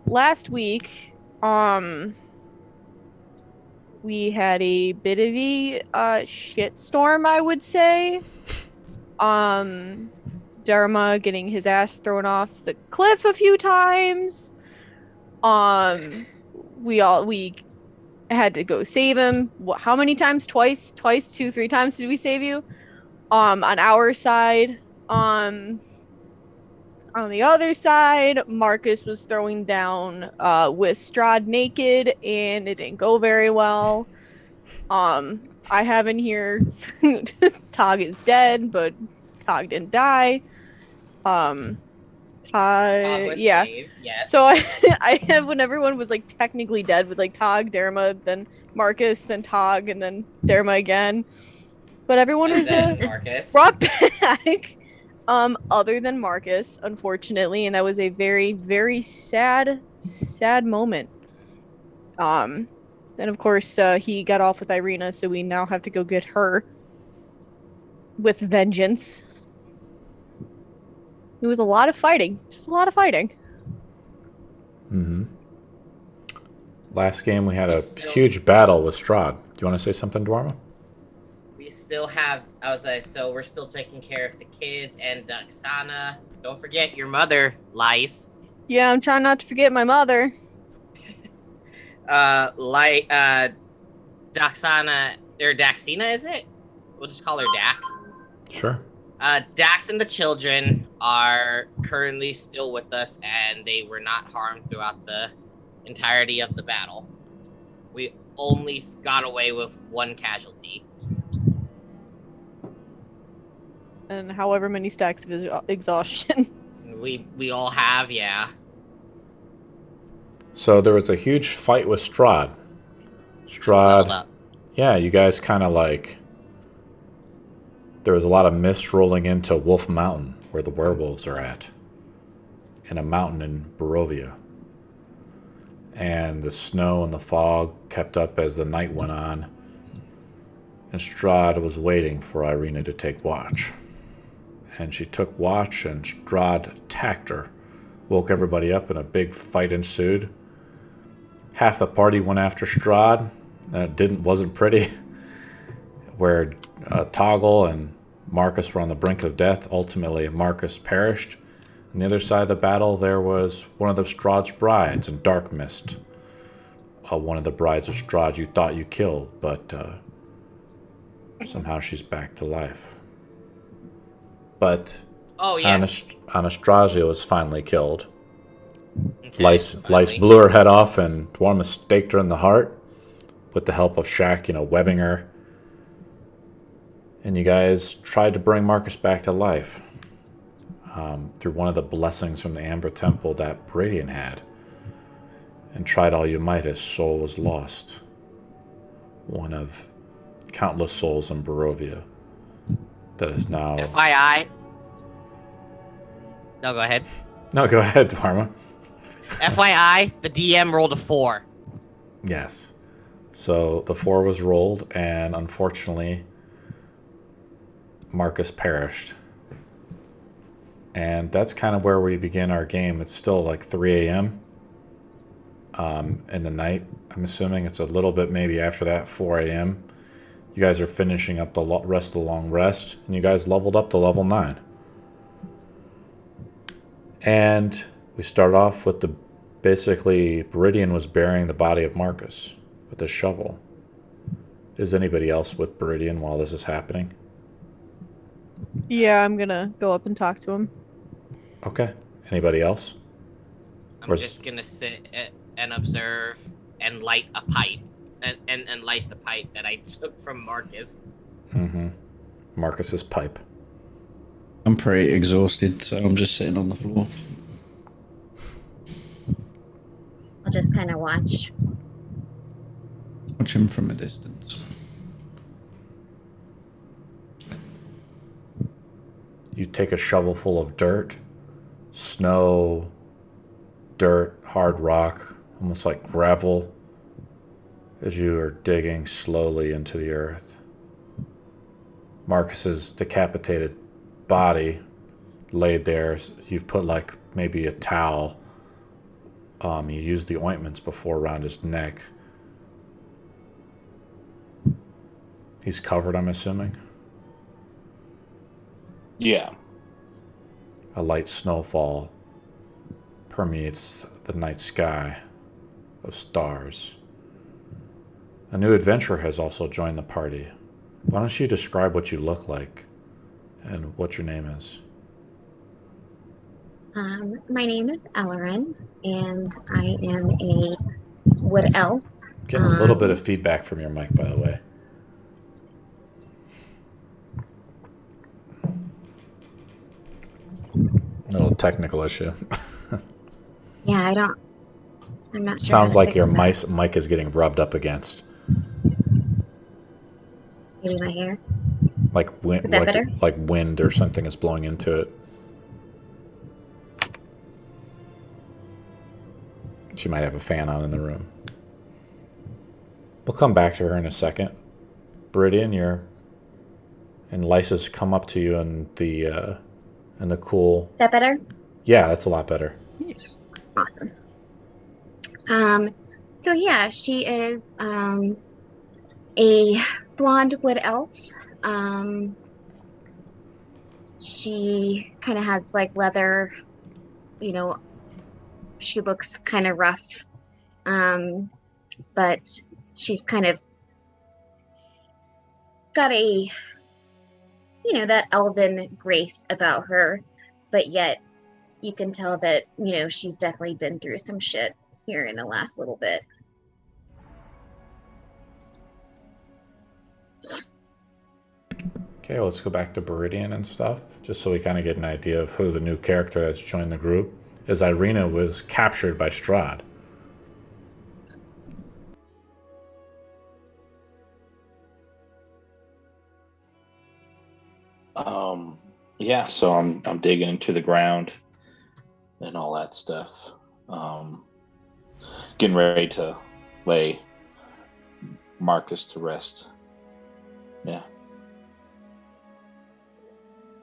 last week, we had a bit of a shitstorm, I would say. Um, Dharma getting his ass thrown off the cliff a few times. Um, we had to go save him. How many times? Twice, two, three times did we save you? On our side. On the other side, Marcus was throwing down with Strahd naked, and it didn't go very well. I have in here Tog is dead, but Tog didn't die. Um, Dog was yeah. saved, yes. So I have when everyone was like technically dead with like Tog, Dharma, then Marcus, then Tog, and then Dharma again. But everyone And was then Marcus. brought back. Other than Marcus, unfortunately, and that was a very, very sad moment. And of course, he got off with Irina, so we now have to go get her with vengeance. It was a lot of fighting, just a lot of fighting. Mm-hmm. Last game we had a huge battle with Strahd. Do you want to say something, Dwarma? We still have, I was like, so we're still taking care of the kids and Doxana. Don't forget your mother, Lice. Yeah, I'm trying not to forget my mother. Doxana, or Daxina, is it? We'll just call her Dax. Sure. Dax and the children are currently still with us, and they were not harmed throughout the entirety of the battle. We only got away with one casualty. And however many stacks of exhaustion. We all have, yeah. So there was a huge fight with Strahd. Strahd, yeah, you guys kind of like... There was a lot of mist rolling into Wolf Mountain, where the werewolves are at. And a mountain in Barovia. And the snow and the fog kept up as the night went on. And Strahd was waiting for Irina to take watch. And she took watch, and Strahd attacked her. Woke everybody up, and a big fight ensued. Half the party went after Strahd. That wasn't pretty. Where Toggle and Marcus were on the brink of death. Ultimately, Marcus perished. On the other side of the battle, there was one of the Strahd's brides in Dark Mist. One of the brides of Strahd you thought you killed, but somehow she's back to life. But Anastasia was finally killed. Okay, Lice blew her head off, and Dwarma staked her in the heart with the help of Shaq, webbing her. And you guys tried to bring Marcus back to life through one of the blessings from the Amber Temple that Bradian had. And tried all you might, his soul was lost. One of countless souls in Barovia that is now... FYI. No, go ahead. No, go ahead, Dharma. FYI, the DM rolled a 4. Yes. So the 4 was rolled, and unfortunately, Marcus perished. And that's kind of where we begin our game. It's still like 3 a.m. In the night. I'm assuming it's a little bit maybe after that, 4 a.m. You guys are finishing up the rest of the long rest, and you guys leveled up to level 9. And we start off with basically, Beridian was burying the body of Marcus with a shovel. Is anybody else with Beridian while this is happening? Yeah, I'm gonna go up and talk to him. Okay. Anybody else? I'm just gonna sit and observe and light a pipe. And light the pipe that I took from Marcus. Mm-hmm. Marcus's pipe. I'm pretty exhausted, so I'm just sitting on the floor. I'll just kind of watch. Watch him from a distance. You take a shovel full of dirt, snow, dirt, hard rock, almost like gravel, as you are digging slowly into the earth. Marcus's decapitated body laid there. You've put like maybe a towel You used the ointments before around his neck. He's covered, I'm assuming. Yeah. A light snowfall permeates the night sky of stars. A new adventurer has also joined the party. Why don't you describe what you look like and what your name is? My name is Ellerin, and I am a wood elf. Getting a little bit of feedback from your mic, by the way. Little technical issue. Yeah, I'm not sure. Sounds like your that. mic is getting rubbed up against. Maybe my hair. Like wind, Is that better? Like wind or something is blowing into it. She might have a fan on in the room. We'll come back to her in a second. Beridian, and Lysa's come up to you in the cool. Is that better? Yeah, that's a lot better. Awesome. So yeah, she is a blonde wood elf. She kind of has like leather, she looks kind of rough. But she's kind of got a, that elven grace about her, but yet you can tell that, she's definitely been through some shit here in the last little bit. Okay, let's go back to Beridian and stuff, just so we kind of get an idea of who the new character that's joined the group is. Irina was captured by Strahd. Yeah, so I'm digging into the ground and all that stuff. Getting ready to lay Marcus to rest. Yeah.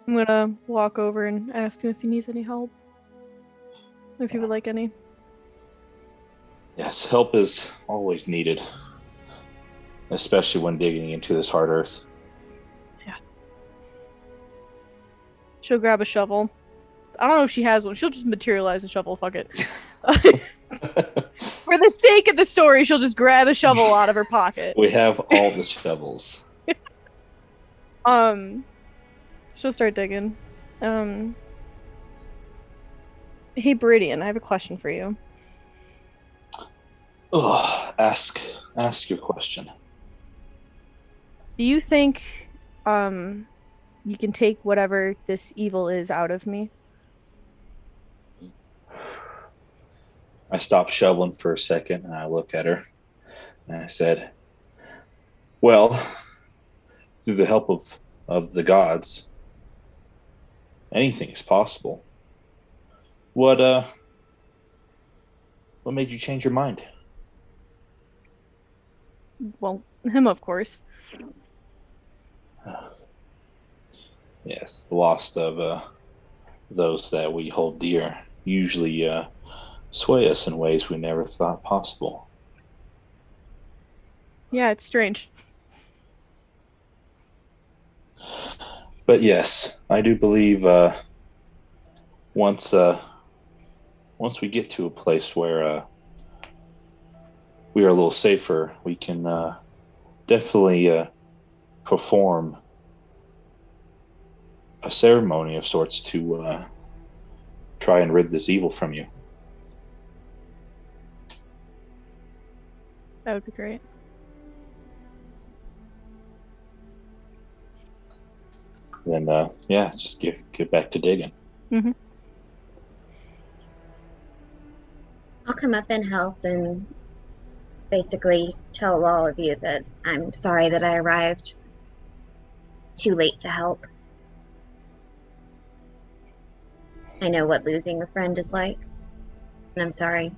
I'm gonna walk over and ask him if he needs any help. If he would like any. Yes, help is always needed, especially when digging into this hard earth. Yeah. She'll grab a shovel. I don't know if she has one. She'll just materialize a shovel. Fuck it. For the sake of the story, she'll just grab a shovel out of her pocket. We have all the shovels. She'll start digging. Hey, Beridian, I have a question for you. Ask your question. Do you think you can take whatever this evil is out of me? I stopped shoveling for a second and I look at her and I said, well, through the help of the gods, anything is possible. What made you change your mind? Well, him, of course. Yes, the loss of those that we hold dear usually sway us in ways we never thought possible. Yeah, it's strange. But yes, I do believe once we get to a place where we are a little safer, we can definitely perform a ceremony of sorts to try and rid this evil from you. That would be great. Then just get back to digging. Mm-hmm. I'll come up and help and basically tell all of you that I'm sorry that I arrived too late to help. I know what losing a friend is like, and I'm sorry.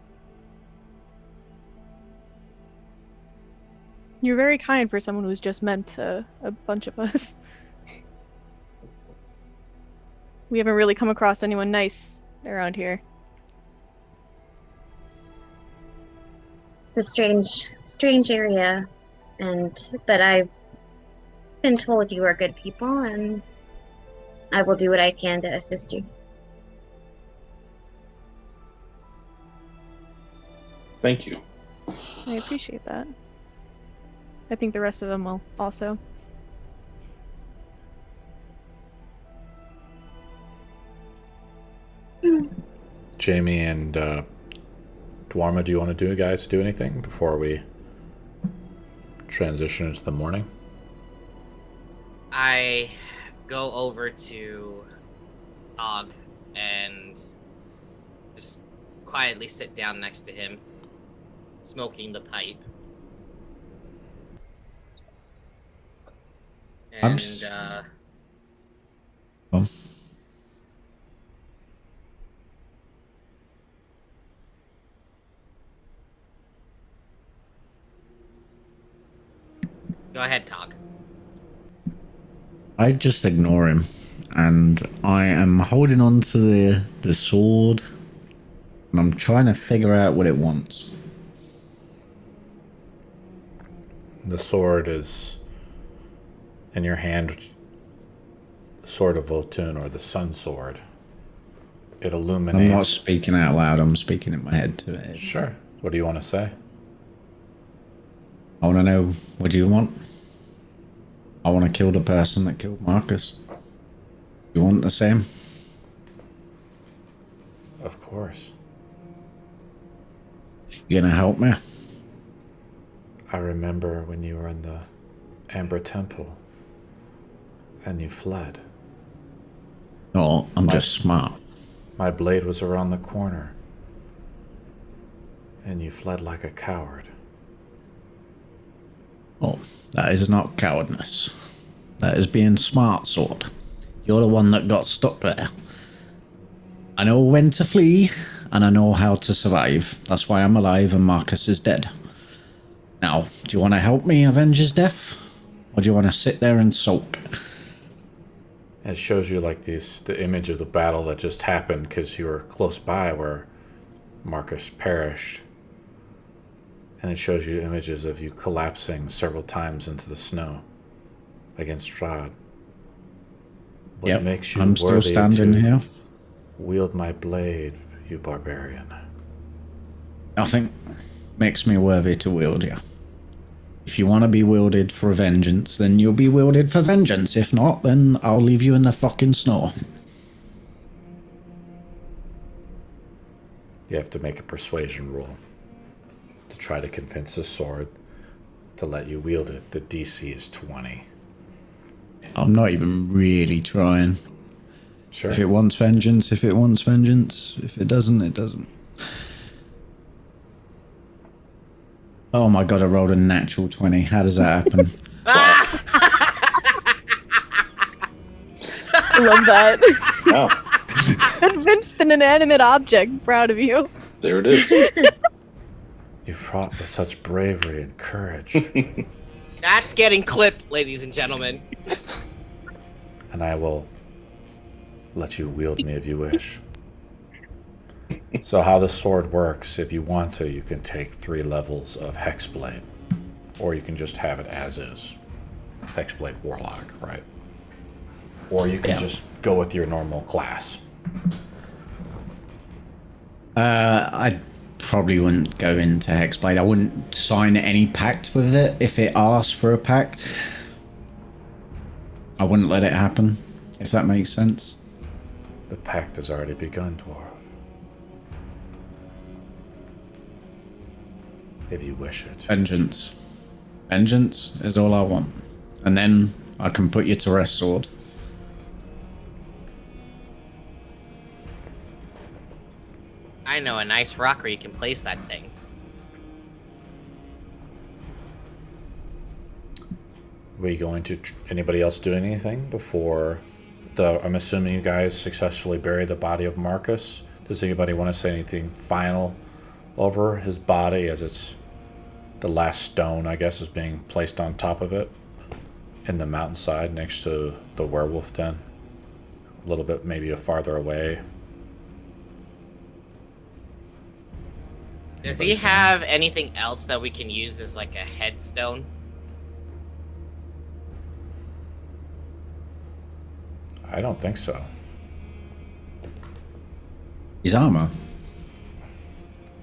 You're very kind for someone who's just meant a bunch of us. We haven't really come across anyone nice around here. It's a strange area, but I've been told you are good people, and I will do what I can to assist you. Thank you. I appreciate that. I think the rest of them will also. Jamie and Dwarma, do you want to do anything before we transition into the morning? I go over to Og and just quietly sit down next to him, smoking the pipe. And Oh. Go ahead, talk. I just ignore him, and I am holding on to the sword, and I'm trying to figure out what it wants. The sword is in your hand, the sword of Voltun, or the sun sword. It illuminates. I'm not speaking out loud, I'm speaking in my head to it. Sure. What do you want to say? I want to know, what do you want? I want to kill the person that killed Marcus. You want the same? Of course. You gonna help me? I remember when you were in the Amber Temple and you fled. No, I'm just smart. My blade was around the corner and you fled like a coward. Oh, that is not cowardness. That is being smart, sword. You're the one that got stuck there. I know when to flee, and I know how to survive. That's why I'm alive and Marcus is dead. Now, do you want to help me avenge his death? Or do you want to sit there and sulk? It shows you like the image of the battle that just happened because you were close by where Marcus perished. And it shows you images of you collapsing several times into the snow against Strahd. What makes you I'm still worthy standing to here. wield my blade, you barbarian? Nothing makes me worthy to wield you. If you want to be wielded for vengeance, then you'll be wielded for vengeance. If not, then I'll leave you in the fucking snow. You have to make a persuasion roll to try to convince the sword to let you wield it. The DC is 20. I'm not even really trying. Sure. If it wants vengeance, if it wants vengeance. If it doesn't, it doesn't. Oh my god, I rolled a natural 20. How does that happen? I love that. Wow. Convinced an inanimate object. Proud of you. There it is. You fought with such bravery and courage. That's getting clipped, ladies and gentlemen. And I will let you wield me if you wish. So how the sword works, if you want to, you can take 3 levels of Hexblade. Or you can just have it as is. Hexblade Warlock, right? Or you can just go with your normal class. I probably wouldn't go into Hexblade. I wouldn't sign any pact with it. If it asked for a pact, I wouldn't let it happen, if that makes sense. The pact has already begun, Dwarf. If you wish it. Vengeance. Vengeance is all I want. And then I can put you to rest, sword. I know a nice rock where you can place that thing. We going to anybody else do anything before I'm assuming you guys successfully bury the body of Marcus. Does anybody want to say anything final over his body as it's the last stone, I guess, is being placed on top of it in the mountainside next to the werewolf den? A little bit maybe farther away. Does Anybody he see have anything else that we can use as like a headstone? I don't think so. His armor.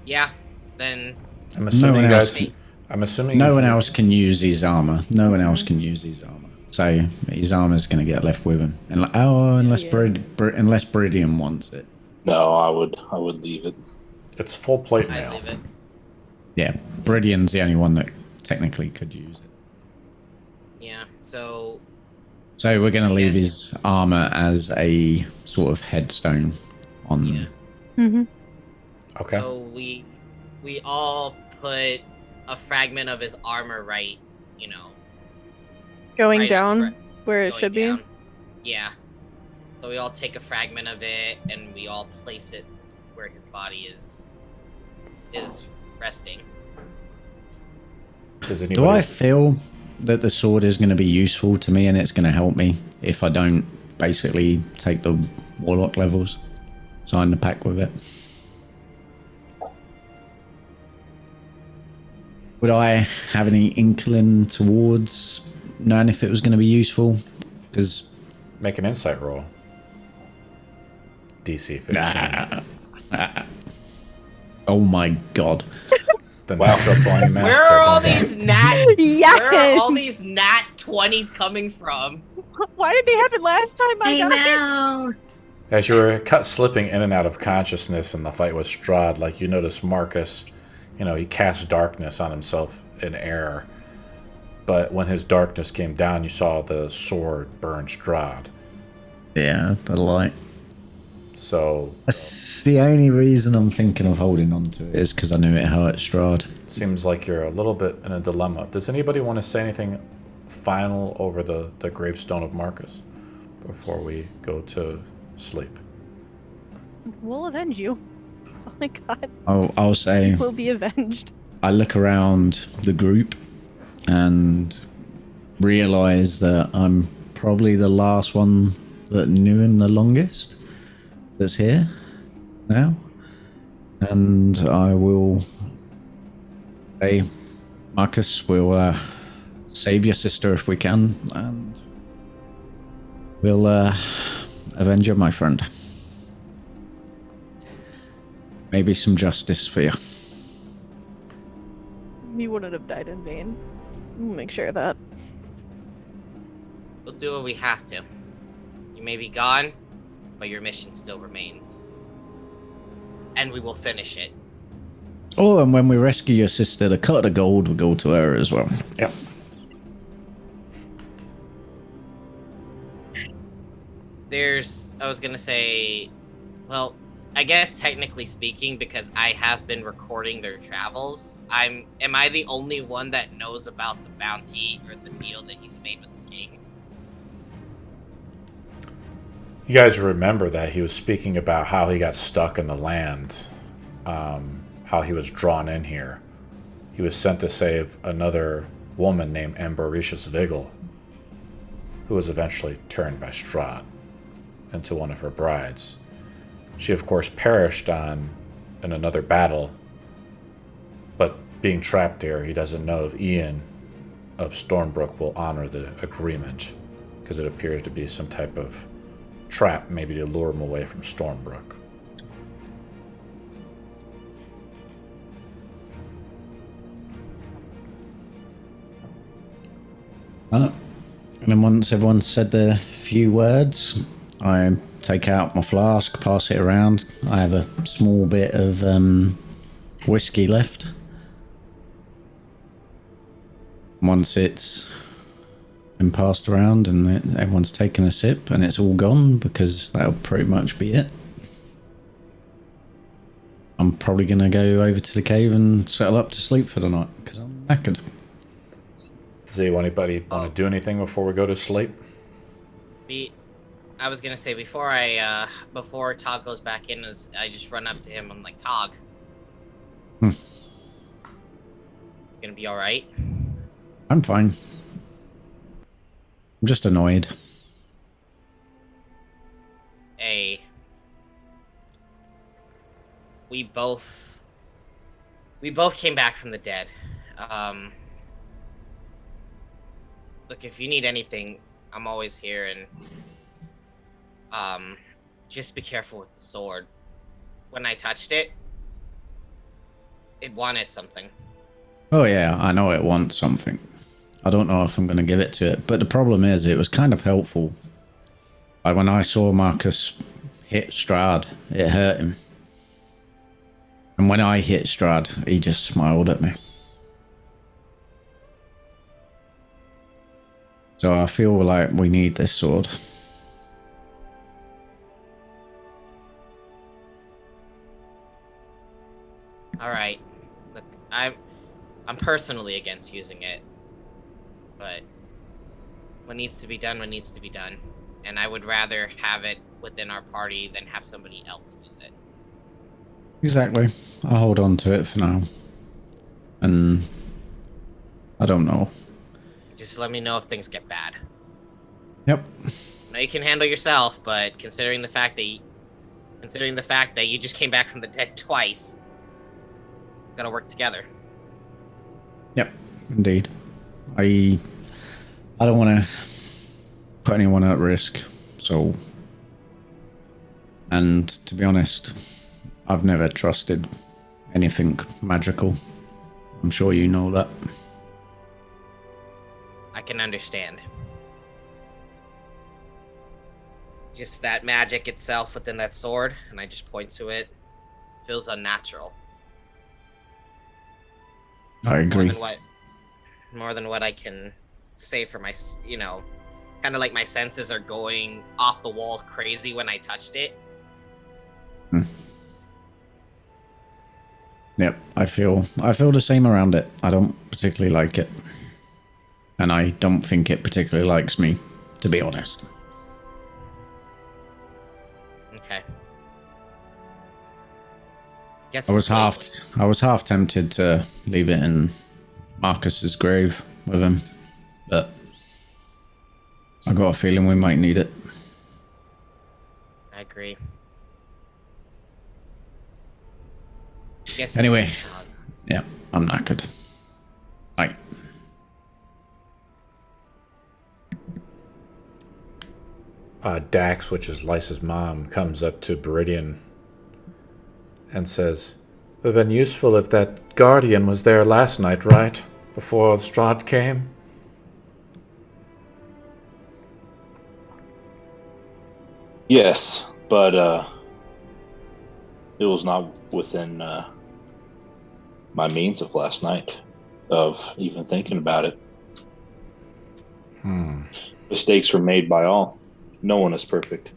Yeah. Then I'm assuming one you else guys. can- I'm assuming No you- one else can use his armor. No one else can use his armor. So his armor's going to get left with him. Unless Yeah. unless Beridian wants it. No, I would leave it. It's full plate I mail. leave it. Yeah, Beridian's the only one that technically could use it. Yeah. So So we're going to leave Yeah. his armor as a sort of headstone on. yeah. Mm-hmm. Okay. So we all put a fragment of his armor right, Going right down up- where it going should down. be. Yeah. So we all take a fragment of it and we all place it where his body is resting. Does anybody? Do I feel that the sword is going to be useful to me and it's going to help me if I don't basically take the warlock levels, sign the pact with it? Would I have any inkling towards knowing if it was going to be useful? Because Make an insight roll. DC 15. oh my god, The natural 20 master. Where are all comes these nat Yes! Where are all these nat 20s coming from? Why did they happen last time I died? know. As you were slipping in and out of consciousness in the fight with Strahd, like you notice Marcus, he cast darkness on himself in air. But when his darkness came down, you saw the sword burn Strahd. yeah, the light. So That's the only reason I'm thinking of holding on to it is because I knew it hurt Strahd. it seems like you're a little bit in a dilemma. Does anybody want to say anything final over the gravestone of Marcus before we go to sleep? We'll avenge you. That's all I got. I'll say We'll be avenged. I look around the group and realize that I'm probably the last one that knew him the longest that's here now. And I will say, Marcus, we'll save your sister if we can, and we'll avenge her, my friend. Maybe some justice for you. He wouldn't have died in vain. We'll make sure of that. We'll do what we have to. You may be gone, but your mission still remains. And we will finish it. Oh, and when we rescue your sister, the cut of gold will go to her as well. Yep. I was gonna say, well, I guess technically speaking, because I have been recording their travels, am I the only one that knows about the bounty or the deal that he's made with the king? You guys remember that he was speaking about how he got stuck in the land, how he was drawn in here. He was sent to save another woman named Ambericious Vigil, who was eventually turned by Strahd into one of her brides. She, of course, perished in another battle, but being trapped there, he doesn't know if Ian of Stormbrook will honor the agreement, because it appears to be some type of trap, maybe to lure him away from Stormbrook. And then once everyone's said their few words, I take out my flask, pass it around. I have a small bit of whiskey left. Once it's been passed around and everyone's taken a sip and it's all gone, because that'll pretty much be it, I'm probably going to go over to the cave and settle up to sleep for the night, because I'm knackered. Does anybody want to do anything before we go to sleep? I was gonna say, before Tog goes back in, I just run up to him. I'm like, Tog, gonna be all right? I'm fine. I'm just annoyed. We both We both came back from the dead. Look, if you need anything, I'm always here, and just be careful with the sword. When I touched it, it wanted something. Oh yeah, I know it wants something. I don't know if I'm going to give it to it, but the problem is it was kind of helpful. Like when I saw Marcus hit Strahd, it hurt him. And when I hit Strahd, he just smiled at me. So I feel like we need this sword. All right. Look, I'm personally against using it, but what needs to be done, what needs to be done, and I would rather have it within our party than have somebody else use it. Exactly. I'll hold on to it for now. And I don't know. Just let me know if things get bad. Yep. I know you can handle yourself, but considering the fact that you just came back from the dead twice, we gotta work together. Yep, indeed. I don't want to put anyone at risk, so... And to be honest, I've never trusted anything magical. I'm sure you know that. I can understand. Just that magic itself within that sword, and I just point to it, feels unnatural. I agree. More than what I can say for my, kind of like my senses are going off the wall crazy when I touched it. Yep, I feel the same around it. I don't particularly like it. And I don't think it particularly likes me, to be honest. Okay. I was half tempted to leave it in Marcus's grave with him, but I got a feeling we might need it. I agree. Anyway, yeah, I'm knackered. Bye. Dax, which is Lysa's mom, comes up to Beridian and says, "It would have been useful if that guardian was there last night, right? Before Strahd came?" Yes, but it was not within my means of last night of even thinking about it. Mistakes were made by all. No one is perfect.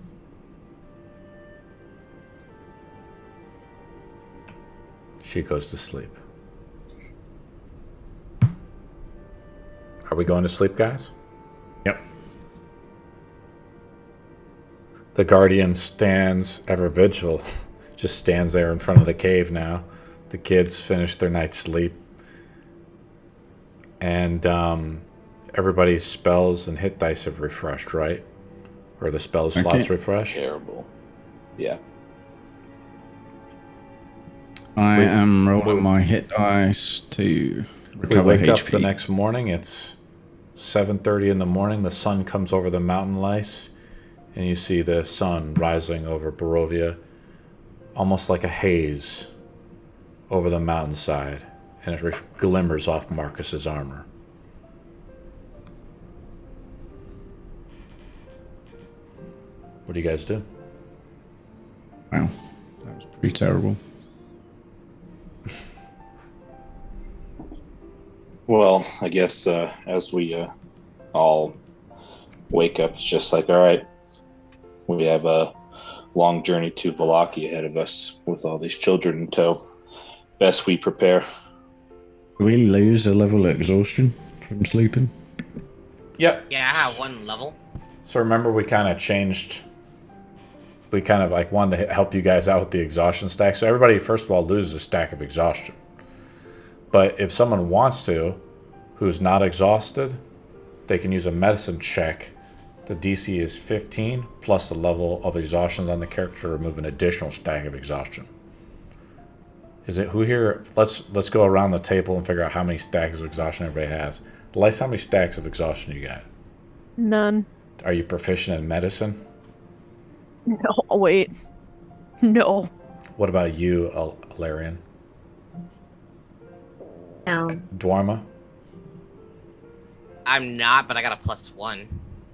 She goes to sleep. Are we going to sleep, guys? Yep. The guardian stands ever vigil, just stands there in front of the cave now. The kids finish their night's sleep. And everybody's spells and hit dice have refreshed, right? Or the spell slots refresh? Terrible. Yeah. I am rolling my hit dice to recover we wake HP. up the next morning. It's 7:30 in the morning. The sun comes over the mountain lice, and you see the sun rising over Barovia, almost like a haze over the mountainside, and it glimmers off Marcus's armor. What do you guys do? Wow, that was pretty terrible. Well, I guess as we all wake up, it's just like, all right, we have a long journey to Vallaki ahead of us with all these children in tow. Best we prepare. Do we lose a level of exhaustion from sleeping? Yep. Yeah, I have one level. So remember we kind of changed... We kind of like wanted to help you guys out with the exhaustion stack. So everybody, first of all, loses a stack of exhaustion. But if someone wants to, who's not exhausted, they can use a medicine check. The DC is 15, plus the level of exhaustion on the character to remove an additional stack of exhaustion. Is it who here? Let's go around the table and figure out how many stacks of exhaustion everybody has. Lice, how many stacks of exhaustion you got? None. Are you proficient in medicine? No, wait. No. What about you, Alarian? No. Dwarma? I'm not, but I got a +1.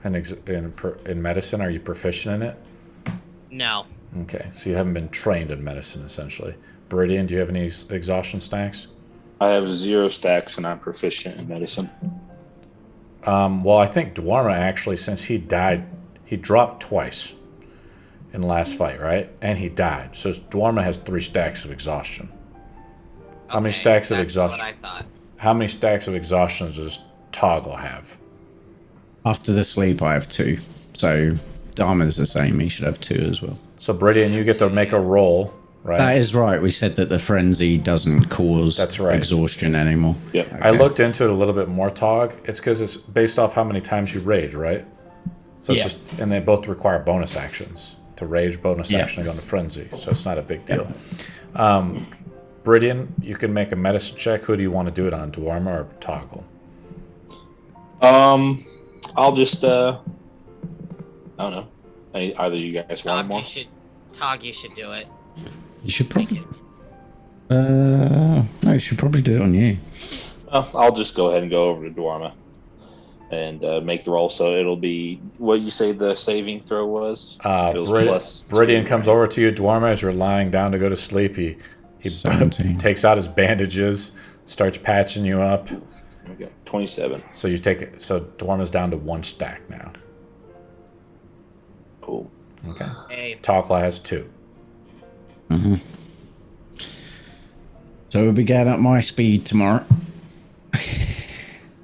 In medicine, are you proficient in it? No. Okay, so you haven't been trained in medicine, essentially. Beridian, do you have any exhaustion stacks? I have 0 stacks, and I'm proficient in medicine. Well, I think Dwarma actually, since he died, he dropped twice in the last fight, right? And he died. So Dwarma has 3 stacks of exhaustion. How many stacks of exhaustion? That's what I thought. How many stacks of exhaustion does Toggle have? After the sleep, I have 2. So Dharma's the same. He should have 2 as well. So Beridian, you get to make a roll, right? That is right. We said that the frenzy doesn't cause That's right. exhaustion anymore. Yep. I looked into it a little bit more, Tog. It's because it's based off how many times you rage, right? So it's just, and they both require bonus actions. To rage, bonus action, to go into frenzy. So it's not a big deal. Beridian, you can make a medicine check. Who do you want to do it on, Dwarma or Toggle? I'll just I don't know. Either you guys want more? You should do it. You should probably. No, you should probably do it on you. I'll just go ahead and go over to Dwarma and make the roll. So it'll be what you say the saving throw was. Beridian comes over to you, Dwarma, as you're lying down to go to sleep. He takes out his bandages, starts patching you up. Okay, 27. So you take it. So Dwarma's down to 1 stack now. Cool. Okay. Hey. Toggle has 2. Mm-hmm. So we'll be getting up my speed tomorrow.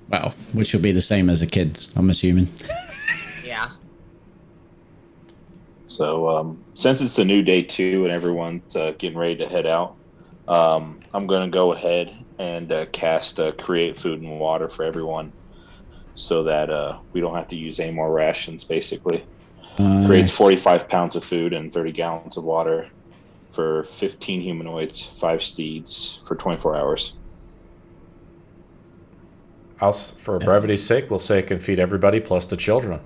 Well, which will be the same as a kid's, I'm assuming. Yeah. So since it's a new day 2 and everyone's getting ready to head out, I'm going to go ahead and cast create food and water for everyone so that we don't have to use any more rations, basically. Creates 45 pounds of food and 30 gallons of water for 15 humanoids, 5 steeds for 24 hours. For brevity's sake, we'll say it can feed everybody plus the children.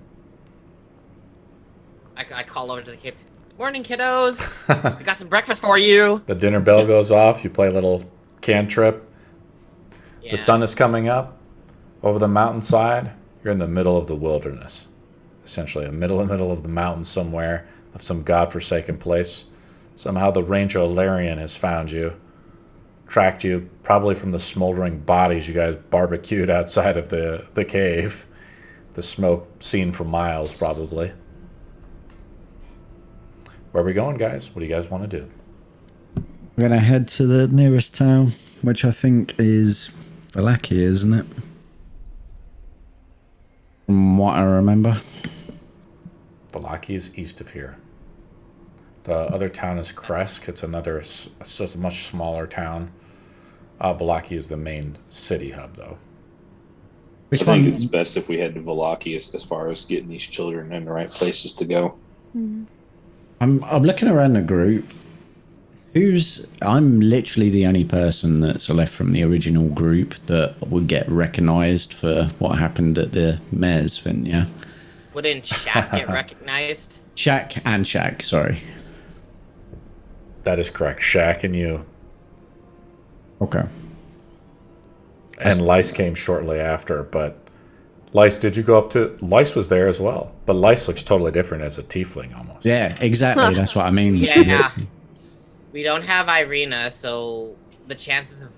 I call over to the kids. Morning, kiddos. I got some breakfast for you. The dinner bell goes off. You play a little cantrip. Yeah. The sun is coming up over the mountainside. You're in the middle of the wilderness. Essentially, a middle of the mountain somewhere, of some godforsaken place. Somehow the Ranger Alarian has found you, tracked you, probably from the smoldering bodies you guys barbecued outside of the cave. The smoke seen for miles, probably. Where are we going, guys? What do you guys want to do? We're going to head to the nearest town, which I think is Vallaki, isn't it? From what I remember. Vallaki is east of here. The other town is Kresk. It's just a much smaller town. Vallaki is the main city hub, though. I think it's best if we head to Vallaki as far as getting these children in the right places to go. Mm-hmm. I'm looking around the group. I'm literally the only person that's left from the original group that would get recognised for what happened at the mayor's thing, yeah? Wouldn't Shaq get recognized? Shaq, sorry. That is correct. Shaq and you. Okay. And Lice came shortly after, but Lice, did you go up to... Lice was there as well, but Lice looks totally different as a tiefling almost. Yeah, exactly. That's what I mean. Yeah. We don't have Irina, so the chances of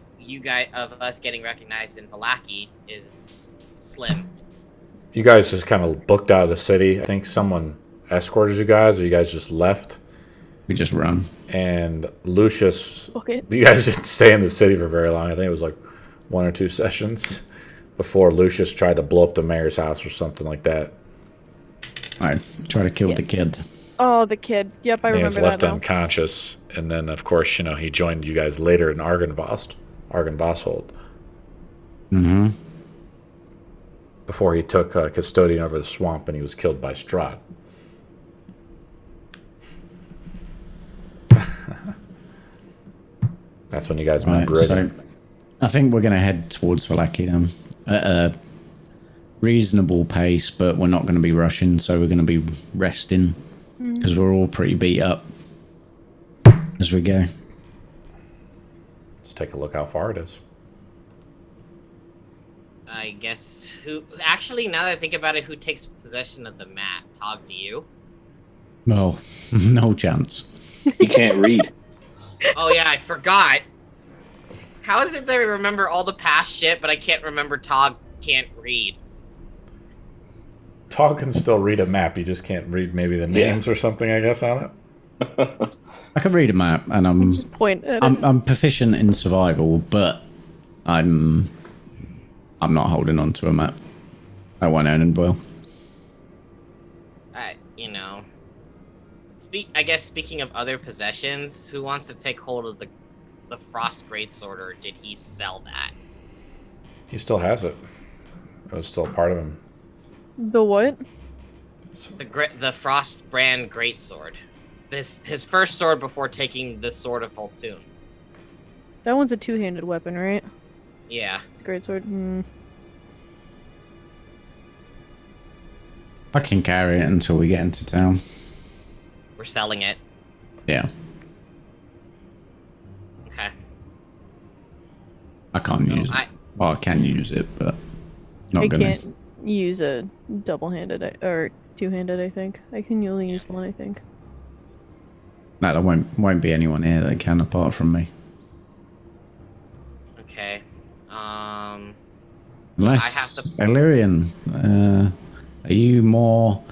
us getting recognized in Vallaki is slim. You guys just kind of booked out of the city. I think someone escorted you guys, or you guys just left. We just run. And Lucius... Okay. You guys didn't stay in the city for very long. I think it was like 1 or 2 sessions before Lucius tried to blow up the mayor's house or something like that. I try to kill the kid. Oh, the kid. Yep, I remember that. He was left now. unconscious, and then, of course, he joined you guys later in Argynvostholt. Mm-hmm. Before he took custodian over the swamp, and he was killed by Strahd. That's when you guys Right, met Britain. so I think we're going to head towards Vallaki then. At a reasonable pace, but we're not going to be rushing, so we're going to be resting because we're all pretty beat up as we go. Let's take a look how far it is. I guess who... Actually, now that I think about it, who takes possession of the map? Tog, do you? No, no chance. He can't read. Oh, yeah, I forgot. How is it that I remember all the past shit, but I can't remember Tog can't read? Tog can still read a map. You just can't read maybe the names or something, I guess, on it. I can read a map, and I'm proficient in survival, but I'm not holding on to a map. I won't earn and boil. You know... I guess speaking of other possessions, who wants to take hold of the Frost Greatsword, or did he sell that? He still has it. It was still a part of him. The what? The Frost brand Greatsword. His first sword before taking the Sword of Voltune. That one's a two-handed weapon, right? Yeah. It's a great sword. I can carry it until we get into town. We're selling it. Yeah. Okay. I can't use it. Well, I can use it, but not gonna. I can't use a double-handed or two-handed. I think I can only use one. I think. No, there won't be anyone here that can apart from me. Okay. Unless I have to... Illyrian, are you more?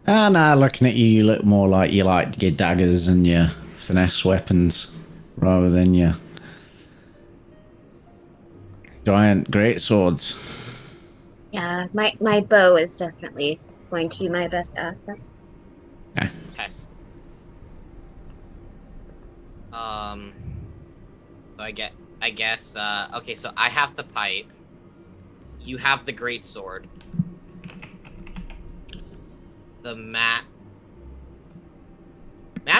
Nah, looking at you, you look more like you like your daggers and your finesse weapons rather than your giant great swords. Yeah, my bow is definitely going to be my best asset. Okay. Okay. So I guess, okay, so I have the pipe. You have the great sword. The map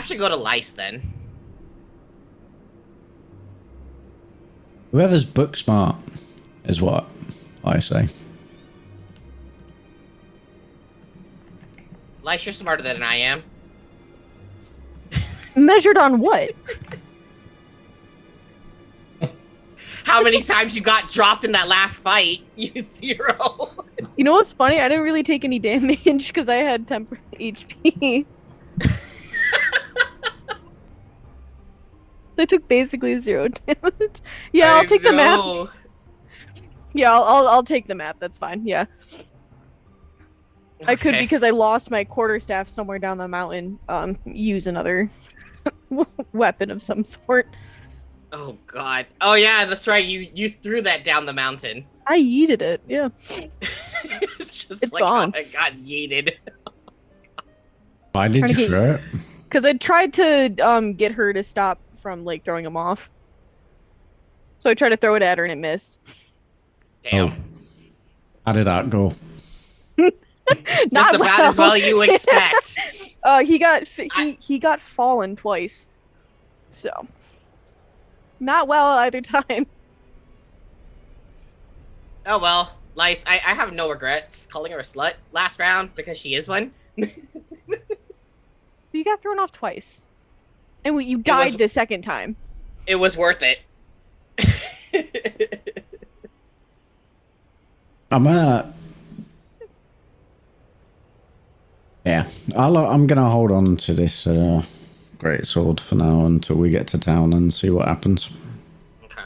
should go to Lice then. Whoever's book smart is what I say. Lice, you're smarter than I am. Measured on what? How many times you got dropped in that last fight? You 0. You know what's funny? I didn't really take any damage because I had 10 HP. I took basically 0 damage. Yeah, I'll take the map. Yeah, I'll take the map. That's fine. Yeah. I could, because I lost my quarterstaff somewhere down the mountain, use another weapon of some sort. Oh god. Oh yeah, that's right. You threw that down the mountain. I yeeted it. Yeah. Just it's like gone. How it got yeeted. Why did you throw it? Because I tried to get her to stop from like throwing him off. So I tried to throw it at her and it missed. Damn. Oh. How did that go? Just about as well you expect. He got fallen twice. So not well either time. Oh well, Lice, I have no regrets calling her a slut last round because she is one. You got thrown off twice. And you died the second time. It was worth it. Yeah, I'm gonna hold on to this great sword for now until we get to town and see what happens. Okay.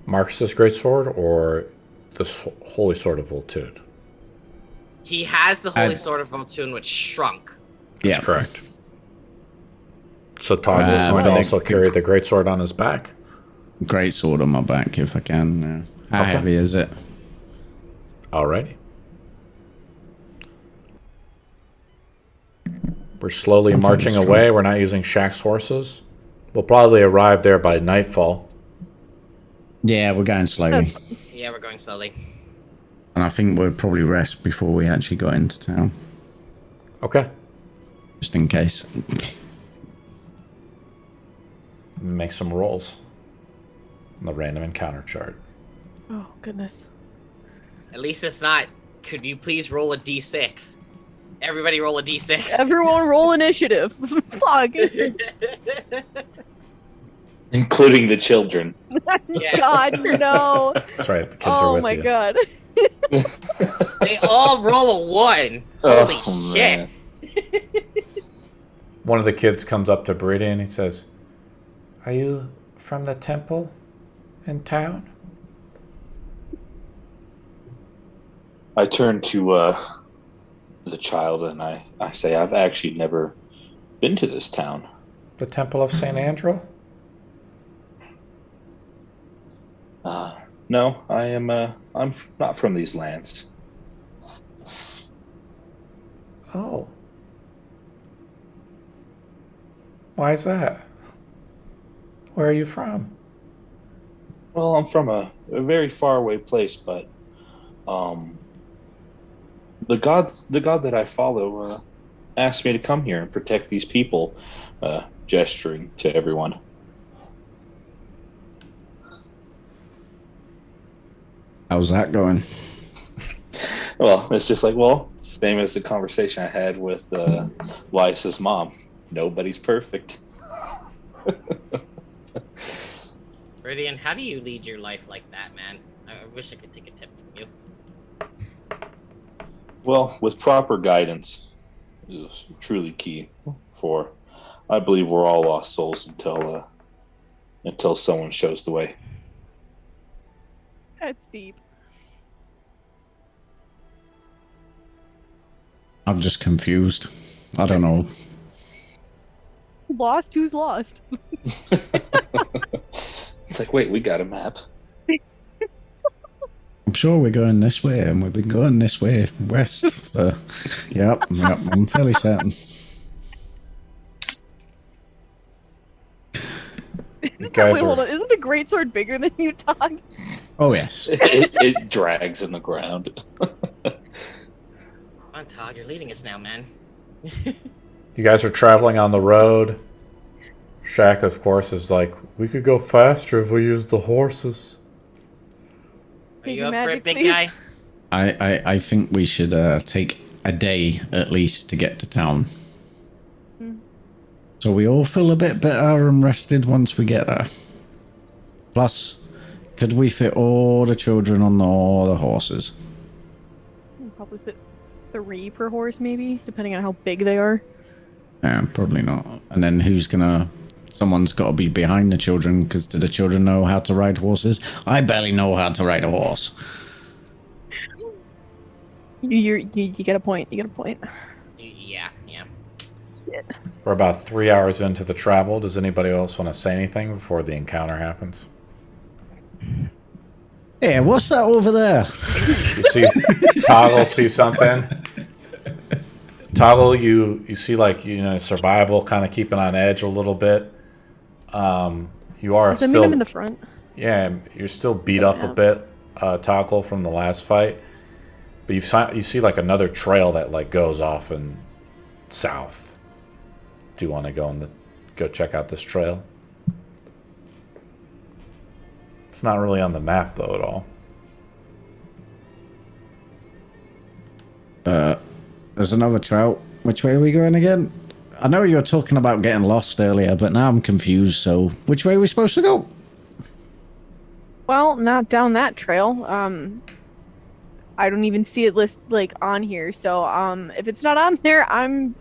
Marcus's great sword or the Holy Sword of Voltune? He has the Holy Sword of Voltune, which shrunk. That's correct. So Todd is going to also carry the great sword on his back. Great sword on my back if I can. How heavy is it? Alrighty. We're slowly marching away. We're not using Shaq's horses. We'll probably arrive there by nightfall. Yeah, we're going slowly. Yeah, we're going slowly. And I think we'll probably rest before we actually got into town. Okay. Just in case. Make some rolls on the random encounter chart. Oh, goodness. At least it's not. Could you please roll a d6? Everybody roll a d6. Everyone roll initiative. Fuck. Including the children. Yes. God, no. That's right. The kids are Oh with my you. god. They all roll a 1. Oh, Holy man. shit. One of the kids comes up to Brady and he says, "Are you from the temple in town?" I turn to the child and I say, I've actually never been to this town. The temple of St. Andrew? No, I'm not from these lands. Oh. Why is that? Where are you from? Well, I'm from a very far away place, but the god that I follow asked me to come here and protect these people, gesturing to everyone. How's that going? Well, it's just like, same as the conversation I had with Lisa's mom. Nobody's perfect. Meridian, how do you lead your life like that, man? I wish I could take a tip from you. Well, with proper guidance is truly key. For I believe we're all lost souls until someone shows the way. That's deep. I'm just confused. I don't know. Lost? Who's lost? It's like, wait, we got a map. I'm sure we're going this way, and we've been going this way west for... Yep, I'm fairly certain. You guys Wait, hold are... on. Isn't the greatsword bigger than you, Todd? Oh, yes. It drags in the ground. Come on, Todd, you're leading us now, man. You guys are traveling on the road. Shaq, of course, is like, we could go faster if we used the horses. Are you Maybe up for magic, it, big please? guy? I think we should take a day at least to get to town. So we all feel a bit better and rested once we get there. Plus, could we fit all the children on all the horses? Probably fit 3 per horse, maybe, depending on how big they are. Probably not. And then who's gonna... Someone's got to be behind the children, because do the children know how to ride horses? I barely know how to ride a horse. You get a point. You get a point. Yeah. Shit. We're about 3 hours into the travel. Does anybody else want to say anything before the encounter happens? Hey, what's that over there? You see Toggle see something? Toggle, you see, like, survival kind of keeping on edge a little bit. You are Does that still... mean I'm in the front? Yeah, you're still beat up a bit, Toggle, from the last fight. But you see like another trail that like goes off and south. Do you want to go check out this trail? It's not really on the map though at all. There's another trail. Which way are we going again? I know you were talking about getting lost earlier, but now I'm confused, so which way are we supposed to go? Well, not down that trail. I don't even see it on here, so if it's not on there, I'm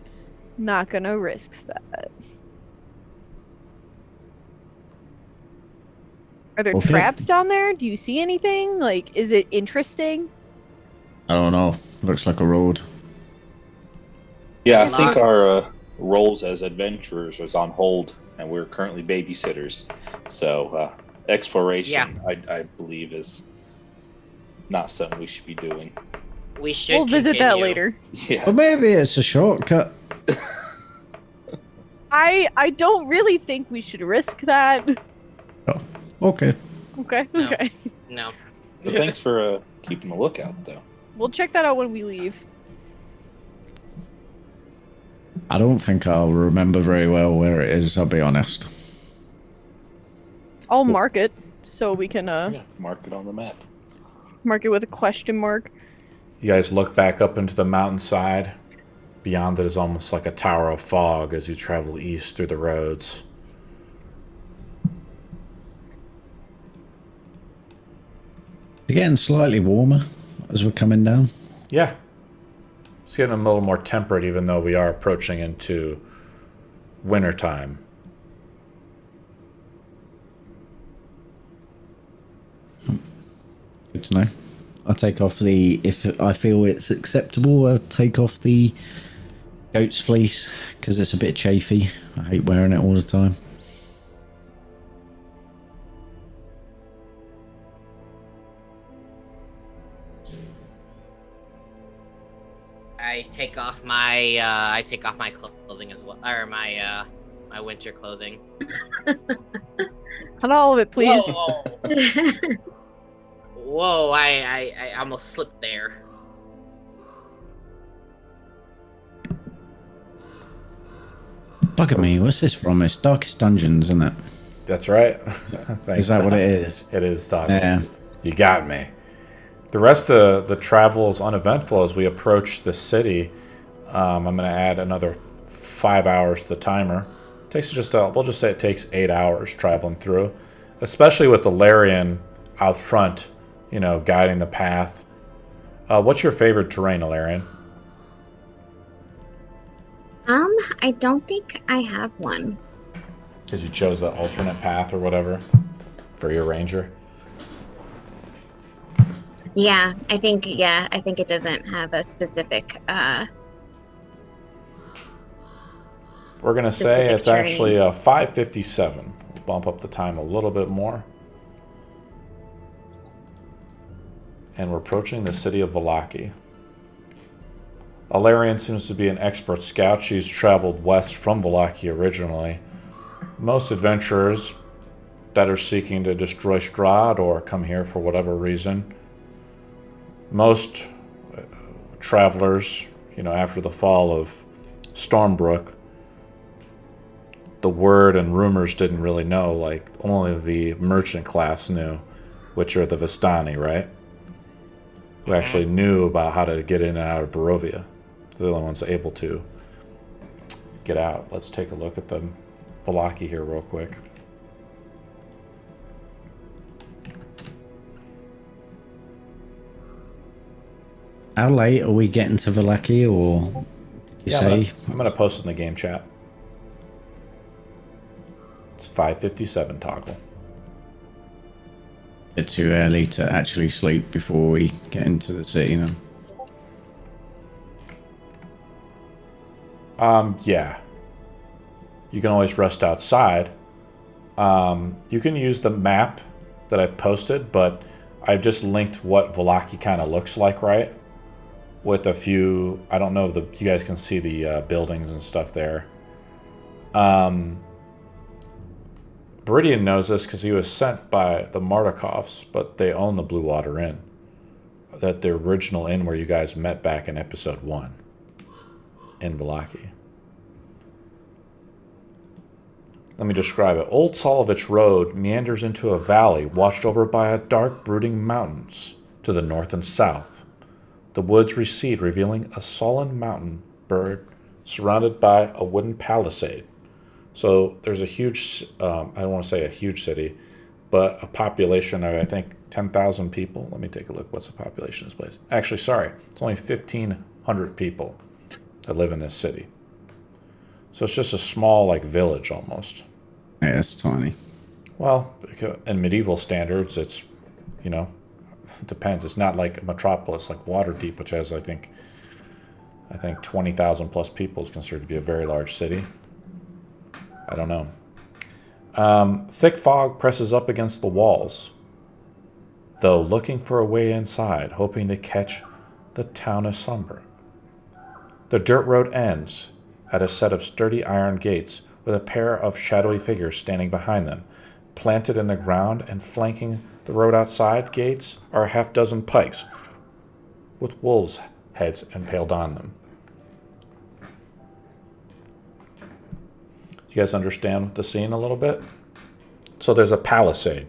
not gonna risk that. Are there Okay. traps down there? Do you see anything? Like, is it interesting? I don't know. Looks like a road. Yeah, I think our roles as adventurers was on hold, and we're currently babysitters. So exploration, I believe, is not something we should be doing. We should We'll visit that continue. later. Yeah. But maybe it's a shortcut. I don't really think we should risk that. Oh, okay. Okay, No. okay. No. But thanks for keeping a lookout, though. We'll check that out when we leave. I don't think I'll remember very well where it is, I'll be honest. I'll mark it so we can Yeah, mark it on the map. mark it with a question mark. You guys look back up into the mountainside. Beyond it is almost like a tower of fog as you travel east through the roads. It's getting slightly warmer as we're coming down. Yeah. It's getting a little more temperate even though we are approaching into wintertime. Good to know. I'll take off the, if I feel it's acceptable, I'll take off the goat's fleece because it's a bit chafy. I hate wearing it all the time. I take off my clothing as well, or my winter clothing. Not all of it, please. Whoa, whoa. Whoa, I almost slipped there. Bugger me, what's this from? It's Darkest Dungeons, isn't it? That's right. Is that what it is? It is, Doc. Yeah. You got me. The rest of the travel is uneventful as we approach the city. I'm going to add another 5 hours to the timer. We'll just say it takes 8 hours traveling through, especially with the Larian out front, guiding the path. What's your favorite terrain, Larian? I don't think I have one. Because you chose the alternate path or whatever for your ranger. Yeah, I think it doesn't have a specific We're going to say it's actually 5:57. We'll bump up the time a little bit more. And we're approaching the city of Vallaki. Alarian seems to be an expert scout. She's traveled west from Vallaki originally. Most adventurers that are seeking to destroy Strahd or come here for whatever reason. Most travelers, after the fall of Stormbrook, the word and rumors didn't really know, like only the merchant class knew, which are the Vistani, right? Who actually knew about how to get in and out of Barovia. They're the only ones able to get out. Let's take a look at the Vallaki here real quick. How late are we getting to Vallaki, or did you say? I'm gonna post in the game chat. It's 5:57 toggle. It's too early to actually sleep before we get into the city then. Yeah. You can always rest outside. You can use the map that I've posted, but I've just linked what Vallaki kind of looks like, right? With a few, I don't know if you guys can see the buildings and stuff there. Beridian knows this because he was sent by the Mardikovs, but they own the Blue Water Inn. That the original inn where you guys met back in episode 1 in Vallaki. Let me describe it. Old Solovich Road meanders into a valley washed over by a dark, brooding mountains to the north and south. The woods recede, revealing a sullen mountain bird surrounded by a wooden palisade. So there's a huge, I don't want to say a huge city, but a population of, I think, 10,000 people. Let me take a look. What's the population of this place? Actually, sorry. It's only 1,500 people that live in this city. So it's just a small, village almost. Yeah, it's tiny. Well, in medieval standards, it's, it depends. It's not like a metropolis like Waterdeep, which has, I think 20,000 plus people is considered to be a very large city. I don't know. Thick fog presses up against the walls, though looking for a way inside, hoping to catch the town of slumber. The dirt road ends at a set of sturdy iron gates with a pair of shadowy figures standing behind them. Planted in the ground and flanking the road outside gates are a half-dozen pikes with wolves' heads impaled on them. You guys understand the scene a little bit? So there's a palisade,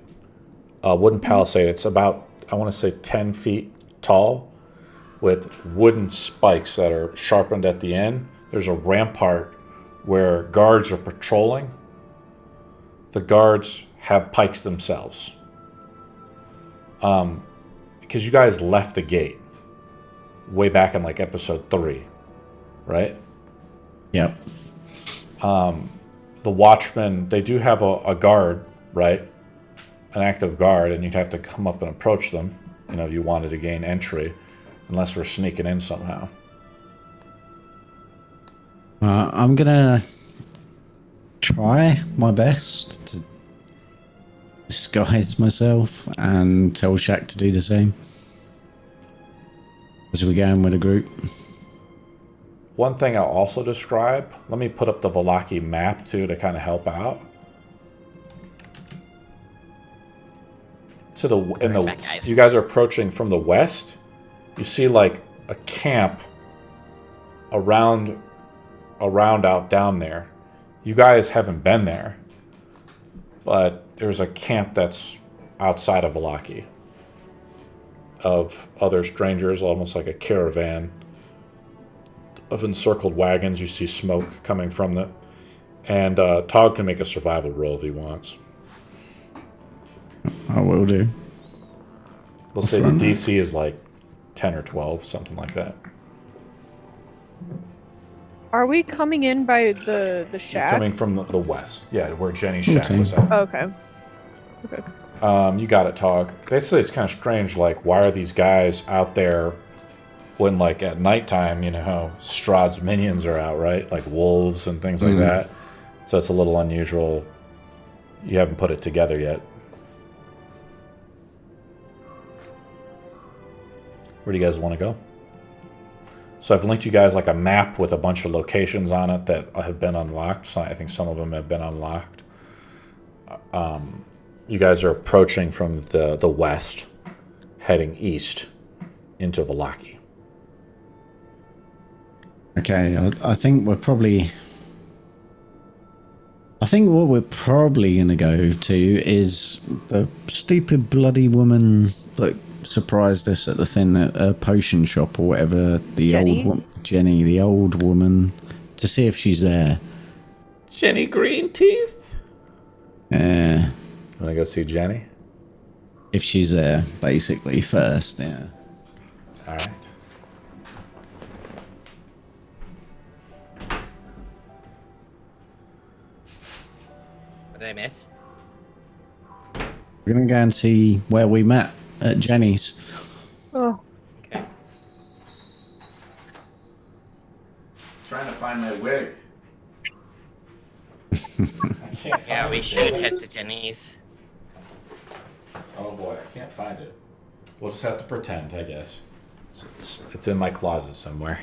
a wooden palisade. It's about, I want to say, 10 feet tall, with wooden spikes that are sharpened at the end. There's a rampart where guards are patrolling. The guards have pikes themselves. Because you guys left the gate way back in like episode 3, right? Yep. The watchmen, they do have a guard, right? An active guard, and you'd have to come up and approach them, if you wanted to gain entry, unless we're sneaking in somehow. I'm gonna try my best to disguise myself and tell Shaq to do the same as we go in with a group. One thing I'll also describe, let me put up the Vallaki map too to kind of help out. You guys are approaching from the west. You see like a camp around out down there. You guys haven't been there, but there's a camp that's outside of Vallaki of other strangers, almost like a caravan of encircled wagons. You see smoke coming from them, and Tog can make a survival roll if he wants. I will do. We'll say the DC is like 10 or 12, something like that. Are we coming in by the shack? You're coming from the west, yeah, where Jenny's shack was at. Oh, okay. You got it, Tog. Basically, it's kind of strange. Like, why are these guys out there when, like, at nighttime, how Strahd's minions are out, right? Like wolves and things like that. So it's a little unusual. You haven't put it together yet. Where do you guys want to go? So I've linked you guys like a map with a bunch of locations on it that have been unlocked. So I think some of them have been unlocked. You guys are approaching from the west, heading east into Vallaki. Okay, I think we're probably... I think what we're probably going to go to is the stupid bloody woman that surprised us at the thing at a potion shop or whatever. Jenny, the old woman, to see if she's there. Jenny Greenteeth? Yeah. Want to go see Jenny? If she's there, basically, first, yeah. All right. What did I miss? We're going to go and see where we met at Jenny's. Oh. Okay. Trying to find my wig. Yeah, we should head to Jenny's. Oh boy, I can't find it. We'll just have to pretend, I guess. It's in my closet somewhere.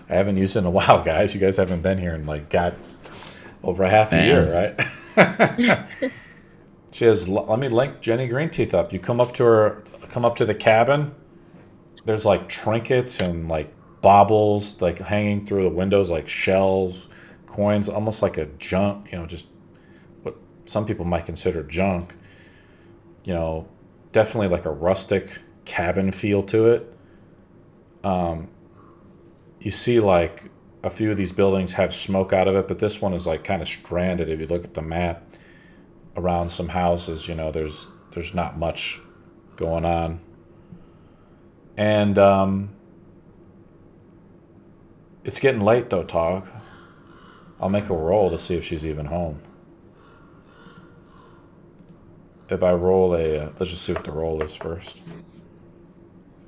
I haven't used it in a while, guys. You guys haven't been here in like over half a year, right? She has. Let me link Jenny Greenteeth up. You come up to the cabin. There's like trinkets and like baubles like hanging through the windows, like shells, coins, almost like a junk. Just what some people might consider junk. Definitely like a rustic cabin feel to it. You see like a few of these buildings have smoke out of it, but this one is like kind of stranded. If you look at the map around some houses, there's not much going on. And it's getting late though, Tog. I'll make a roll to see if she's even home. If I roll let's just see what the roll is first.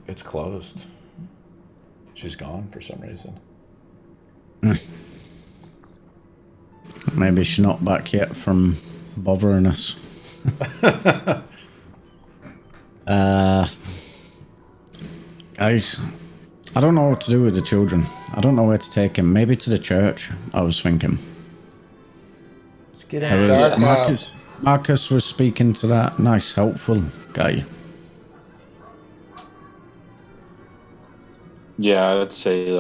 It's closed. She's gone for some reason. Maybe she's not back yet from bothering us. Guys, I don't know what to do with the children. I don't know where to take them. Maybe to the church, I was thinking. Let's get in dark. Marcus was speaking to that nice, helpful guy. Yeah, I'd say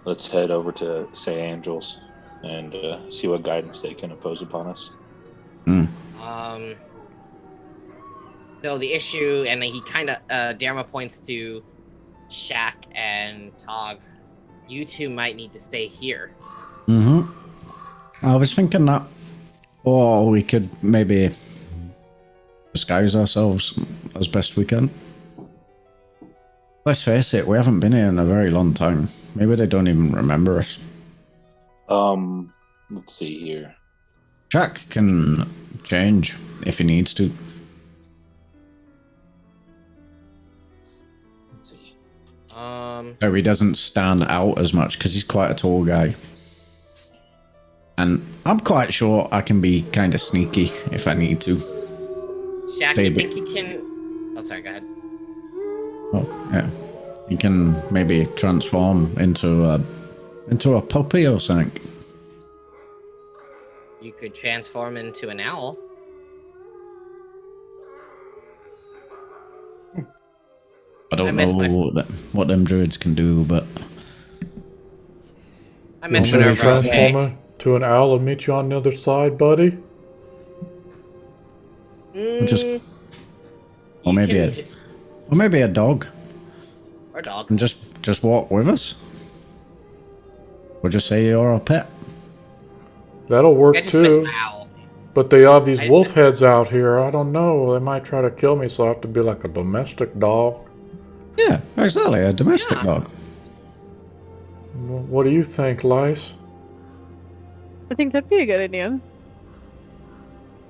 let's head over to St. Angel's and see what guidance they can impose upon us. Awesome. So the issue, and he kind of, Dharma points to Shaq and Tog. You two might need to stay here. Mm-hmm. I was thinking that, or we could maybe disguise ourselves as best we can. Let's face it, we haven't been here in a very long time. Maybe they don't even remember us. Let's see here. Jack can change if he needs to. Let's see. So he doesn't stand out as much because he's quite a tall guy. And I'm quite sure I can be kind of sneaky if I need to. Shaq, you think he can... Oh, sorry, go ahead. Oh, yeah. He can maybe transform into a puppy or something. You could transform into an owl. I don't know what them druids can do, but... I miss Should we Minerva. Okay. transform to an owl and meet you on the other side, buddy? Just- Or You maybe can a- just- Or maybe a dog. Or dog. And just walk with us. Or just say you're a pet. That'll work I just miss too. my owl. But they have these I just- wolf heads out here. I don't know. They might try to kill me, so I have to be like a domestic dog. Yeah, exactly. A domestic Yeah. dog. What do you think, Lice? I think that'd be a good idea.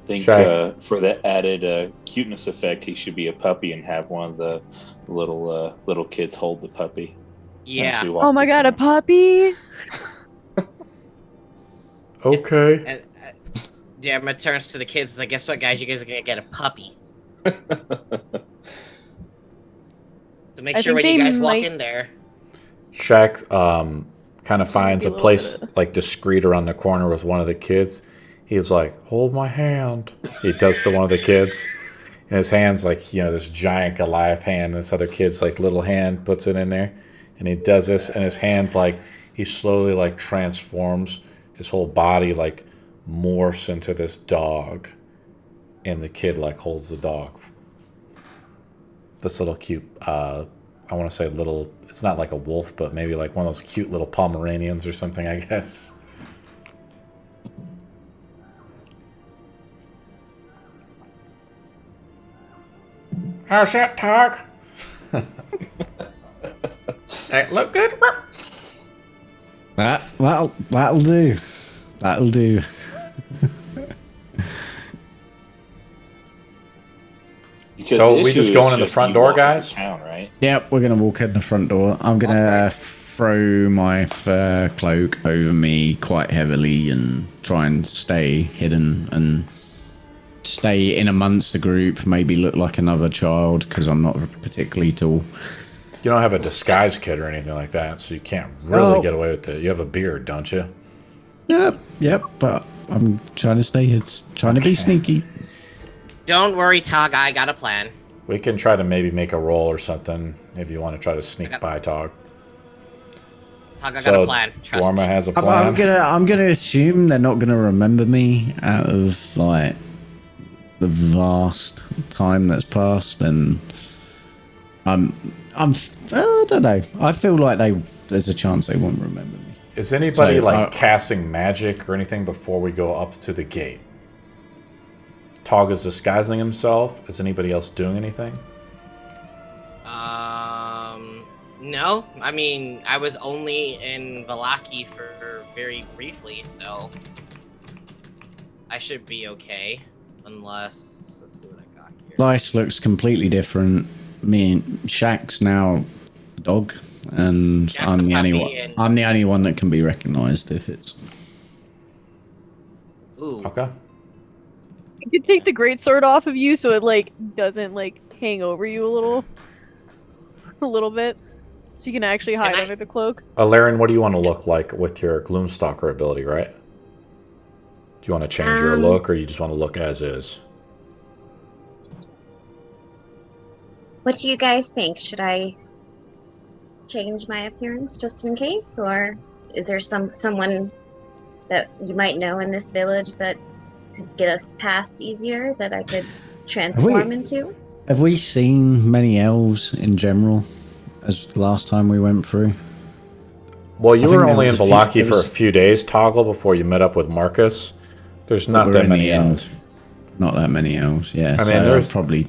I think Shaq. for the added cuteness effect, he should be a puppy and have one of the little kids hold the puppy. Yeah. as we walk Oh my through god, a town. puppy! Okay. And, Dharma turns to the kids. Like, guess what, guys? You guys are gonna get a puppy. So make I sure think when you they guys walk might- in there. Shaq kind of finds be a a little place bit like discreet around the corner with one of the kids. He's like, "Hold my hand." He does to one of the kids, and his hand's like, this giant Goliath hand. And this other kid's like little hand puts it in there, and he does this, and his hand like he slowly like transforms. His whole body like morphs into this dog, and the kid like holds the dog. This little cute, I want to say little, it's not like a wolf, but maybe like one of those cute little Pomeranians or something, I guess. How's that, Tog? That look good? That'll do. That'll do. Because So the we issue just is going in the front you door, walk into guys? Town, right? Yep, we're gonna walk in the front door. I'm gonna throw my fur cloak over me quite heavily and try and stay hidden and stay in amongst the group. Maybe look like another child because I'm not particularly tall. You don't have a disguise kit or anything like that, so you can't really Oh. get away with it. You have a beard, don't you? Yep. But I'm trying to stay. It's trying to be sneaky. Don't worry, Tog. I got a plan. We can try to maybe make a roll or something if you want to try to sneak Okay. by, Tog. Tog, I got So a plan. Trust Dwarma me. has a I'm plan. I'm gonna assume they're not gonna remember me out of like the vast time that's passed, and I don't know. I feel like there's a chance they won't remember me. Is anybody So, like casting magic or anything before we go up to the gate? Tog is disguising himself. Is anybody else doing anything? No. I mean, I was only in Vallaki for very briefly, so I should be okay. Unless, let's see what I got here. Lice looks completely different. Me and Shaq's now a dog, and Shaq's I'm a the only puppy one. and- I'm the only one that can be recognised if it's. Ooh. Okay. You could take the greatsword off of you so it like doesn't like hang over you a little bit. So you can actually hide I- under the cloak. Alarian, what do you want to look like with your Gloomstalker ability, right? Do you want to change your look, or you just want to look as is? What do you guys think? Should I change my appearance just in case, or is there someone that you might know in this village that could get us past easier that I could transform into? Have we seen many elves in general as the last time we went through? Well, you were only in was a few- Vallaki there for a was- few days, Toggle, before you met up with Marcus. There's not We're that in the many end. elves. Not that many elves, yeah. I So mean, there's- I'd probably...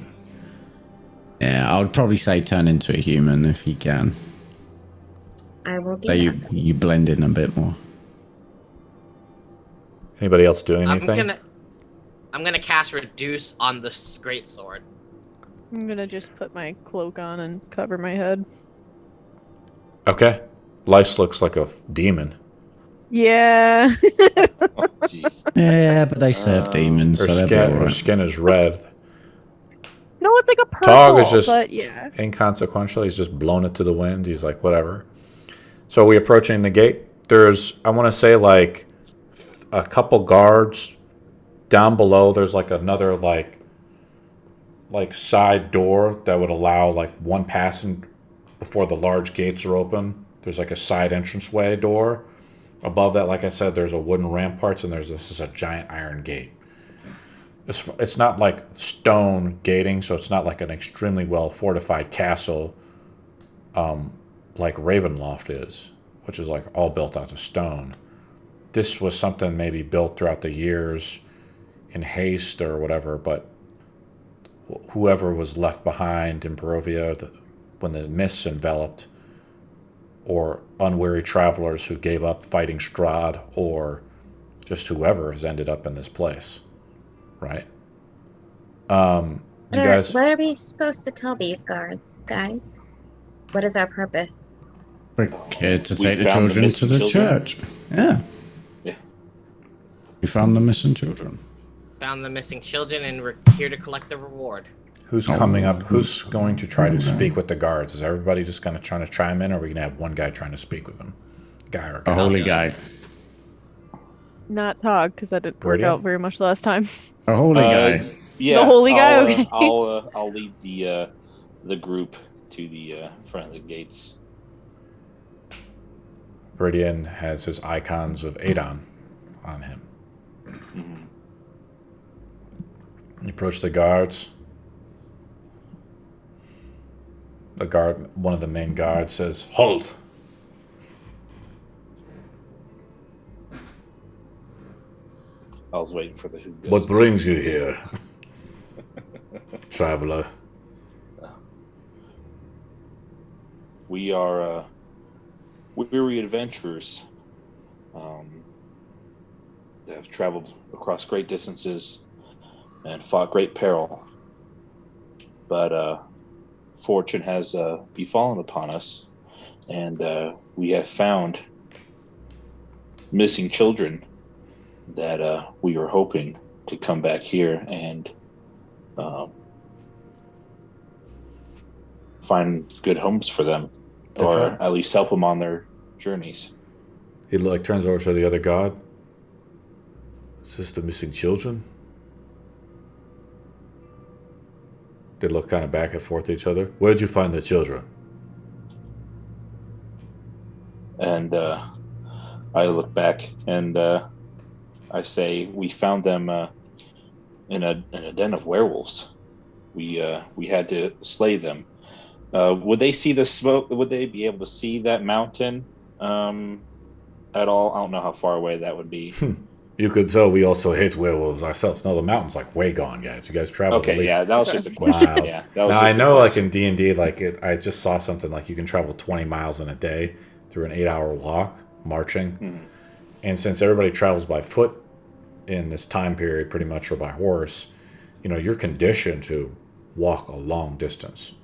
Yeah, I would probably say turn into a human if you can. I will do So that. you blend in a bit more. Anybody else doing I'm anything? gonna cast reduce on the great sword. I'm gonna just put my cloak on and cover my head. Okay. Lyce looks like a demon. Yeah. Oh, jeez. Yeah, but they serve demons, Her so they'll be skin, her alright. skin is red. No, it's like a purple. Tog is just but yeah. inconsequential. He's just blown it to the wind. He's like, whatever. So we approaching the gate. There's, I want to say, like a couple guards down below. There's like another like side door that would allow like one passing before the large gates are open. There's like a side entranceway door. Above that, like I said, there's a wooden ramparts, and this is a giant iron gate. It's not like stone gating, so it's not like an extremely well fortified castle like Ravenloft is, which is like all built out of stone. This was something maybe built throughout the years in haste or whatever, but whoever was left behind in Barovia when the mists enveloped, or unwary travelers who gave up fighting Strahd, or just whoever has ended up in this place, right? You guys, What are we supposed to tell these guards, guys? What is our purpose? We're here to We take the found the children to missing the children. church. Yeah. Yeah. We found the missing children. Found the missing children, and we're here to collect the reward. who's coming up? Who's going to try to speak with the guards? Is everybody just going to try to chime in, or are we going to have one guy trying to speak with them? Guy or A guy? holy guy. Not Tog, because that didn't work Brilliant. out very much last time. A holy guy. Yeah, The holy guy? I'll, Okay. I'll lead the group to the front of the gates. Viridian has his icons of Adon on him. Mhm. You approach the guards. The guard, one of the main guards, says, "Halt!" I was waiting for the who goes. What brings you here, traveler? We are weary adventurers that have traveled across great distances and fought great peril. But fortune has befallen upon us, and we have found missing children that we were hoping to come back here and find good homes for them, or Different. at least help them on their journeys. He like turns over to the other guard. Is this the missing children? They look kind of back and forth at each other. Where'd you find the children? And I look back and I say, we found them in a den of werewolves. We had to slay them. Would they see the smoke? Would they be able to see that mountain at all? I don't know how far away that would be. You could tell we also hate werewolves ourselves. No, the mountain's like way gone, guys. You guys travel at Okay, least yeah, that was just a question. miles. Yeah, that was Now just I a know, like question. in D&D, like I just saw something like you can travel 20 miles in a day through an 8-hour walk, marching. Mhm. And since everybody travels by foot in this time period, pretty much, or by horse, you know, you're conditioned to walk a long distance.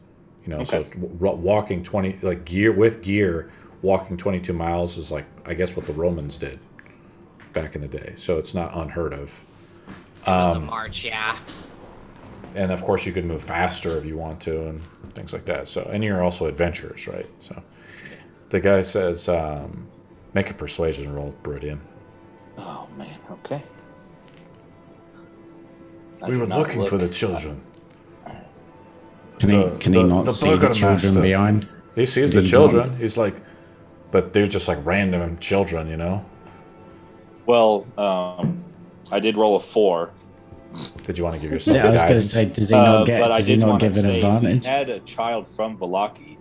You know, so Okay. walking 20, like gear, walking 22 miles is like, I guess, what the Romans did back in the day. So it's not unheard of. It was a march, yeah. And of course, you can move faster if you want to, and things like that. So, and you're also adventurers, right? So, the guy says, "Make a persuasion roll, Viridian." Oh man, okay. I We did were not looking for look. the children. Can he not see the children behind? He sees Did the he children. not? He's like, but they're just like random children, you know. Well, I did roll a 4. Did you want to give yourself Yeah, I was going to guidance? say, does he not get? But I Does he did not want to give an say advantage? we had a child from Vallaki.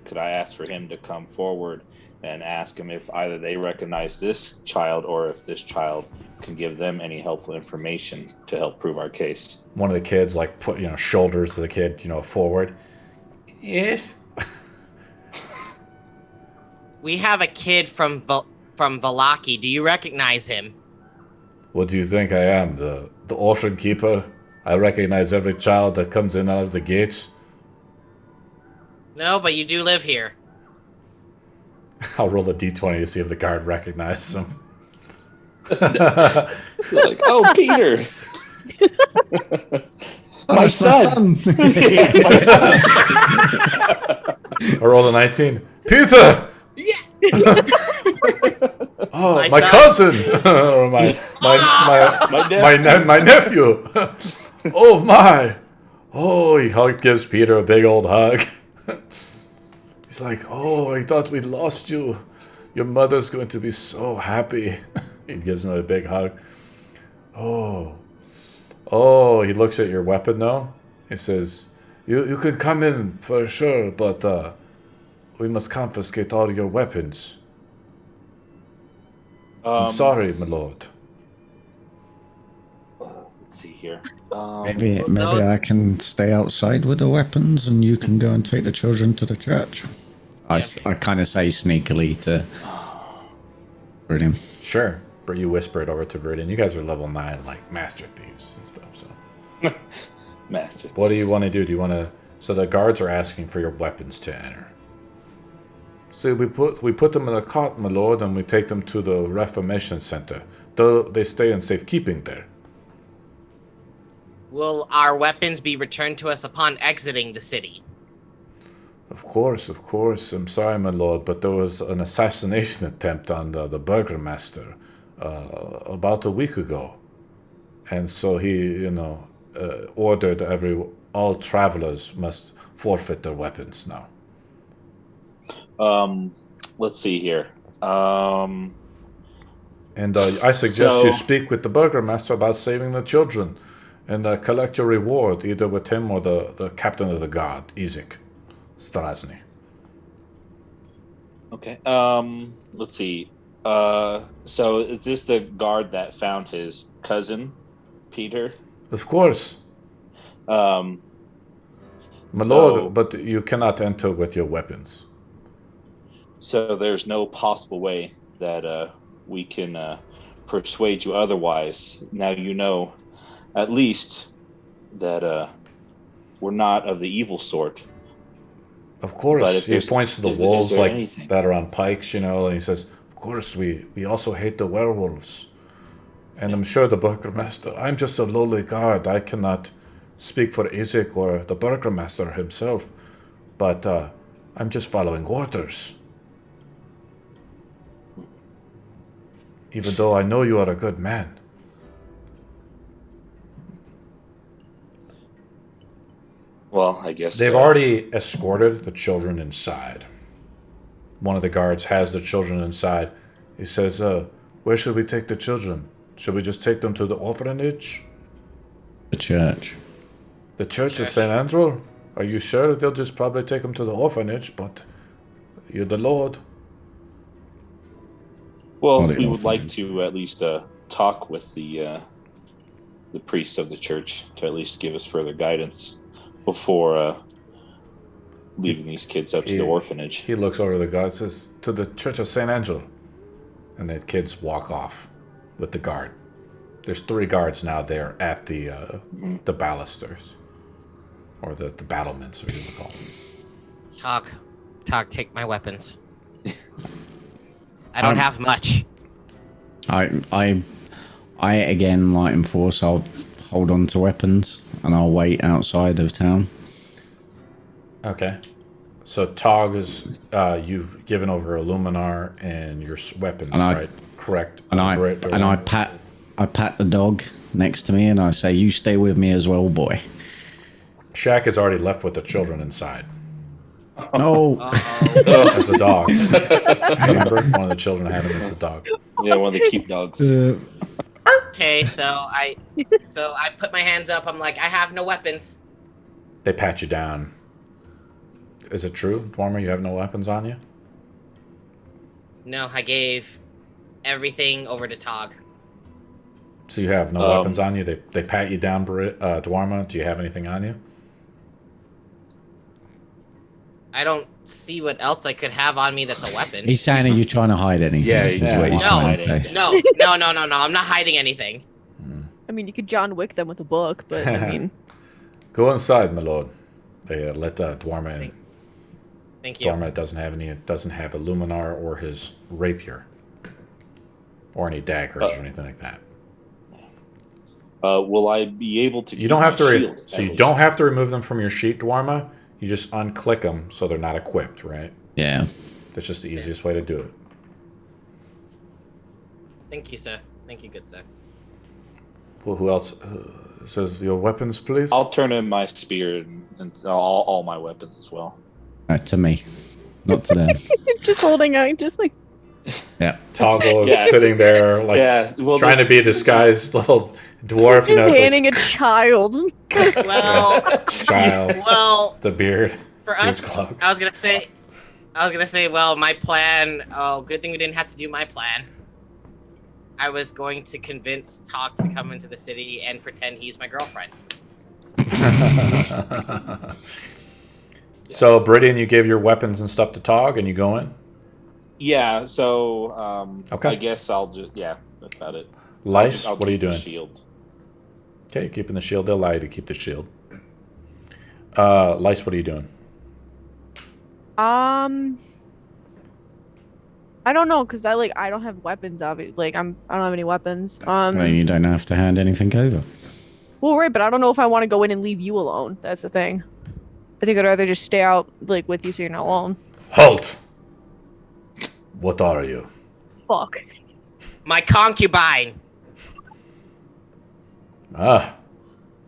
Could I ask for him to come forward and ask him if either they recognize this child or if this child can give them any helpful information to help prove our case? One of the kids like put shoulders to the kid forward. Yes. We have a kid from Vallaki. Do you recognize him? What do you think I am? The orphan keeper? I recognize every child that comes in and out of the gates. No, but you do live here. I'll roll a d20 to see if the guard recognizes him. Like, oh, Peter! Oh, my it's son! My son! I rolled a 19. Peter! Yeah. Oh, My my son. cousin! Or my nephew! Oh, my! Oh, he gives Peter a big old hug. He's like, oh, I thought we'd lost you. Your mother's going to be so happy. He gives him a big hug. Oh, he looks at your weapon though. He says, you can come in for sure, but we must confiscate all your weapons. I'm sorry, my lord. Let's see here. Maybe I can stay outside with the weapons, and you can go and take the children to the church. I kind of say sneakily to Britain. Sure. But you whisper it over to Britain. You guys are level 9, like master thieves and stuff. So, Master. what do you want to do? Do you want to? So the guards are asking for your weapons to enter. So we put them in a cart, my lord, and we take them to the Reformation Center. They stay in safekeeping there. Will our weapons be returned to us upon exiting the city? Of course. I'm sorry, my lord, but there was an assassination attempt on the burgomaster about a week ago, and so he, ordered all travelers must forfeit their weapons now. Let's see here. And I suggest you speak with the burgomaster about saving the children, and collect your reward either with him or the captain of the guard, Izek Strasny. Okay. Let's see. So is this the guard that found his cousin, Peter? Of course. My lord, but you cannot enter with your weapons. So there's no possible way that we can persuade you otherwise. Now you know, at least, that we're not of the evil sort. Of course. He points to the wolves anything? that are on pikes, and he says, of course, we also hate the werewolves. And I'm sure the burgomaster, I'm just a lowly guard. I cannot speak for Izek or the burgomaster himself, but I'm just following orders. Even though I know you are a good man. Well, I guess They've already escorted the children inside. One of the guards has the children inside. He says, where should we take the children? Should we just take them to the orphanage? The church. The church of St. Andrew? Are you sure? They'll just probably take them to the orphanage, but you're the Lord. Well, we would like to at least talk with the priests of the church to at least give us further guidance before leaving these kids up to the orphanage. He looks over to the guard and says, to the church of St. Angel. And the kids walk off with the guard. There's 3 guards now there at the balusters. Or the battlements, or you would call them. Tog, take my weapons. I don't have much. I again, like in force, I'll hold on to weapons and I'll wait outside of town. Okay. So Tog is you've given over Illuminar and your weapons, right? Correct. And I pat the dog next to me and I say, "You stay with me as well, boy." Shaq has already left with the children inside. No. As a dog. Remember? One of the children had him as a dog. Yeah, one of the keep dogs. Okay, so I put my hands up. I'm like, I have no weapons. They pat you down. Is it true, Dwarmer, you have no weapons on you? No, I gave everything over to Tog. So you have no weapons on you? They pat you down, Dwarma. Do you have anything on you? I don't see what else I could have on me that's a weapon. He's saying, are you trying to hide anything? Yeah, is what he's trying to say. No. I'm not hiding anything. I mean, you could John Wick them with a book, but I mean... Go inside, my lord. They let Dwarma in. Thank you. Dwarma doesn't have a luminar or his rapier. Or any daggers or anything like that. Will I be able to? You don't have to. Shield, So you don't have to remove them from your sheet, Dwarma. You just unclick them so they're not equipped, right? Yeah. That's just the easiest way to do it. Thank you, sir. Thank you, good sir. Well, who else says your weapons, please? I'll turn in my spear and all my weapons as well. To me, not to them. just holding out, just like... Yeah. Toggle is sitting there, like trying to be a disguised little dwarf. Just handing a child. Well, the beard. For us, I was gonna say, well, my plan. Oh, good thing we didn't have to do my plan. I was going to convince Tog to come into the city and pretend he's my girlfriend. So, Bridian, you gave your weapons and stuff to Tog, and you go in? Yeah, so okay. I guess I'll just that's about it. Lice, I'll what are you doing? The shield. Okay, you're keeping the shield. They'll allow you to keep the shield. Lice, what are you doing? I don't know, cause I don't have weapons. Obviously, I don't have any weapons. Well, you don't have to hand anything over. Well, right, but I don't know if I want to go in and leave you alone. That's the thing. I think I'd rather just stay out with you so you're not alone. Halt! What are you? Fuck. My concubine. Ah.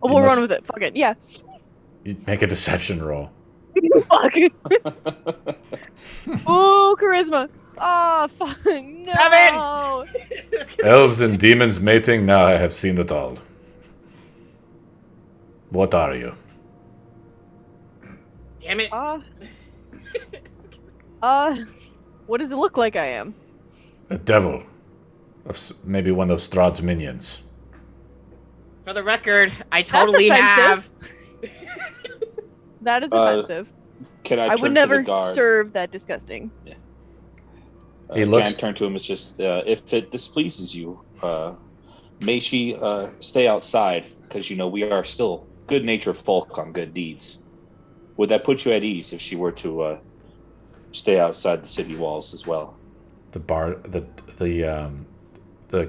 Oh, we'll run with it. Fuck it. Yeah. You make a deception roll. Fuck. Oh, charisma. Oh, fuck. No. 7! Elves and demons mating? Now I have seen it all. What are you? Damn it. What does it look like I am? A devil. Maybe one of Strahd's minions. For the record, I totally have. That is offensive. Can I would never serve that disgusting. Yeah. He looks. Can I turn to him? It's just if it displeases you, may she stay outside because we are still good-natured folk on good deeds. Would that put you at ease if she were to stay outside the city walls as well? The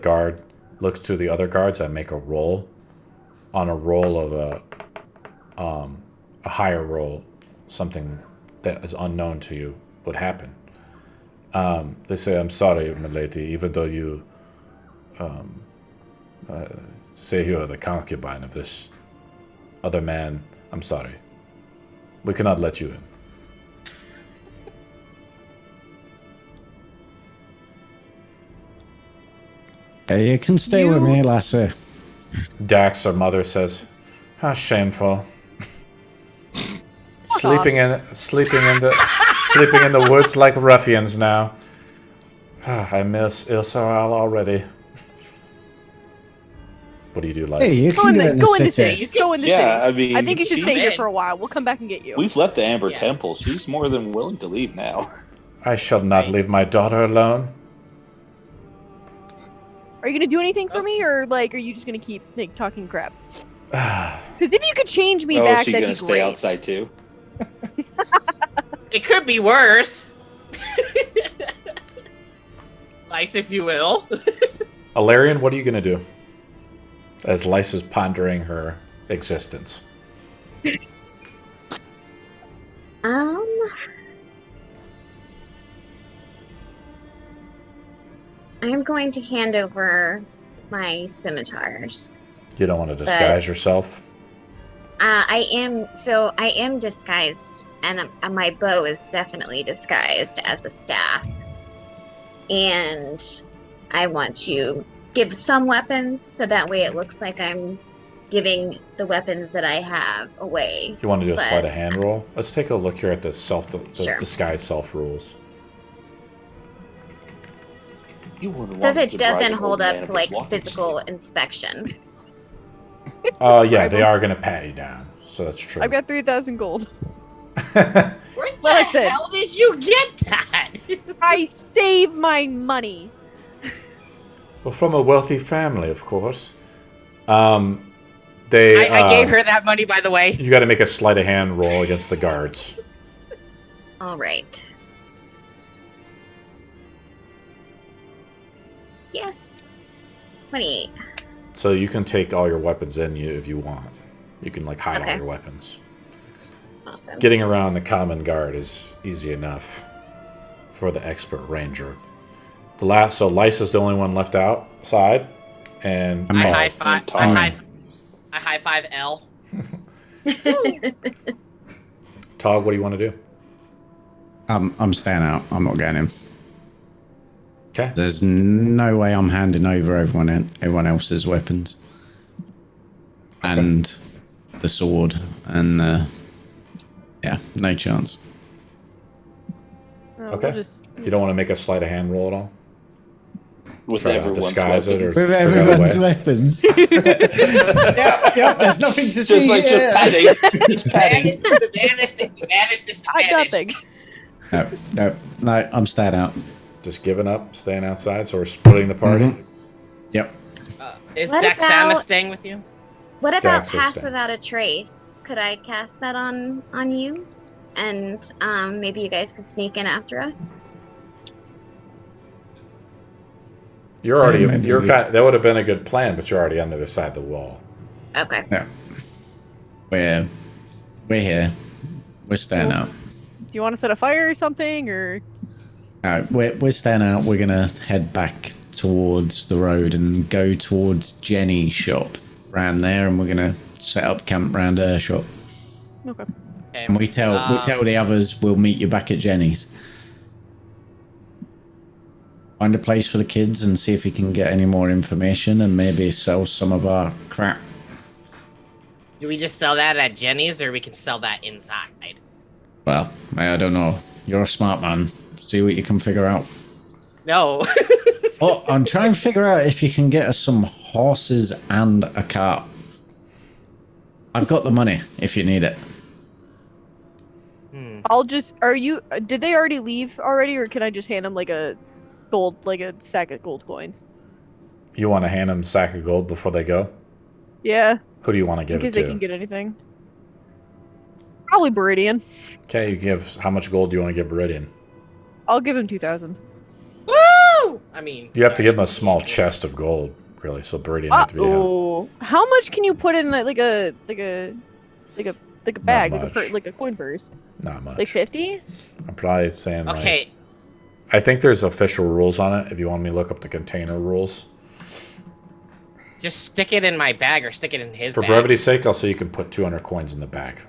guard looks to the other guards and make a roll. On a roll of a higher roll, something that is unknown to you would happen. They say, "I'm sorry, my lady, even though you say you are the concubine of this other man, I'm sorry. We cannot let you in." Hey, you can stay with me, lassie. Dax, her mother, says, "How shameful. Sleeping in the woods like ruffians now. I miss Ilsaral already." What do you do, Lice? Hey, you can go in the city. Just go in the city. I mean, I think you should stay here for a while. We'll come back and get you. We've left the Amber Temple. She's more than willing to leave now. I shall not leave my daughter alone. Are you gonna do anything for me, or are you just gonna keep talking crap? Because if you could change me back, that'd be great. Is she gonna stay outside too? It could be worse. Lice, if you will. Alarian, what are you gonna do? As Lice is pondering her existence. I'm going to hand over my scimitars. You don't want to disguise yourself? I am disguised, and my bow is definitely disguised as a staff. And I want you give some weapons, so that way it looks like I'm giving the weapons that I have away. You want to do a But- sleight of hand roll? Let's take a look here at the Sure. disguise self rules. You were the one Says that it deprived doesn't the hold old up man to of like his walking physical stick. inspection. Yeah, they are going to pat you down, so that's true. I've got 3,000 gold. Where Like I the said. hell did you get that? I save my money. Well, from a wealthy family, of course. They. I gave her that money, by the way. You got to make a sleight of hand roll against the guards. All right. Yes. 28. So you can take all your weapons in you if you want. You can like hide all Okay. your weapons. Awesome. Getting around the common guard is easy enough for the expert ranger. So Lysa's the only one left outside, and I'm I all- high five. Tom. I high five L. Tog, what do you want to do? I'm staying out. I'm not getting him. Okay. There's no way I'm handing over everyone else's weapons. And the sword and yeah, no chance. Oh, Okay. We'll just... You don't want to make a sleight of hand roll at all? With Try to everyone's disguise it or weapon. With figure out a everyone's way? weapons. yeah, there's nothing to Just see like here. just patting. Just patting. Banish disadvantage. I nothing. No, I'm staying out. Just giving up, staying outside, so we're splitting the party? Mhm. Yep. Is What Daxana about- staying with you? What about Dax is Pass down. Without a Trace? Could I cast that on you? And maybe you guys could sneak in after us? You're already, Yeah, maybe we- that would have been a good plan, but you're already on the other side of the wall. Okay. Yeah. We're here. We're staying out. Do you want to set a fire or something, or... No, we're staying out. We're gonna head back towards the road and go towards Jenny's shop round there, and we're gonna set up camp round her shop. Okay. Okay. And we tell the others we'll meet you back at Jenny's. Find a place for the kids and see if we can get any more information and maybe sell some of our crap. Do we just sell that at Jenny's, or we can sell that inside? Well, I don't know. You're a smart man. See what you can figure out. No. Oh, I'm trying to figure out if you can get us some horses and a cart. I've got the money if you need it. I'll just... Did they already leave already, or can I just hand them like a sack of gold coins? You want to hand them a sack of gold before they go? Yeah, Who do you want to in give it case to? they can get anything. Probably Beridian. Okay, you give. How much gold do you want to give Viridian? I'll give him 2,000. Woo! I mean, You have to give him a small chest of gold, really. So Viridian have to be down. Oh, how much can you put in like a bag, much. like a coin purse? Not much. Like 50? I'm probably saying like. okay. I think there's official rules on it. If you want me to look up the container rules. Just stick it in my bag or stick it in his For bag. brevity's sake, I'll say you can put 200 coins in the bag,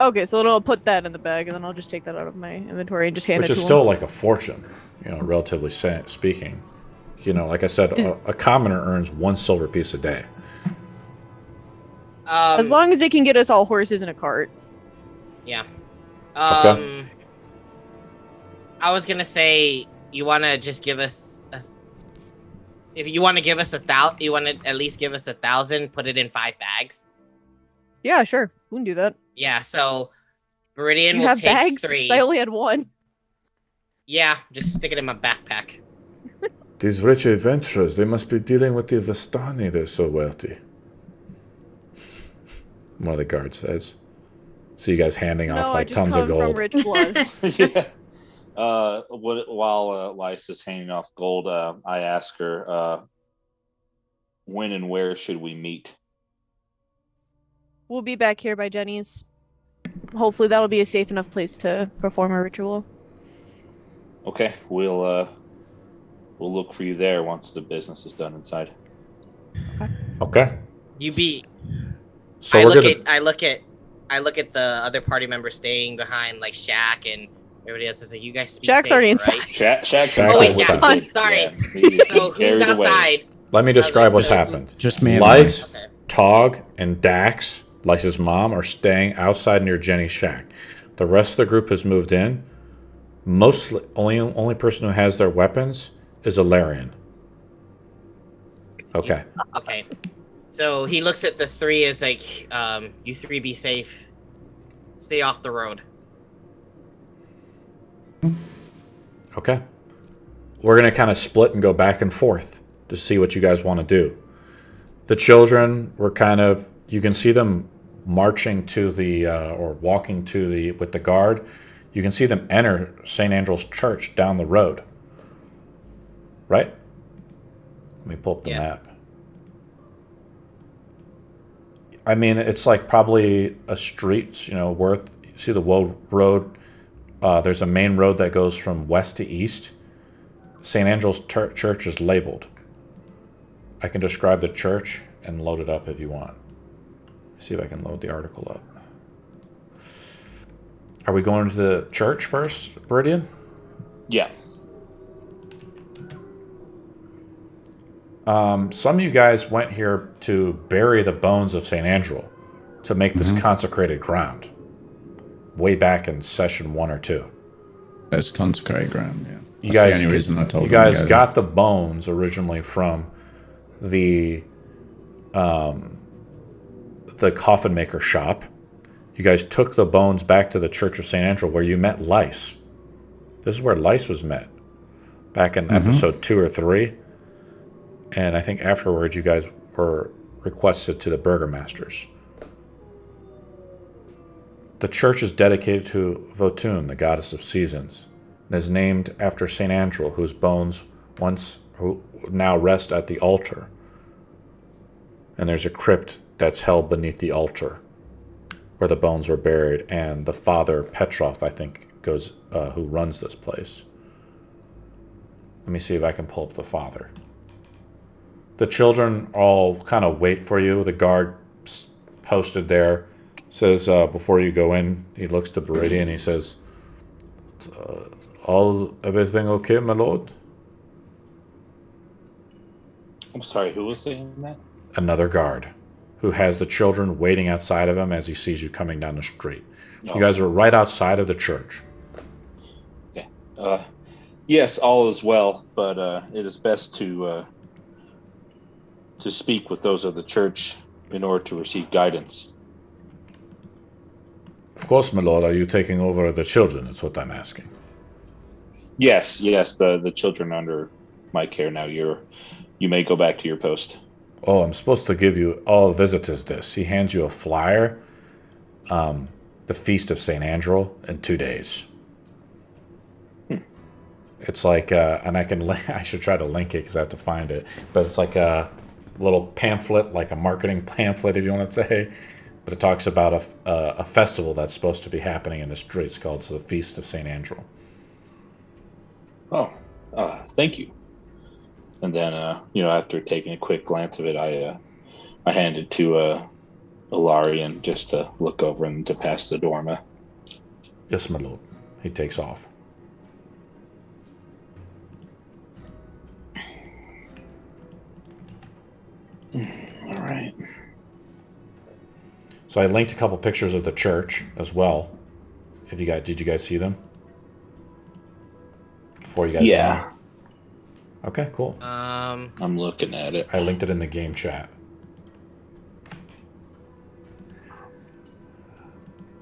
Okay, so then I'll put that in the bag, and then I'll just take that out of my inventory and just hand which it is to still him. like a fortune, relatively speaking. Like I said, a commoner earns 1 silver piece a day. As long as they can get us all horses in a cart. Yeah. Okay. I was gonna say, you want to just give us if you want to give us 1,000, you want to at least give us 1,000. Put it in 5 bags. Yeah, sure. We can do that. Yeah. So, Viridian You will have take bags? 3. I only had one. Yeah, just stick it in my backpack. These rich adventurers, they must be dealing with the Vistani. They're so wealthy. One of the guards says. See you guys handing off No, I like just tons come of from gold. rich blood. Yeah. While Lysa's handing off gold, I ask her, when and where should we meet? We'll be back here by Jenny's. Hopefully that'll be a safe enough place to perform a ritual. Okay, we'll look for you there once the business is done inside. Okay. You be. So I we're look at the other party members staying behind, like Shaq and everybody else. Is like, you guys speak Shaq's safe, already right? inside. Shaq's Shaq Oh, wait, is yeah. outside. Sorry. Yeah, he So who's carried away. outside? Let me describe what's so happened. Just me and Lice, Okay. Tog, and Dax, Lice's mom, are staying outside near Jenny's shack. The rest of the group has moved in. Mostly, only person who has their weapons is Alarian. Okay. Okay. So he looks at the three as like, you three be safe. Stay off the road. Okay. We're going to kind of split and go back and forth to see what you guys want to do. The children were kind of, you can see them marching to the, or walking to the, with the guard. You can see them enter St. Andrew's Church down the road. Right? Let me pull up the map. I mean, it's like probably a street, you know, worth, you see the road. There's a main road that goes from west to east. St. Andrew's Church is labeled. I can describe the church and load it up if you want. See if I can load the article up. Are we going to the church first, Viridian? Yeah. Some of you guys went here to bury the bones of St. Andrew to make this consecrated ground. Way back in session 1 or 2. That's consecrated ground, yeah. You That's guys, the only reason I told you them to guys go got the bones originally from the coffin maker shop. You guys took the bones back to the Church of St. Andrew where you met Lice. This is where Lice was met back in episode 2 or 3. And I think afterwards you guys were requested to the burgomasters. The church is dedicated to Votun, the goddess of seasons, and is named after St. Andrew, whose bones who now rest at the altar. And there's a crypt that's held beneath the altar where the bones were buried, and the father Petrov, I think, goes who runs this place. Let me see if I can pull up the father. The children all kind of wait for you. The guard posted there says, before you go in, he looks to Viridian and he says, everything okay, my lord? I'm sorry, who was saying that? Another guard who has the children waiting outside of him as he sees you coming down the street. Oh. You guys are right outside of the church. Okay. Yes, all is well, but it is best to speak with those of the church in order to receive guidance. Of course, my lord. Are you taking over the children? That's what I'm asking. Yes, the children under my care now. You may go back to your post. Oh, I'm supposed to give you all visitors this. He hands you a flyer. The Feast of St. Andrew in 2 days. It's like, and I should try to link it because I have to find it. But it's like a little pamphlet, like a marketing pamphlet, if you want to say. But it talks about a festival that's supposed to be happening in the streets called the Feast of St. Andrew. Oh, thank you. And then, after taking a quick glance of it, I hand it to Ilarian just to look over and to pass the Dorma. Yes, my lord. He takes off. All right. So I linked a couple pictures of the church as well. Did you guys see them? Before you guys Yeah. went? Okay, cool. I'm looking at it. I linked it in the game chat.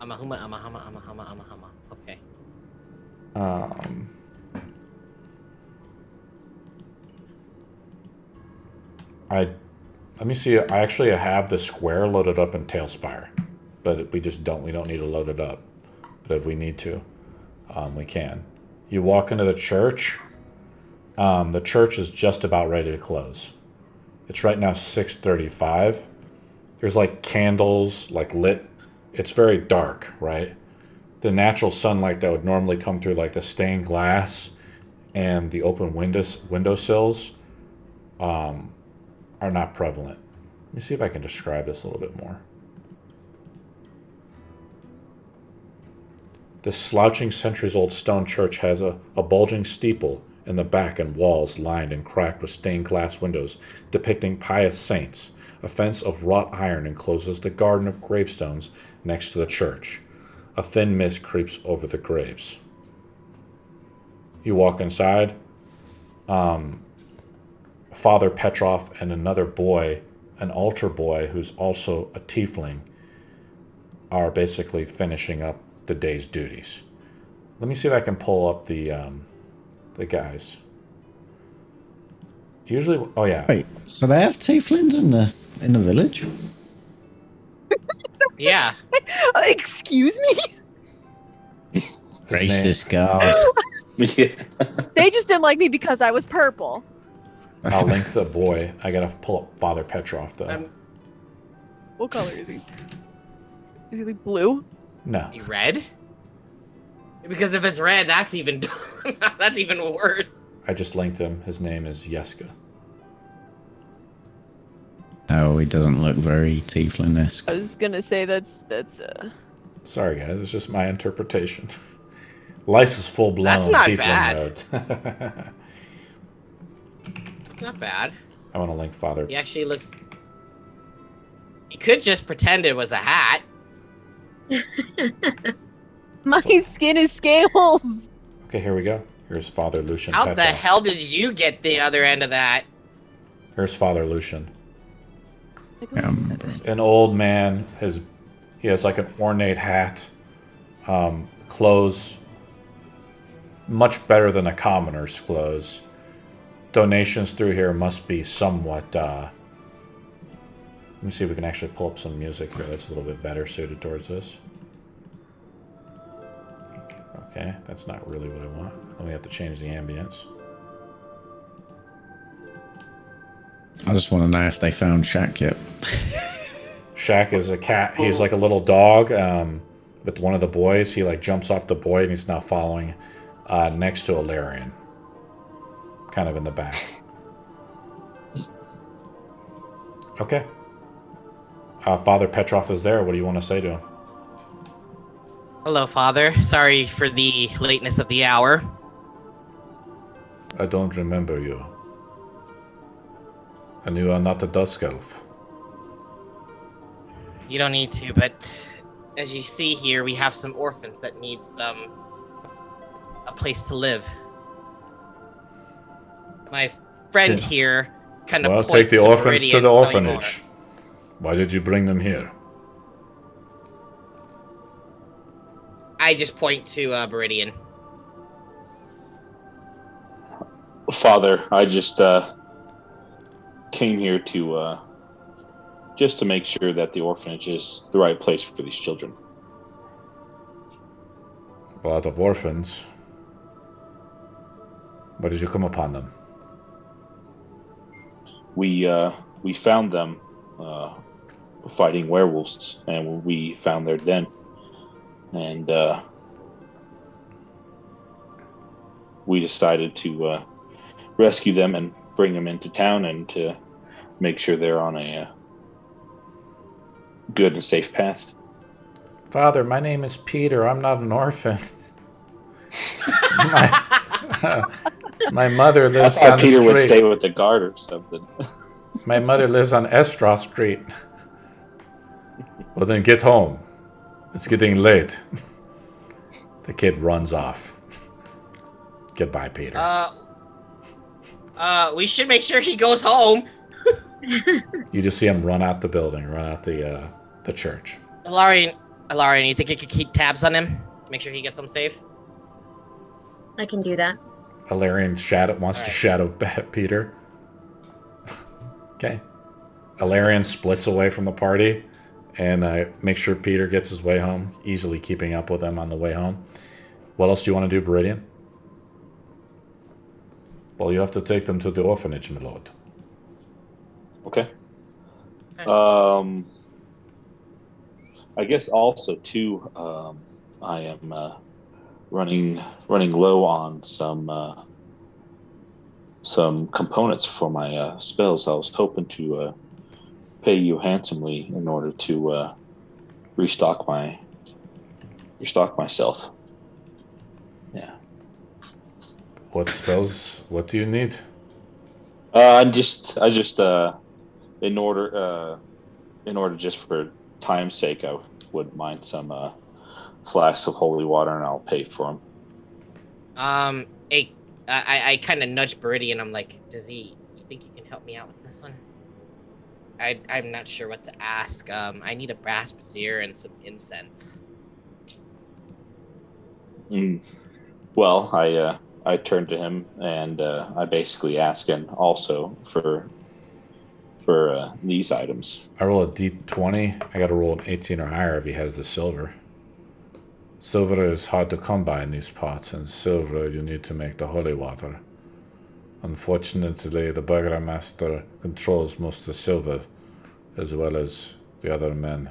Okay. Let me see. I actually have the square loaded up in TaleSpire, but we don't need to load it up. But if we need to, we can. You walk into the church. The church is just about ready to close. It's right now 6:35. There's like candles, like lit. It's very dark, right? The natural sunlight that would normally come through like the stained glass and the open windowsills are not prevalent. Let me see if I can describe this a little bit more. This slouching centuries-old stone church has a bulging steeple in the back and walls lined and cracked with stained glass windows depicting pious saints. A fence of wrought iron encloses the garden of gravestones next to the church. A thin mist creeps over the graves. You walk inside. Father Petrov and another boy, an altar boy who's also a tiefling, are basically finishing up the day's duties. Let me see if I can pull up the guys. Usually, oh yeah. Wait, so they have tieflings in the village? Yeah. Excuse me? Racist God. Yeah. They just didn't like me because I was purple. I'll link the boy. I gotta pull up Father Petrov though. What color is he? Is he like blue? No. He red? Because if it's red, that's even that's even worse. I just linked him. His name is Yeska. Oh, he doesn't look very tiefling-esque. I was gonna say that's Sorry guys, it's just my interpretation. Lice is full blown. That's not tiefling bad. mode. Not bad. I want to link Father. He actually looks... He could just pretend it was a hat. my skin is scales. Okay, here we go. Here's Father Lucian How Petrov. the hell did you get the other end of that? Here's Father Lucian. Yeah, An old man. He has like an ornate hat. Clothes. Much better than a commoner's clothes. Donations through here must be somewhat... let me see if we can actually pull up some music here that's a little bit better suited towards this. Okay, that's not really what I want. Then we have to change the ambience. I just want to know if they found Shaq yet. Shaq is a cat. He's like a little dog with one of the boys. He like jumps off the boy and he's now following next to Alarian. Kind of in the back. Okay. Father Petrov is there. What do you want to say to him? Hello, Father. Sorry for the lateness of the hour. I don't remember you. And you are not a dusk elf. You don't need to, but as you see here, we have some orphans that need a place to live. My friend here kind of Well, points take the to orphans Meridian. to the Tell me orphanage. Why did you bring them here? more. I just point to Meridian. Father, I just came here to just to make sure that the orphanage is the right place for these children. A lot of orphans. Where did you come upon them? We found them fighting werewolves, and we found their den, and we decided to rescue them and bring them into town and to make sure they're on a good and safe path. Father, my name is Peter. I'm not an orphan. My mother I lives thought down Peter the would street. stay with the guard or something. My mother lives on Estraw Street. Well, then get home. It's getting late. The kid runs off. Goodbye, Peter. We should make sure he goes home. You just see him run out the building, run out the church. Alarian, you think you could keep tabs on him? Make sure he gets home safe? I can do that. Alarian wants to shadow Peter. Okay. Alarian splits away from the party and make sure Peter gets his way home, easily keeping up with him on the way home. What else do you want to do, Meridian? Well, you have to take them to the orphanage, my lord. Okay. I guess also too, I am running low on some components for my spells. I was hoping to pay you handsomely in order to restock myself. Yeah. What spells? What do you need? I just in order just for time's sake, I would mind some flasks of holy water, and I'll pay for them. I kind of nudge Beridian. I'm like, you think you can help me out with this one? I'm not sure what to ask. I need a brass brazier and some incense. Well, I turned to him and I basically asked him also for these items. I roll a d20. I got to roll an 18 or higher if he has the silver. Silver is hard to come by in these parts, and silver you need to make the holy water. Unfortunately, the burgomaster controls most of the silver, as well as the other men.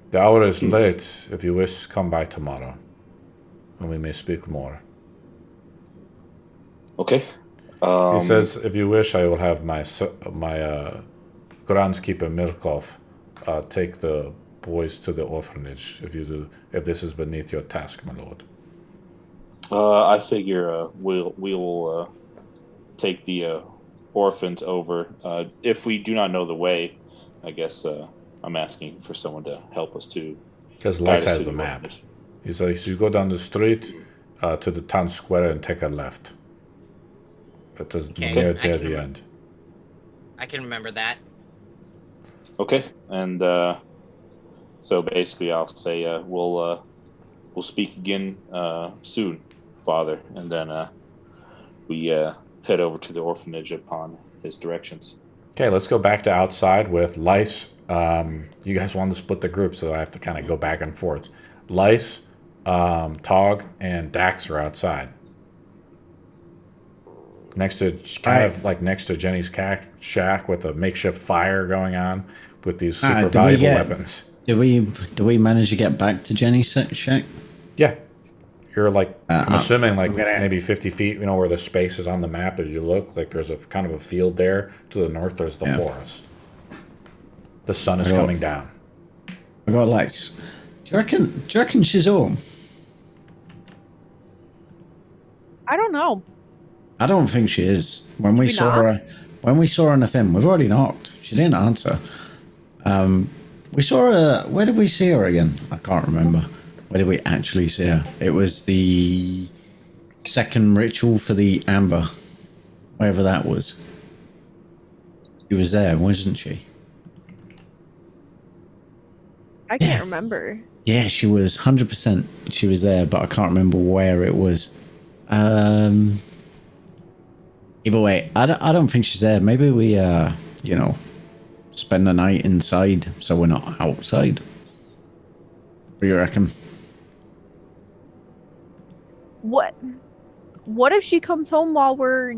The hour is late. If you wish, come by tomorrow, and we may speak more. Okay. He says, if you wish, I will have my groundskeeper Mirkov take the boys to the orphanage, if this is beneath your task, my lord. I figure we'll take the orphans over. If we do not know the way, I guess I'm asking for someone to help us too. Because Lice has the map. He's like, you go down the street to the town square and take a left. That is near the end. I can remember that. Okay, and so basically, I'll say we'll speak again soon, Father, and then we head over to the orphanage upon his directions. Okay, let's go back to outside with Lice. You guys want to split the group, so I have to kind of go back and forth. Lice, Tog, and Dax are outside. Next to next to Jenny's shack with a makeshift fire going on with these super valuable weapons. Do we manage to get back to Jenny's shack? Yeah. You're like, I'm assuming like maybe 50 feet, where the space is on the map. If you look, like there's a kind of a field there. To the north, there's the forest. The sun is coming down. I got lights. Do you reckon she's home? I don't know. I don't think she is. When we saw her in the film, we've already knocked. She didn't answer. We saw her. Where did we see her again? I can't remember. Where did we actually see her? It was the second ritual for the amber, wherever that was. She was there, wasn't she? I can't remember. Yeah, she was 100%. She was there, but I can't remember where it was. Either way, I don't think she's there. Maybe we, spend the night inside so we're not outside. What do you reckon? What if she comes home while we're,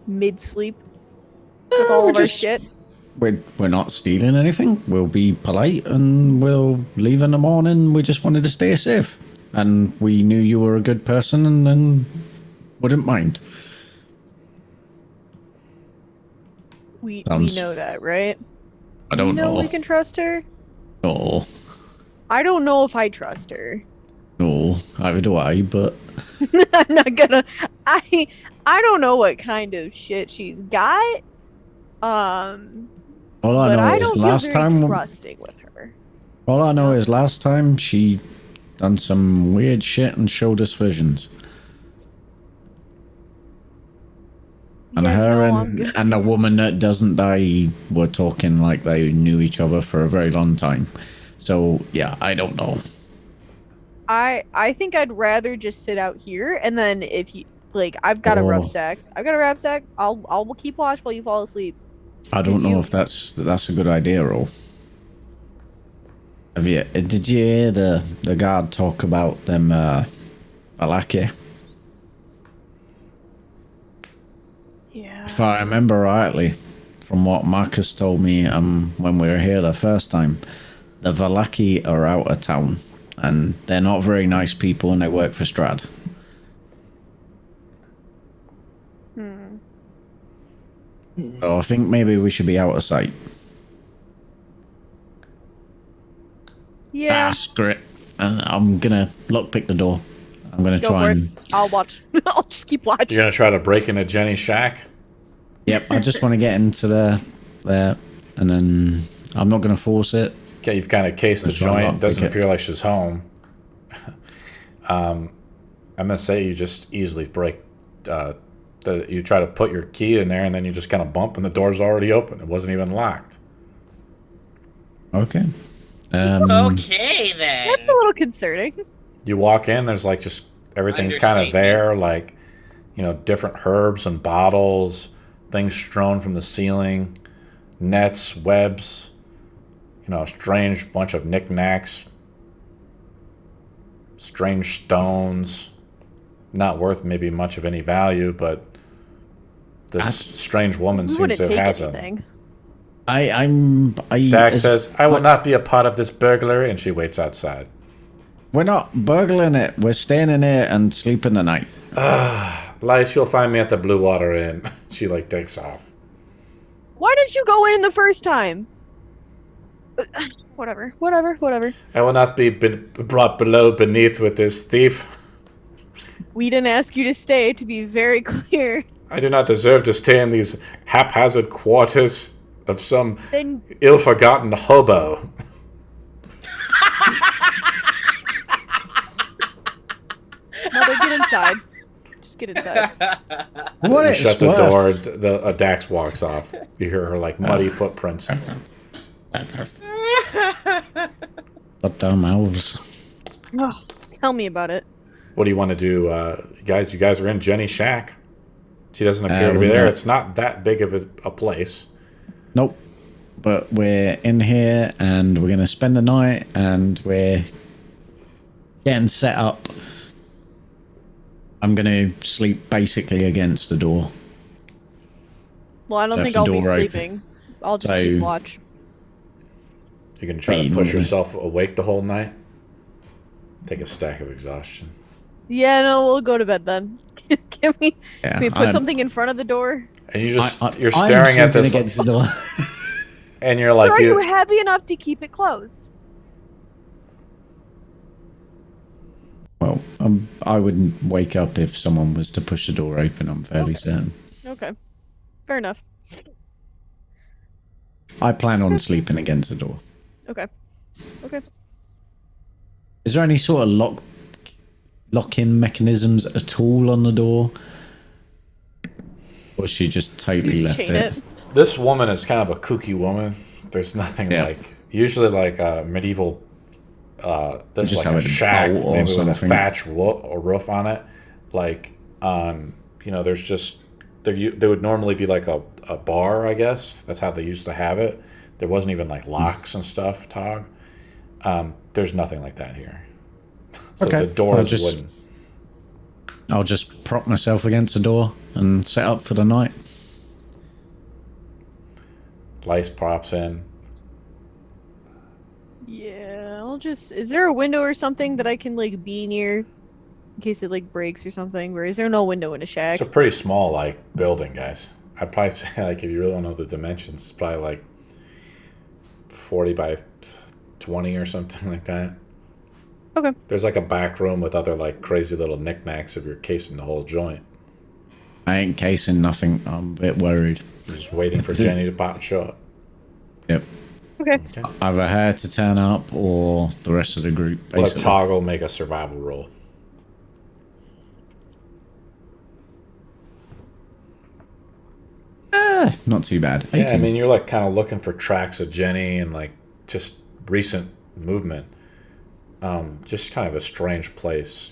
mid-sleep with all of our shit? We're not stealing anything. We'll be polite and we'll leave in the morning. We just wanted to stay safe. And we knew you were a good person and wouldn't mind. We know that, right? I don't know. We can trust her? No. I don't know if I trust her. No, either do I, but... I'm not gonna... I don't know what kind of shit she's got. All I know is last time... trusting with her. All I know is last time she done some weird shit and showed us visions. And and the woman that doesn't die were talking like they knew each other for a very long time. So, yeah, I don't know. I think I'd rather just sit out here, and then if you... I've got a rucksack. I'll keep watch while you fall asleep. I don't know if that's a good idea, or... Did you hear the guard talk about them, Vallaki? Yeah. If I remember rightly, from what Marcus told me when we were here the first time, the Vallaki are out of town, and they're not very nice people, and they work for Strahd. So I think maybe we should be out of sight. Yeah. Screw it. I'm gonna lockpick the door. I'm gonna Go try for it. and. I'll watch. I'll just keep watching. You're gonna try to break into Jenny's shack? Yep, I just want to get into there, and then I'm not gonna force it. Okay, you've kind of cased the Just run joint. lock, Doesn't pick it. appear like she's home. I'm gonna say you just easily break. You try to put your key in there, and then you just kind of bump, and the door's already open. It wasn't even locked. Okay. Okay then. That's a little concerning. You walk in. There's like just everything's kind of Understatement. there, like different herbs and bottles, things strewn from the ceiling, nets, webs. A strange bunch of knickknacks, strange stones, not worth maybe much of any value, but this strange woman We seems wouldn't to take have them. anything. Dax says, I will not be a part of this burglary, and she waits outside. We're not burgling it. We're staying in here and sleeping the night. Lice, you'll find me at the Blue Water Inn. She takes off. Why didn't you go in the first time? Whatever. I will not be brought beneath with this thief. We didn't ask you to stay, to be very clear. I do not deserve to stay in these haphazard quarters of some Then ill-forgotten hobo. Mother, get inside. Just get inside. What You is shut the worth? door. Dax walks off. You hear her muddy footprints. Goddamn elves. Oh, tell me about it. What do you want to do, you guys are in Jenny's shack. She doesn't appear to be we're there. not. It's not that big of a place. Nope. But we're in here and we're gonna spend the night and we're getting set up. I'm gonna sleep basically against the door. Well, I don't Left think the I'll be door open. sleeping. I'll just So- keep watch. You can try to Wait, push no. yourself awake the whole night. Take a stack of exhaustion. Yeah, no, we'll go to bed then. Can we put I'm- something in front of the door? And you're I'm staring at sleeping this, against the door. and you're Or like, are you happy enough to keep it closed? Well, I wouldn't wake up if someone was to push the door open. I'm fairly certain. Okay. Fair enough. I plan on sleeping against the door. Okay. Is there any sort of lock-in mechanisms at all on the door? Or she just totally left Chain it. this woman is kind of a kooky woman. There's nothing Yeah. usually a medieval. This is Just like a have a shack, bowl or maybe with a something. thatch roof on it. There's just there would normally be like a bar, I guess. That's how they used to have it. There wasn't even locks and stuff, Tog. There's nothing like that here. So Okay, the door I'll is just- wooden. I'll just prop myself against the door and set up for the night. Lice props in. Yeah, I'll just. Is there a window or something that I can be near, in case it breaks or something? Or is there no window in a shack? It's a pretty small building, guys. I'd probably say if you really don't know the dimensions, it's probably 40 by 20 or something like that. Okay. There's a back room with other crazy little knickknacks if you're casing the whole joint. I ain't casing nothing. I'm a bit worried. You're just waiting for Jenny to show up. Yep. Okay. Either her to turn up or the rest of the group, Let basically. Toggle make a survival roll. Not too bad. 18. Yeah, I mean, you're kind of looking for tracks of Jenny and just recent movement. Just kind of a strange place,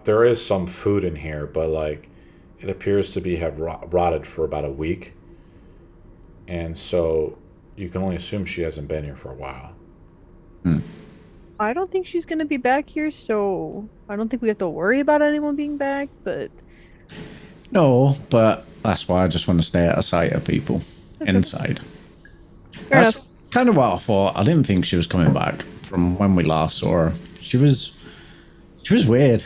there is some food in here, but it appears to have rotted for about a week, and so you can only assume she hasn't been here for a while. I don't think she's gonna be back here, so I don't think we have to worry about anyone being back. But No, but that's why I just want to stay out of sight of people inside. fair That's enough. kind of what I thought. I didn't think she was coming back from when we last saw her. She was weird.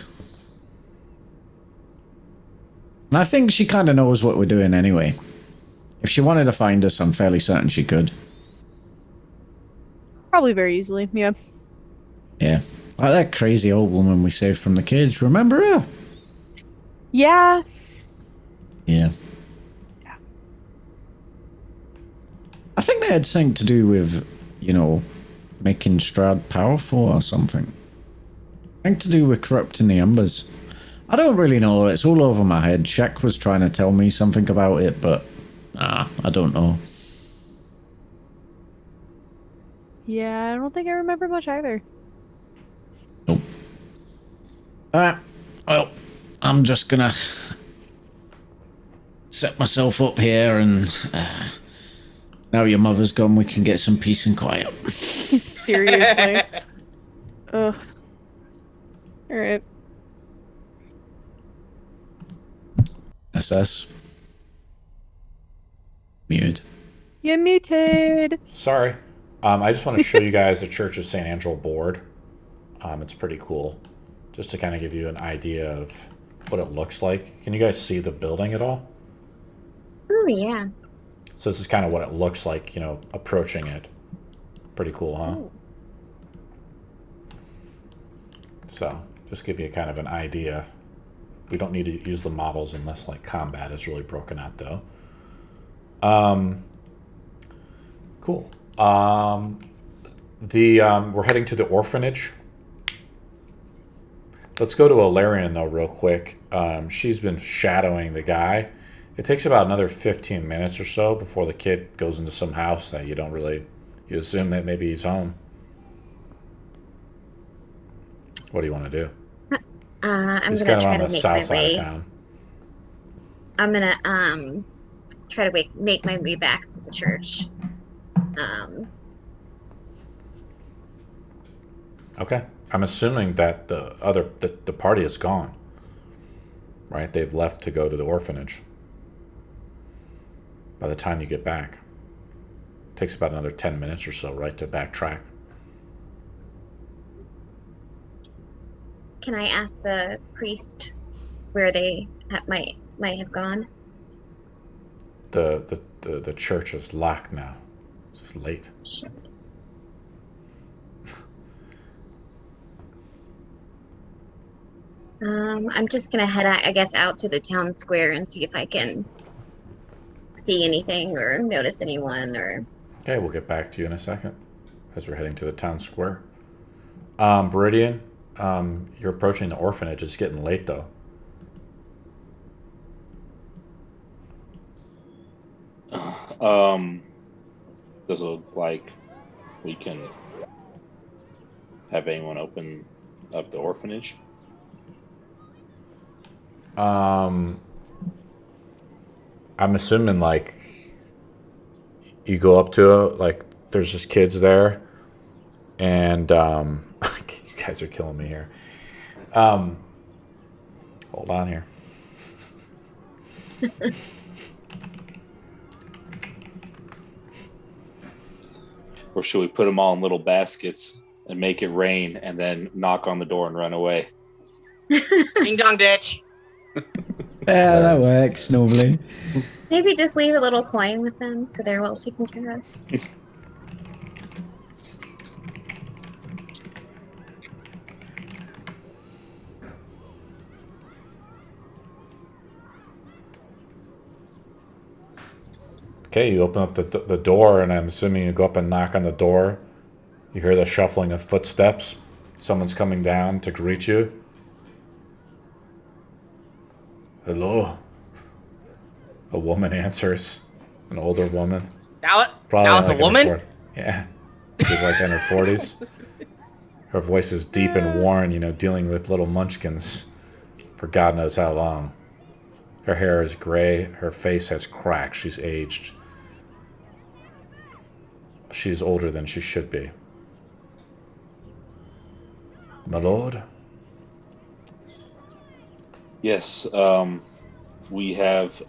And I think she kind of knows what we're doing anyway. If she wanted to find us, I'm fairly certain she could. Probably very easily. Yeah. Yeah. Like that crazy old woman we saved from the cage. Remember her? Yeah. Yeah. I think they had something to do with, making Strahd powerful or something. Something to do with corrupting the embers. I don't really know. It's all over my head. Shaq was trying to tell me something about it, but I don't know. Yeah, I don't think I remember much either. Nope. Well, I'm just gonna set myself up here, and now your mother's gone, we can get some peace and quiet. Seriously. Ugh. Alright. SS. Mute. You're muted. Sorry. I just want to show you guys the Church of St. Angelo board. It's pretty cool. Just to kind of give you an idea of what it looks like. Can you guys see the building at all? Oh, yeah. So this is kind of what it looks like, approaching it. Pretty cool, huh? Ooh. So, just give you kind of an idea. We don't need to use the models unless like combat is really broken out though. Cool. We're heading to the orphanage. Let's go to Alarian though real quick. She's been shadowing the guy. It takes about another 15 minutes or so before the kid goes into some house that you assume that maybe he's home. What do you want to do? I'm He's gonna kind of try on to the make south my side way. of town. I'm gonna try to make my way back to the church. Okay. I'm assuming that the party is gone. Right? They've left to go to the orphanage. By the time you get back. Takes about another 10 minutes or so, right, to backtrack. Can I ask the priest where they might have gone? The church is locked now. It's just late. Shit. I'm just gonna head, I guess, out to the town square and see if I can see anything or notice anyone or. Okay, we'll get back to you in a second as we're heading to the town square. Viridian, you're approaching the orphanage. It's getting late though. Does it look like we can have anyone open up the orphanage? I'm assuming like you go up to it, like there's just kids there, and you guys are killing me here. Hold on here. Or should we put them all in little baskets and make it rain and then knock on the door and run away? Ding dong ditch. Yeah, that works normally. Maybe just leave a little coin with them so they're well taken care of. Okay, you open up the door, and I'm assuming you go up and knock on the door. You hear the shuffling of footsteps. Someone's coming down to greet you. Hello. A woman answers. An older woman. That Probably was a like in her woman? 40s. Yeah. She's like in her 40s. Her voice is deep and worn, dealing with little munchkins for God knows how long. Her hair is gray. Her face has cracks. She's aged. She's older than she should be. My lord? Yes, we have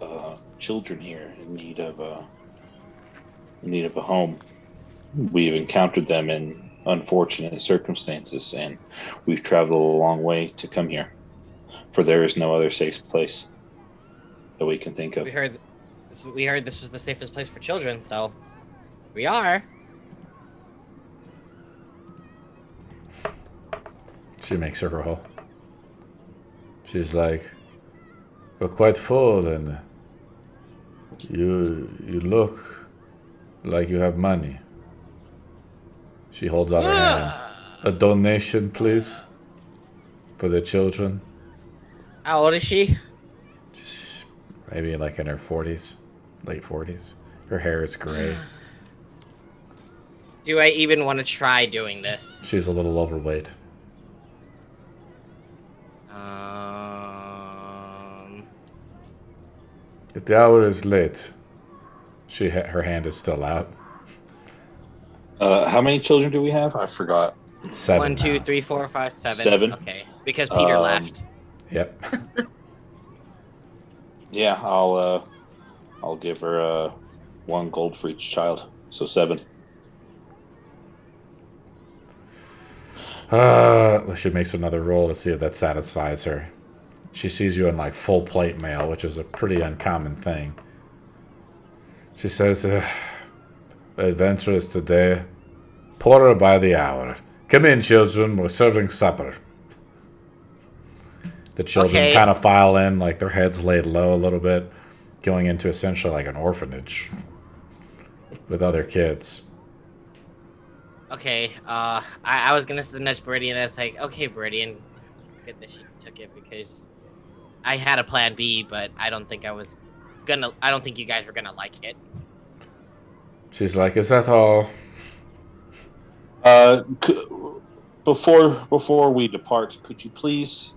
children here in need of a home. We've encountered them in unfortunate circumstances, and we've traveled a long way to come here. For there is no other safe place that we can think of. We heard this was the safest place for children, so we are. She makes a roll. She's like, we're quite full, and you look like you have money. She holds out her hand. A donation, please, for the children. How old is she? She's maybe like in her 40s, late 40s. Her hair is gray. Do I even want to try doing this? She's a little overweight. If the hour is late, her hand is still out. How many children do we have? I forgot. 7. 1, 2, now. 3, 4, 5, 7. 7? Okay, because Peter left. Yep. Yeah, I'll give her 1 gold for each child, so 7. She makes another roll to see if that satisfies her. She sees you in like full plate mail, which is a pretty uncommon thing. She says, adventurous today, poorer by the hour. Come in, children, we're serving supper. The children kind of file in, like their heads laid low a little bit, going into essentially like an orphanage with other kids. Okay, I was gonna nudge Beridian, and I was like, okay, Beridian, good that she took it, because I had a plan B, but I don't think you guys were gonna like it. She's like, is that all? Before we depart, could you please...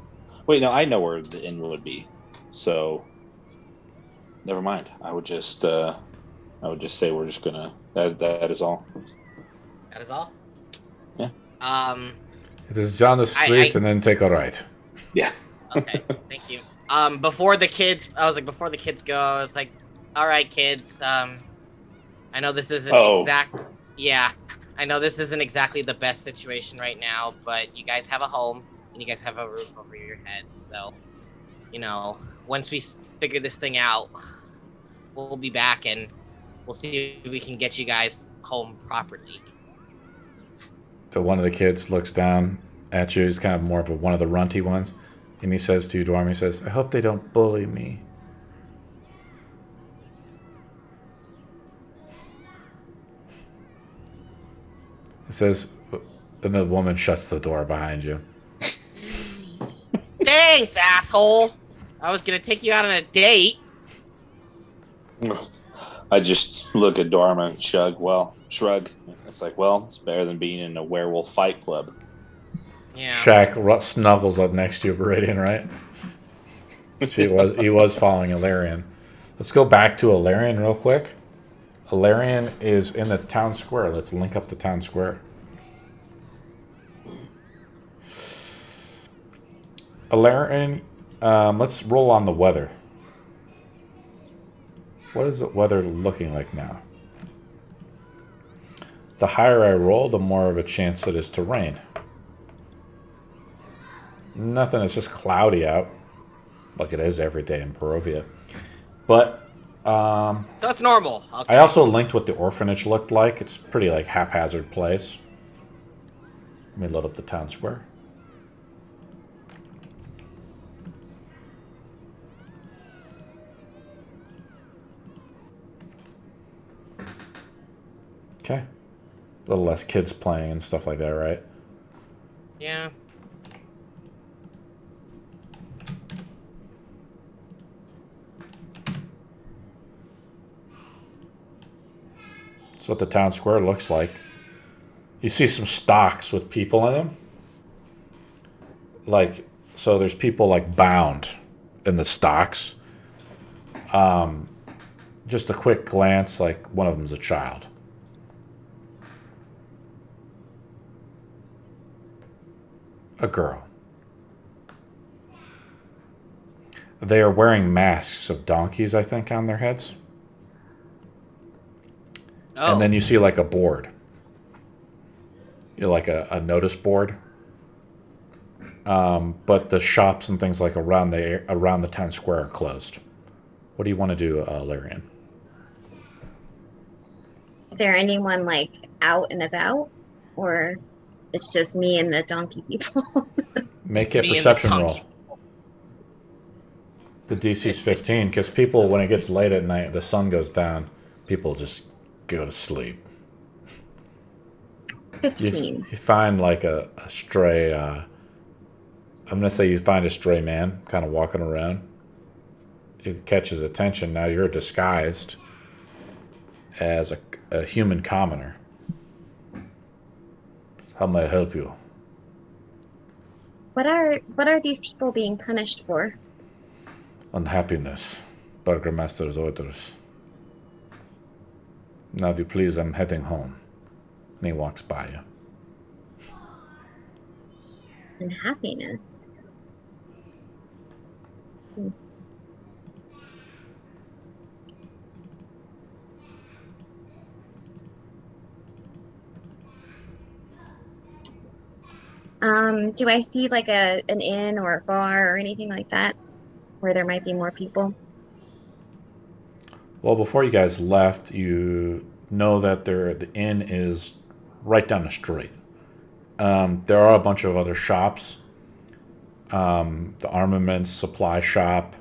Wait, no, I know where the inn would be, so never mind. I would just say we're just gonna... That is all. That is all? Yeah. It is down the street and then take a right. Yeah. Okay, thank you. Before the kids go, I was like, all right, kids, I know this isn't I know this isn't exactly the best situation right now, but you guys have a home, and you guys have a roof over your heads, so, once we figure this thing out, we'll be back, and we'll see if we can get you guys home properly. So one of the kids looks down at you. He's kind of more of one of the runty ones. And he says to you, Dorm, he says, I hope they don't bully me. He says, and the woman shuts the door behind you. Thanks, asshole! I was gonna take you out on a date. I just look at Dorma and shrug. It's like, well, it's better than being in a werewolf fight club. Yeah. Shaq snuggles up next to you, Beridian, right? He was following Ilarion. Let's go back to Ilarion real quick. Ilarion is in the town square. Let's link up the town square. Ilarion, let's roll on the weather. What is the weather looking like now? The higher I roll, the more of a chance it is to rain. Nothing, it's just cloudy out. Like it is every day in Barovia. But, that's normal. Okay. I also linked what the orphanage looked like. It's pretty, like, haphazard place. Let me load up the town square. Okay. A little less kids playing and stuff like that, right? Yeah. That's what the town square looks like. You see some stocks with people in them. Like, so there's people like bound in the stocks. Just a quick glance, like one of them's a child. A girl. They are wearing masks of donkeys, I think, on their heads. Oh. And then you see like a board. Like a notice board. But the shops and things like around the town square are closed. What do you want to do, Larian? Is there anyone like out and about, or? it's just me and the donkey people. Make It's a me and the perception donkey. roll. The DC's 15, because people, when it gets late at night, the sun goes down, people just go to sleep. 15. You find like a stray, I'm going to say you find a stray man kind of walking around. It catches attention. Now you're disguised as a human commoner. How may I help you? What are these people being punished for? Unhappiness. Burgermaster's orders. Now, if you please, I'm heading home. And he walks by you. And happiness. Do I see like an inn or a bar or anything like that where there might be more people? Well, before you guys left, you know that the inn is right down the street. There are a bunch of other shops. The armaments supply shop,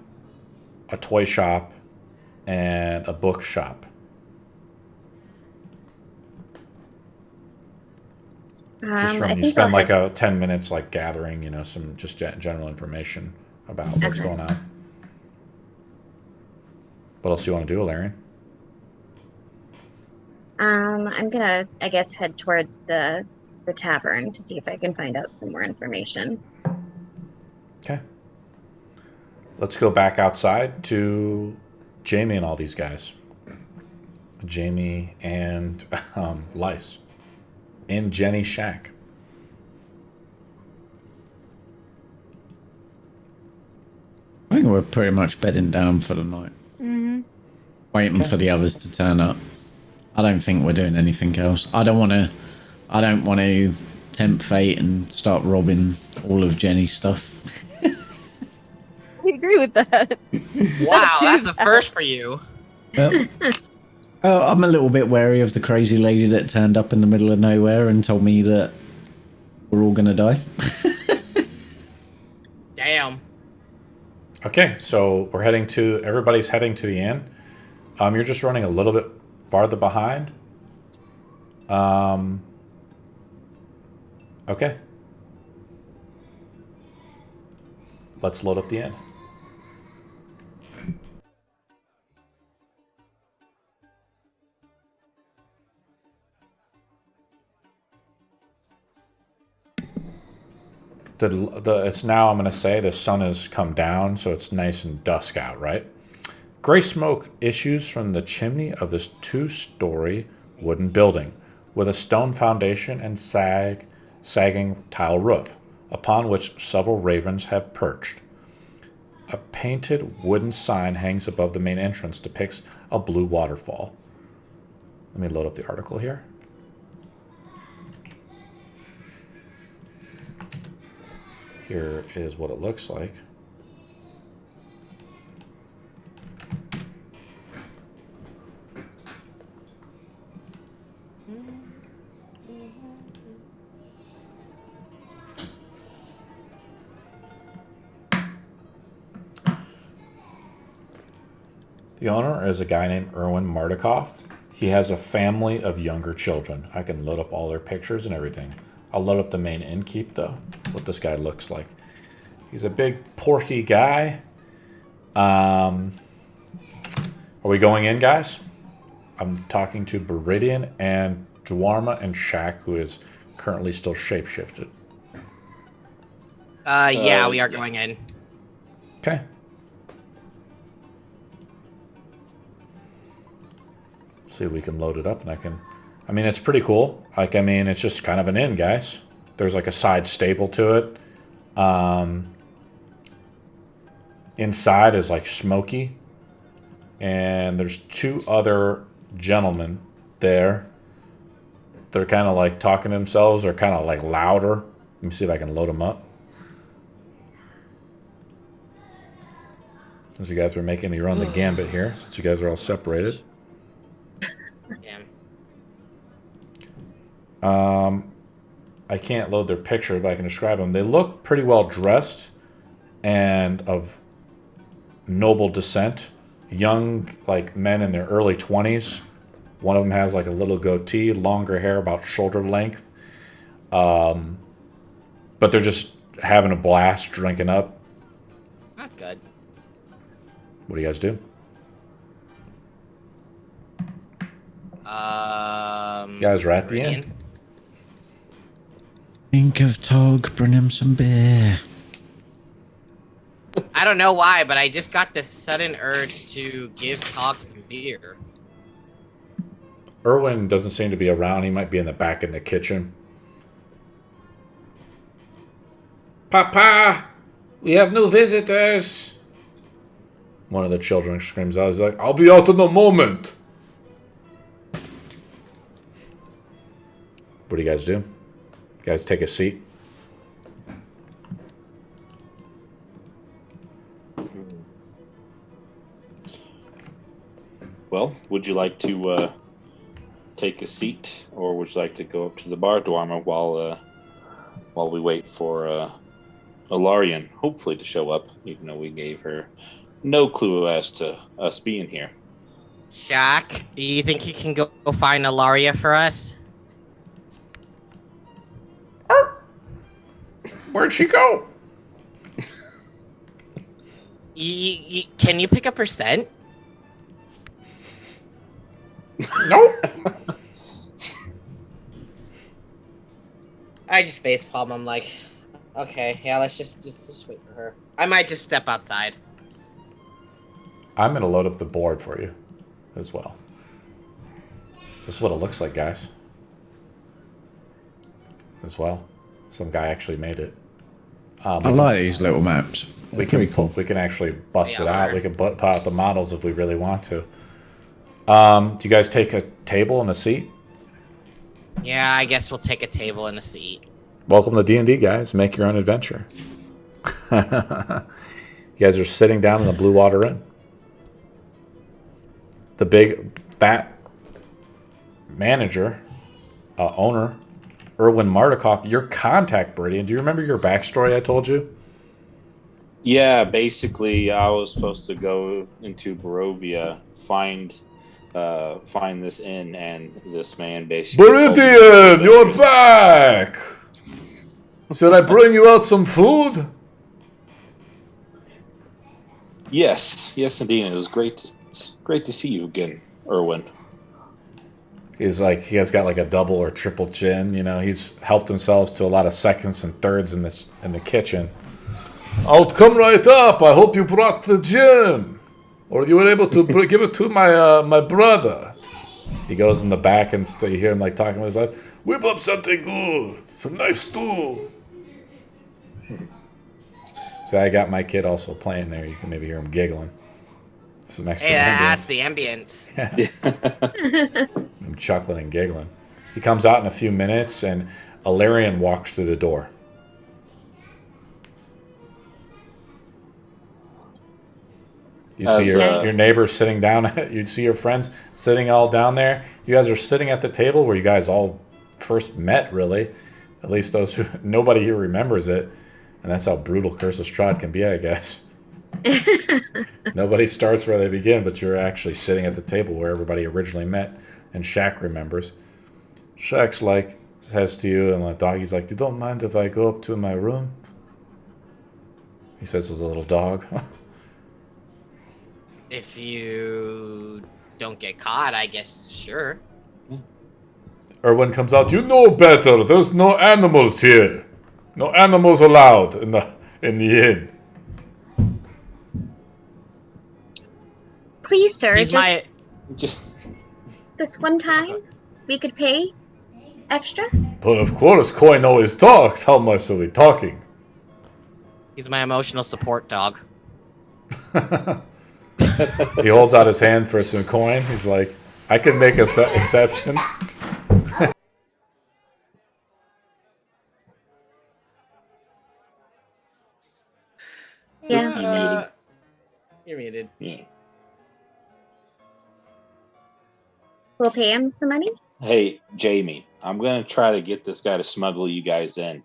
a toy shop, and a book shop. You spend like 10 minutes like gathering, some just general information about what's going on. What else do you want to do, Alarian? I'm gonna, I guess, head towards the tavern to see if I can find out some more information. Okay. Let's go back outside to Jamie and all these guys. Jamie and Lice. In Jenny's shack. I think we're pretty much bedding down for the night. Mm-hmm. Waiting for the others to turn up. I don't think we're doing anything else. I don't want to tempt fate and start robbing all of Jenny's stuff. I agree with that. Wow, that's a first for you. Yep. I'm a little bit wary of the crazy lady that turned up in the middle of nowhere and told me that we're all gonna die. Damn. Okay, so everybody's heading to the inn. You're just running a little bit farther behind. Okay. Let's load up the inn. It's now, I'm going to say, the sun has come down, so it's nice and dusk out, right? Gray smoke issues from the chimney of this 2-story wooden building with a stone foundation and sagging tile roof, upon which several ravens have perched. A painted wooden sign hangs above the main entrance, depicts a blue waterfall. Let me load up the article here. Here is what it looks like. The owner is a guy named Erwin Mardikoff. He has a family of younger children. I can load up all their pictures and everything. I'll load up the main innkeep, though, what this guy looks like. He's a big, porky guy. Are we going in, guys? I'm talking to Beridian and Dwarma and Shaq, who is currently still shapeshifted. Yeah, we are going in. Okay. See if we can load it up, and it's pretty cool. It's just kind of an inn, guys. There's like a side stable to it. Inside is like smoky, and there's 2 other gentlemen there. They're kind of like talking to themselves, or kind of like louder. Let me see if I can load them up. As you guys are making me run the gambit here, since you guys are all separated. Damn. I can't load their picture, but I can describe them. They look pretty well dressed and of noble descent. Young, like men in their early 20s. One of them has like a little goatee, longer hair, about shoulder length. But they're just having a blast, drinking up. That's good. What do you guys do? You guys are at the end. Think of Tog, bring him some beer. I don't know why, but I just got this sudden urge to give Tog some beer. Erwin doesn't seem to be around. He might be in the back in the kitchen. Papa, we have new visitors. One of the children screams out. He's like, I'll be out in a moment. What do you guys do? You guys take a seat. Well, would you like to take a seat, or would you like to go up to the bar dormer while we wait for Alarian, hopefully, to show up, even though we gave her no clue as to us being here? Shaq, do you think you can go find Alaria for us? Where'd she go? Can you pick up her scent? Nope. I just facepalm. I'm like, okay, yeah, let's just wait for her. I might just step outside. I'm going to load up the board for you as well. This is what it looks like, guys. As well. Some guy actually made it. I like these little maps. We can actually bust it out. We can put out the models if we really want to. Do you guys take a table and a seat? Yeah, I guess we'll take a table and a seat. Welcome to D&D, guys. Make your own adventure. You guys are sitting down in the Blue Water Inn. The big, fat manager, owner, Erwin Mardikoff, your contact, Bridian. Do you remember your backstory I told you? Yeah, basically, I was supposed to go into Barovia, find this inn, and this man basically. Bridian, you're back! Should I bring you out some food? Yes, indeed. It was great to see you again, Erwin. He's like, he has got like a double or triple chin, you know. He's helped himself to a lot of seconds and thirds in the kitchen. I'll come right up. I hope you brought the gym, or you were able to give it to my brother. He goes in the back and you hear him like talking with his wife. Whip up something good, some nice stew. So I got my kid also playing there. You can maybe hear him giggling. Some extra that's the ambience. I'm chuckling and giggling. He comes out in a few minutes, and Alarian walks through the door. You see your neighbors sitting down. You see your friends sitting all down there. You guys are sitting at the table where you guys all first met, really. At least those who, nobody here remembers it. And that's how brutal Curse of Strahd can be, I guess. Nobody starts where they begin, but you're actually sitting at the table where everybody originally met. And Shaq remembers. Shaq's like, says to you, and the doggy's like, you don't mind if I go up to my room? He says as a little dog. If you don't get caught, I guess, sure. Erwin comes out, you know better. There's no animals here. No animals allowed in the inn. Please, sir, just this one time we could pay extra? But of course, Coin always talks. How much are we talking? He's my emotional support dog. He holds out his hand for some coin. He's like, I can make exceptions. Yeah. You're muted. Yeah. We'll pay him some money? Hey, Jamie, I'm going to try to get this guy to smuggle you guys in.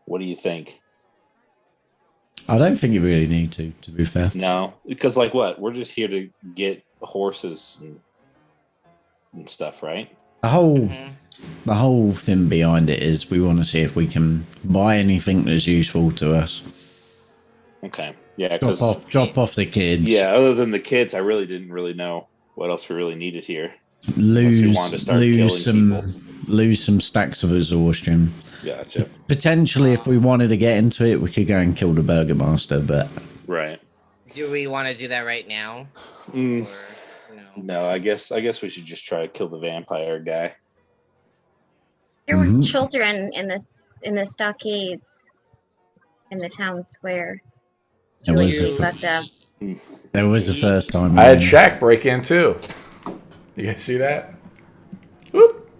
What do you think? I don't think you really need to be fair. No, because like what? We're just here to get horses and stuff, right? The whole thing behind it is we want to see if we can buy anything that's useful to us. Okay. Yeah. Drop off the kids. Yeah. Other than the kids, I really didn't really know what else we really needed here. Lose some stacks of exhaustion. Gotcha. Potentially, if we wanted to get into it, we could go and kill the Burgomaster, but... Right. Do we want to do that right now? Or, no, I guess we should just try to kill the vampire guy. There were children in the stockades in the town square. It's really fucked up. That was the first time. I had Shaq break in too. You guys see that? Whoop.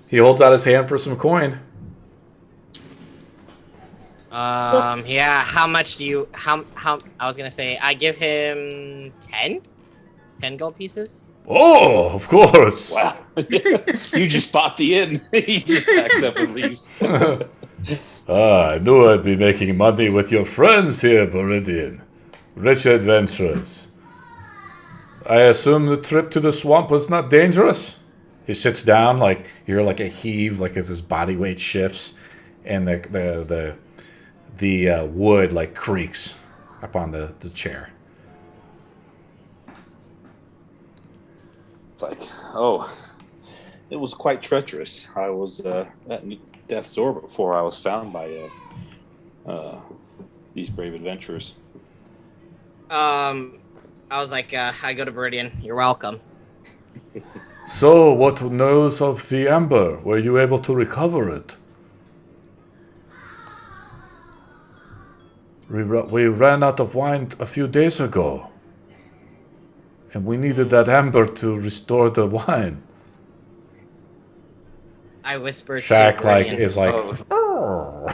He holds out his hand for some coin. Yeah, how much do you... How I was going to say, I give him 10? 10 gold pieces? Oh, of course. Wow. You just bought the inn. He just packs up and leaves. I knew I'd be making money with your friends here, Beridian. Rich adventurers. I assume the trip to the swamp was not dangerous? He sits down, like, you hear like a heave, like as his body weight shifts, and the wood like creaks up on the chair. It's like, oh, it was quite treacherous. I was at death's door before I was found by these brave adventurers. I was like, I go to Viridian. You're welcome. So, what news of the amber? Were you able to recover it? We ran out of wine a few days ago. And we needed that amber to restore the wine. I whispered Shaq to Viridian. is like... Oh.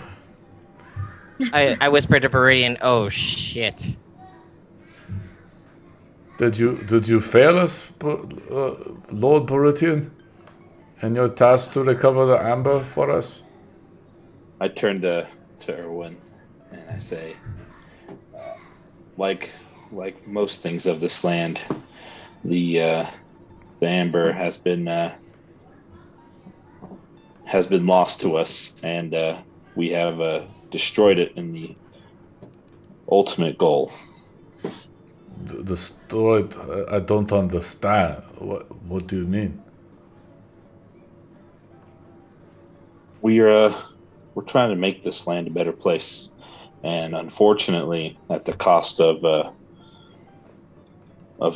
I whispered to Viridian, oh shit. Did you fail us, Lord Beridian? And your task to recover the amber for us? I turn to Erwin and I say, like most things of this land, the amber has been lost to us, and we have destroyed it in the ultimate goal. The story, I don't understand. What do you mean? We're trying to make this land a better place, and unfortunately, at the cost of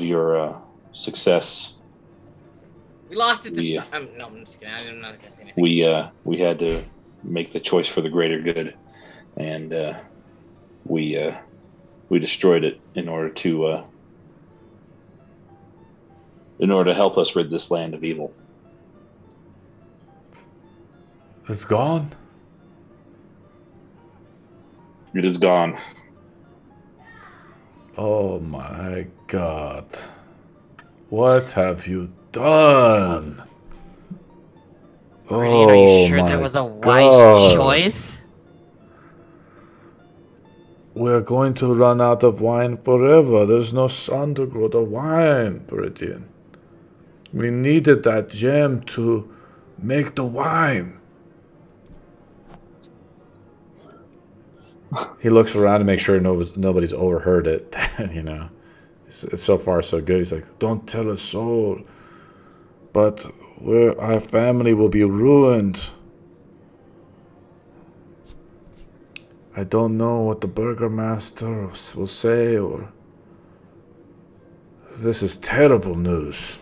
your success, We lost it. No, I'm just kidding. I'm not gonna say anything. we had to make the choice for the greater good, and we destroyed it in order to help us rid this land of evil. It's gone? It is gone. Oh my god. What have you done? Viridian, are you sure that was a wise choice? We're going to run out of wine forever. There's no sun to grow the wine, Beridian. We needed that gem to make the wine. He looks around to make sure nobody's overheard it. You know, it's so far so good. He's like, "Don't tell a soul, but our family will be ruined. I don't know what the Burgomaster will say, or this is terrible news."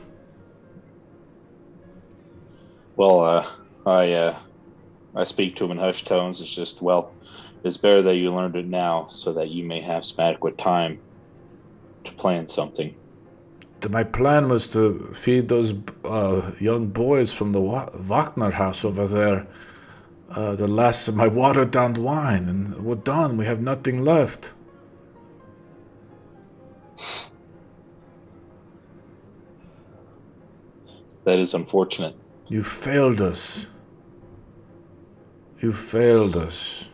Well, I speak to him in hushed tones. It's just, well, it's better that you learned it now so that you may have some adequate time to plan something. My plan was to feed those young boys from the Wagner house over there the last of my watered-down wine, and we're done. We have nothing left. That is unfortunate. You failed us. You failed us.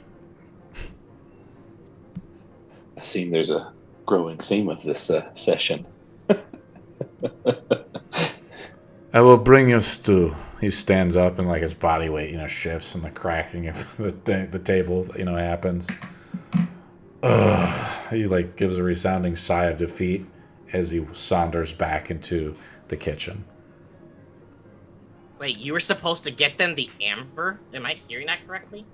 I see there's a growing theme of this session. I will bring you stew. He stands up and like his body weight, shifts and the cracking of the table, happens. He like gives a resounding sigh of defeat as he saunters back into the kitchen. Wait, you were supposed to get them the amber? Am I hearing that correctly?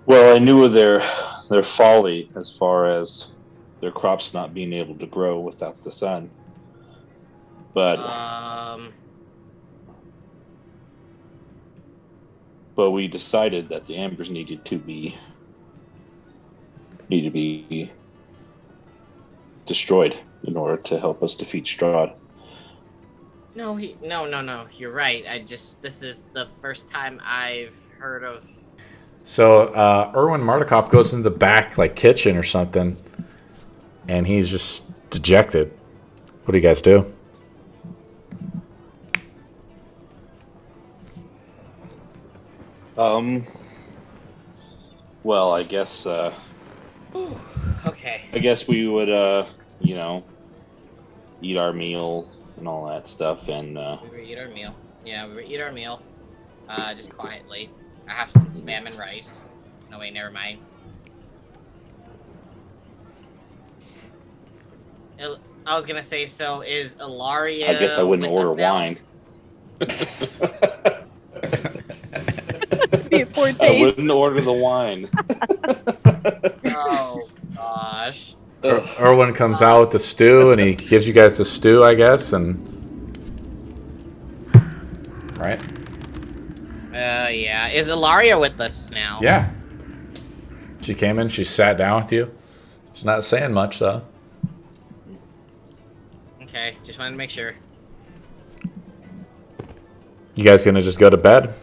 Well, I knew of their folly as far as their crops not being able to grow without the sun. But we decided that the ambers needed to be destroyed in order to help us defeat Strahd. No, you're right. This is the first time I've heard of... So, Erwin Mardikoff goes into the back, like, kitchen or something, and he's just dejected. What do you guys do? Well, I guess, okay. I guess we would, eat our meal and all that stuff, and, We would eat our meal. Yeah, we would eat our meal. Just quietly. I have some spam and rice. No, wait, never mind. I was gonna say, so is Ilaria... I guess I wouldn't with order us now? wine. Before I taste. wouldn't order the wine. Oh, gosh. Erwin comes out with the stew, and he gives you guys the stew, I guess, and... Right? Yeah. Is Ilaria with us now? Yeah. She came in, she sat down with you. She's not saying much, though. Okay, just wanted to make sure. You guys gonna just go to bed?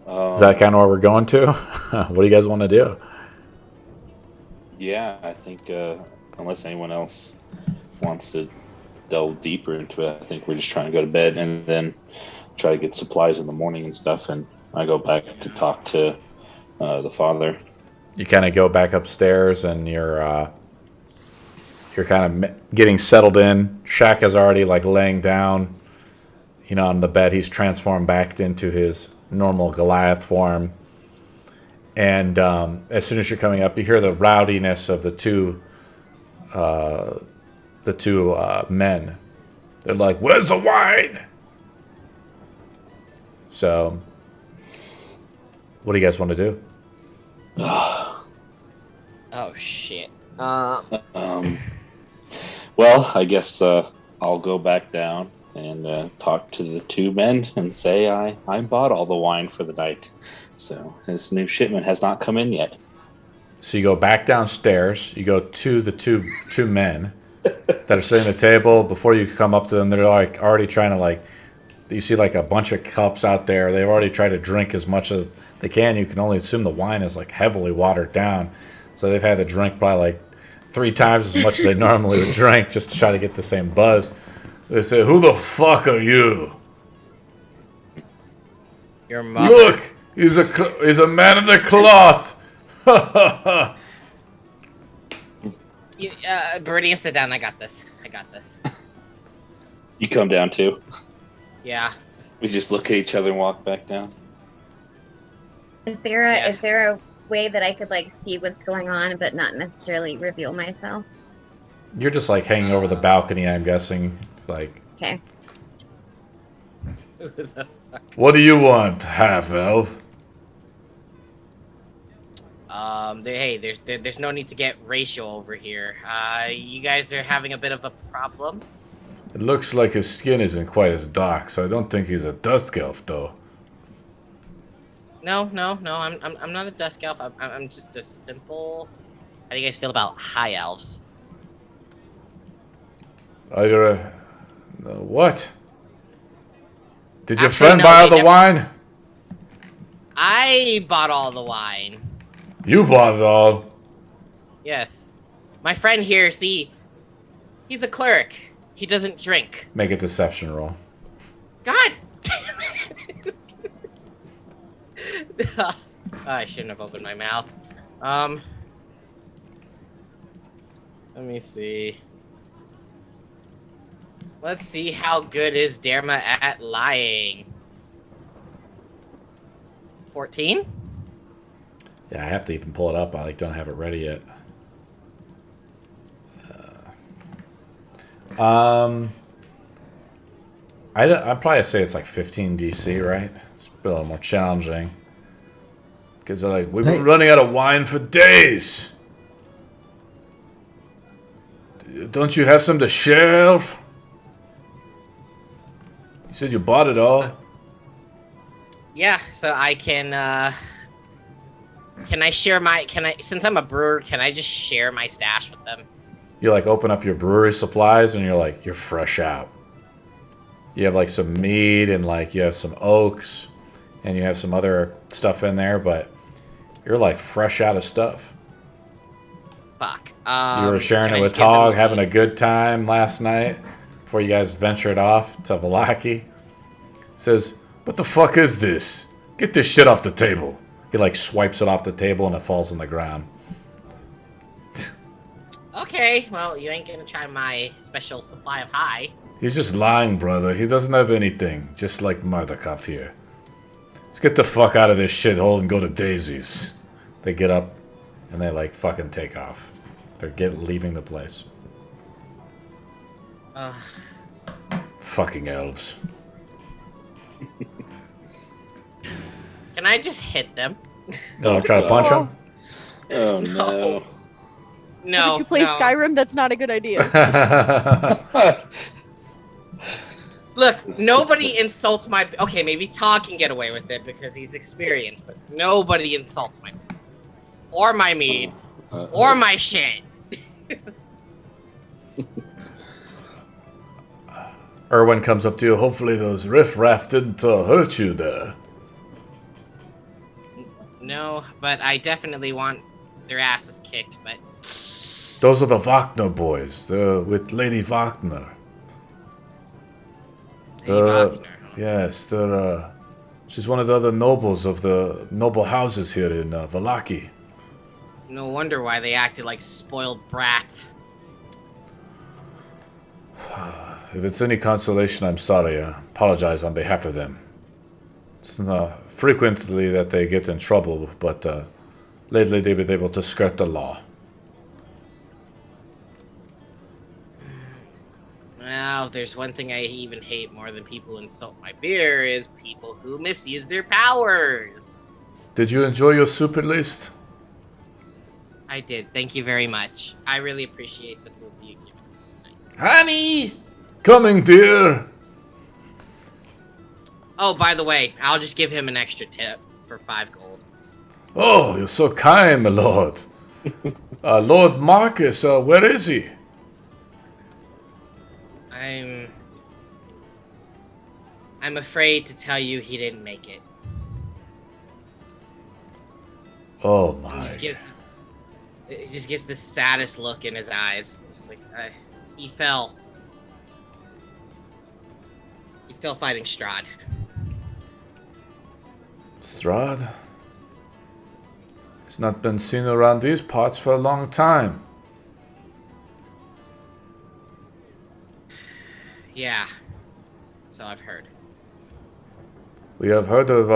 Is that kind of where we're going to? What do you guys want to do? Yeah, I think unless anyone else wants to delve deeper into it, I think we're just trying to go to bed and then try to get supplies in the morning and stuff. And I go back to talk to the father. You kind of go back upstairs, and you're kind of getting settled in. Shaq is already like laying down, on the bed. He's transformed back into his normal Goliath form. And as soon as you're coming up, you hear the rowdiness of the two men. They're like, "Where's the wine?" So, what do you guys want to do? Oh, shit. Well, I guess I'll go back down and talk to the two men and say I bought all the wine for the night. So his new shipment has not come in yet. So you go back downstairs. You go to the two men that are sitting at the table. Before you come up to them, they're like already trying to like. You see like a bunch of cups out there. They've already tried to drink as much as they can. You can only assume the wine is like heavily watered down. So they've had to drink probably like 3 times as much as they normally would drink just to try to get the same buzz. They say, "Who the fuck are you?" Your mother. Look, he's a man in the cloth. Viridian, sit down. I got this. You come down too. Yeah. We just look at each other and walk back down. Is there a way that I could like see what's going on but not necessarily reveal myself? You're just like hanging over the balcony, I'm guessing. Like, Okay. Who the fuck? what do you want, half-elf? Hey, there's no need to get racial over here. You guys are having a bit of a problem. It looks like his skin isn't quite as dark, so I don't think he's a dusk elf, though. No, I'm not a dusk elf. I'm just a simple... How do you guys feel about high elves? What? Did your Actually, friend no, buy all they the never- wine? I bought all the wine. You bought it all. Yes. My friend here, see, he's a cleric. He doesn't drink. Make a deception roll. God damn it. I shouldn't have opened my mouth. Let me see. Let's see how good is Derma at lying. 14? Yeah, I have to even pull it up. I don't have it ready yet. I'd probably say it's like 15 DC, right? It's a little more challenging. Because they're like, we've been running out of wine for days. Don't you have some to share? You said you bought it all. Yeah, so I can I share my, since I'm a brewer, can I just share my stash with them? You like open up your brewery supplies and you're like, you're fresh out. You have like some mead and like you have some oaks and you have some other stuff in there, but you're like fresh out of stuff. Fuck. You were sharing it with Tog, having a good time last night before you guys ventured off to Vallaki. Says, what the fuck is this? Get this shit off the table. He like swipes it off the table and it falls on the ground. Okay, well, you ain't gonna try my special supply of high. He's just lying, brother. He doesn't have anything. Just like Mardukov here. Let's get the fuck out of this shithole and go to Daisy's. They get up and they like fucking take off. They're leaving the place. Fucking elves. Can I just hit them? Oh, try to punch him? Oh no. No. Did you play no. Skyrim? That's not a good idea. Look, nobody insults my... Okay, maybe Todd can get away with it because he's experienced, but nobody insults my... Or my mead. Or my shit. Erwin comes up to you. Hopefully those riffraff didn't hurt you there. No, but I definitely want their asses kicked, but... Those are the Wagner boys. They're with Lady Wagner. Lady Wagner. Yes, they're, she's one of the other nobles of the noble houses here in Vallaki. No wonder why they acted like spoiled brats. If it's any consolation, I'm sorry. I apologize on behalf of them. It's not frequently that they get in trouble, but lately they've been able to skirt the law. Well, if there's one thing I even hate more than people who insult my beer is people who misuse their powers. Did you enjoy your soup at least? I did. Thank you very much. I really appreciate the food you give me tonight. Honey! Coming, dear! Oh, by the way, I'll just give him an extra tip for 5 gold. Oh, you're so kind, my lord. Lord Marcus, where is he? I'm afraid to tell you he didn't make it. Oh my. He just gives the saddest look in his eyes. Just like, he fell. He fell fighting Strahd. Strahd? He's not been seen around these parts for a long time. Yeah. So I've heard. We have heard of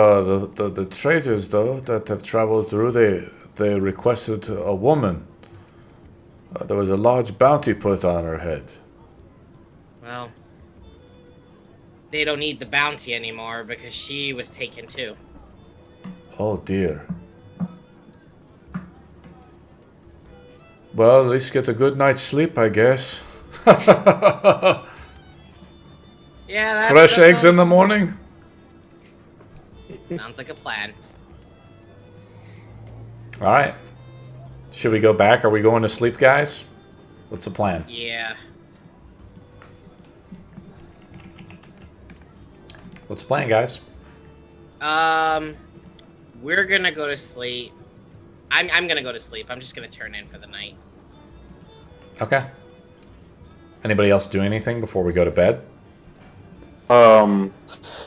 the traitors, though, that have traveled through. They requested a woman. There was a large bounty put on her head. Well, they don't need the bounty anymore because she was taken too. Oh, dear. Well, at least get a good night's sleep, I guess. Yeah, Fresh eggs in the morning? Sounds like a plan. All right. Should we go back? Are we going to sleep, guys? What's the plan? Yeah. What's the plan, guys? We're gonna go to sleep. I'm gonna go to sleep. I'm just gonna turn in for the night. Okay. Anybody else do anything before we go to bed?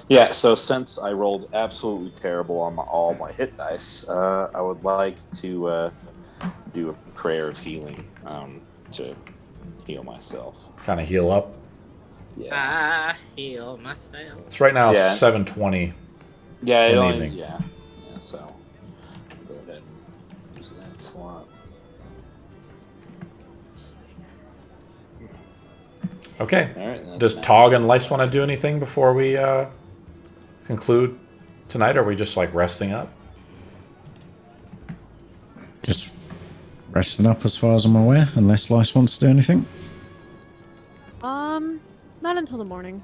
Yeah, so since I rolled absolutely terrible on all my hit dice, I would like to do a prayer of healing to heal myself. Kind of heal up. Yeah. I heal myself. It's right now Yeah. 7:20. Yeah, In it the only, evening. yeah, so go ahead and use that slot. Okay. All right. Does Tog and Lice want to do anything before we conclude tonight? Or are we just like resting up? Just resting up as far as I'm aware, unless Lice wants to do anything. Not until the morning.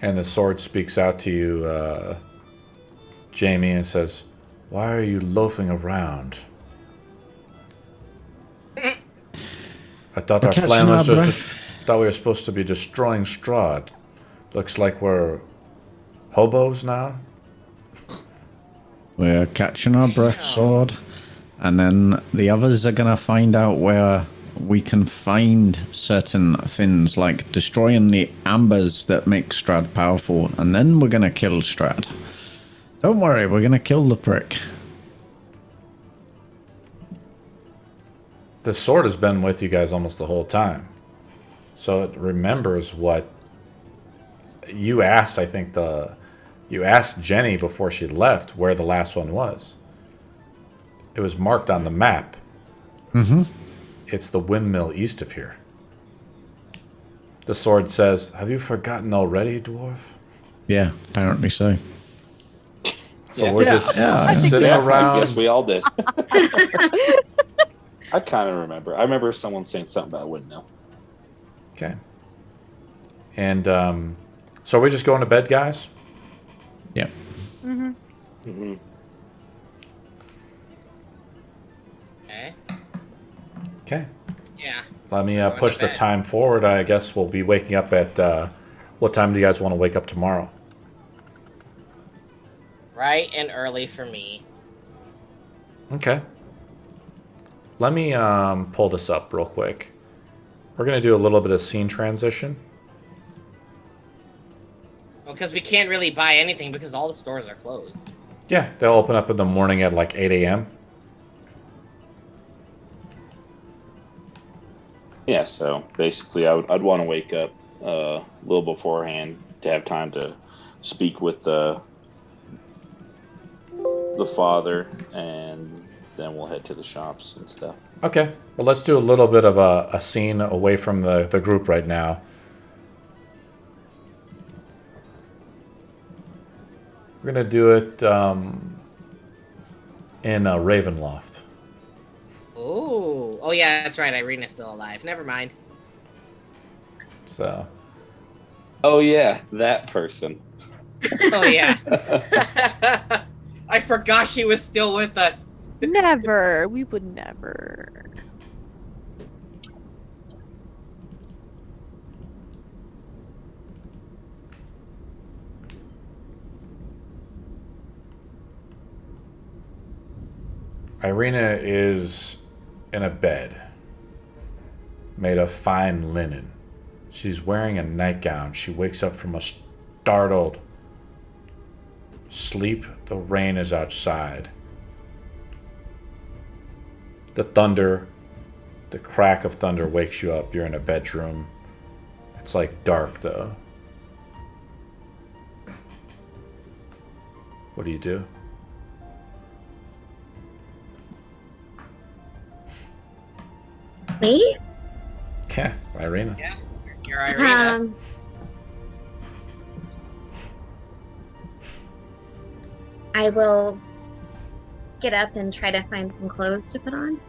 And the sword speaks out to you, Jamie, and says, "Why are you loafing around? I thought We're our plan catching was our just... breath. thought we were supposed to be destroying Strahd. Looks like we're hobos now." We're catching our breath, Sword. And then the others are going to find out where we can find certain things, like destroying the ambers that make Strahd powerful. And then we're going to kill Strahd. Don't worry, we're going to kill the prick. The sword has been with you guys almost the whole time. So it remembers what you asked, I think you asked Jenny before she left where the last one was. It was marked on the map. Mm-hmm. It's the windmill east of here. The sword says, "Have you forgotten already, dwarf?" Yeah, apparently so. So Yeah. we're just Yeah. sitting Yeah, I around. guess we all did. I kind of remember. I remember someone saying something about windmill. Okay. And so we're just going to bed, guys? Yeah. Mm-hmm. Okay. Okay. Yeah. Let me Going to push the bed. time forward. I guess we'll be waking up at... what time do you guys want to wake up tomorrow? Bright and early for me. Okay. Let me pull this up real quick. We're going to do a little bit of scene transition. Well, because we can't really buy anything because all the stores are closed. Yeah, they'll open up in the morning at like 8 a.m. Yeah, so basically, I'd want to wake up a little beforehand to have time to speak with the father, and then we'll head to the shops and stuff. Okay. Well, let's do a little bit of a scene away from the group right now. We're going to do it in Ravenloft. Ooh. Oh, yeah, that's right. Irena's still alive. Never mind. So, Oh yeah, that person. Oh, yeah. I forgot she was still with us. Never. We would never. Irina is in a bed made of fine linen. She's wearing a nightgown. She wakes up from a startled sleep. The rain is outside. The thunder, the crack of thunder wakes you up. You're in a bedroom. It's like dark though. What do you do? Me? Yeah, Irina. Yeah, you're Irena. I will get up and try to find some clothes to put on.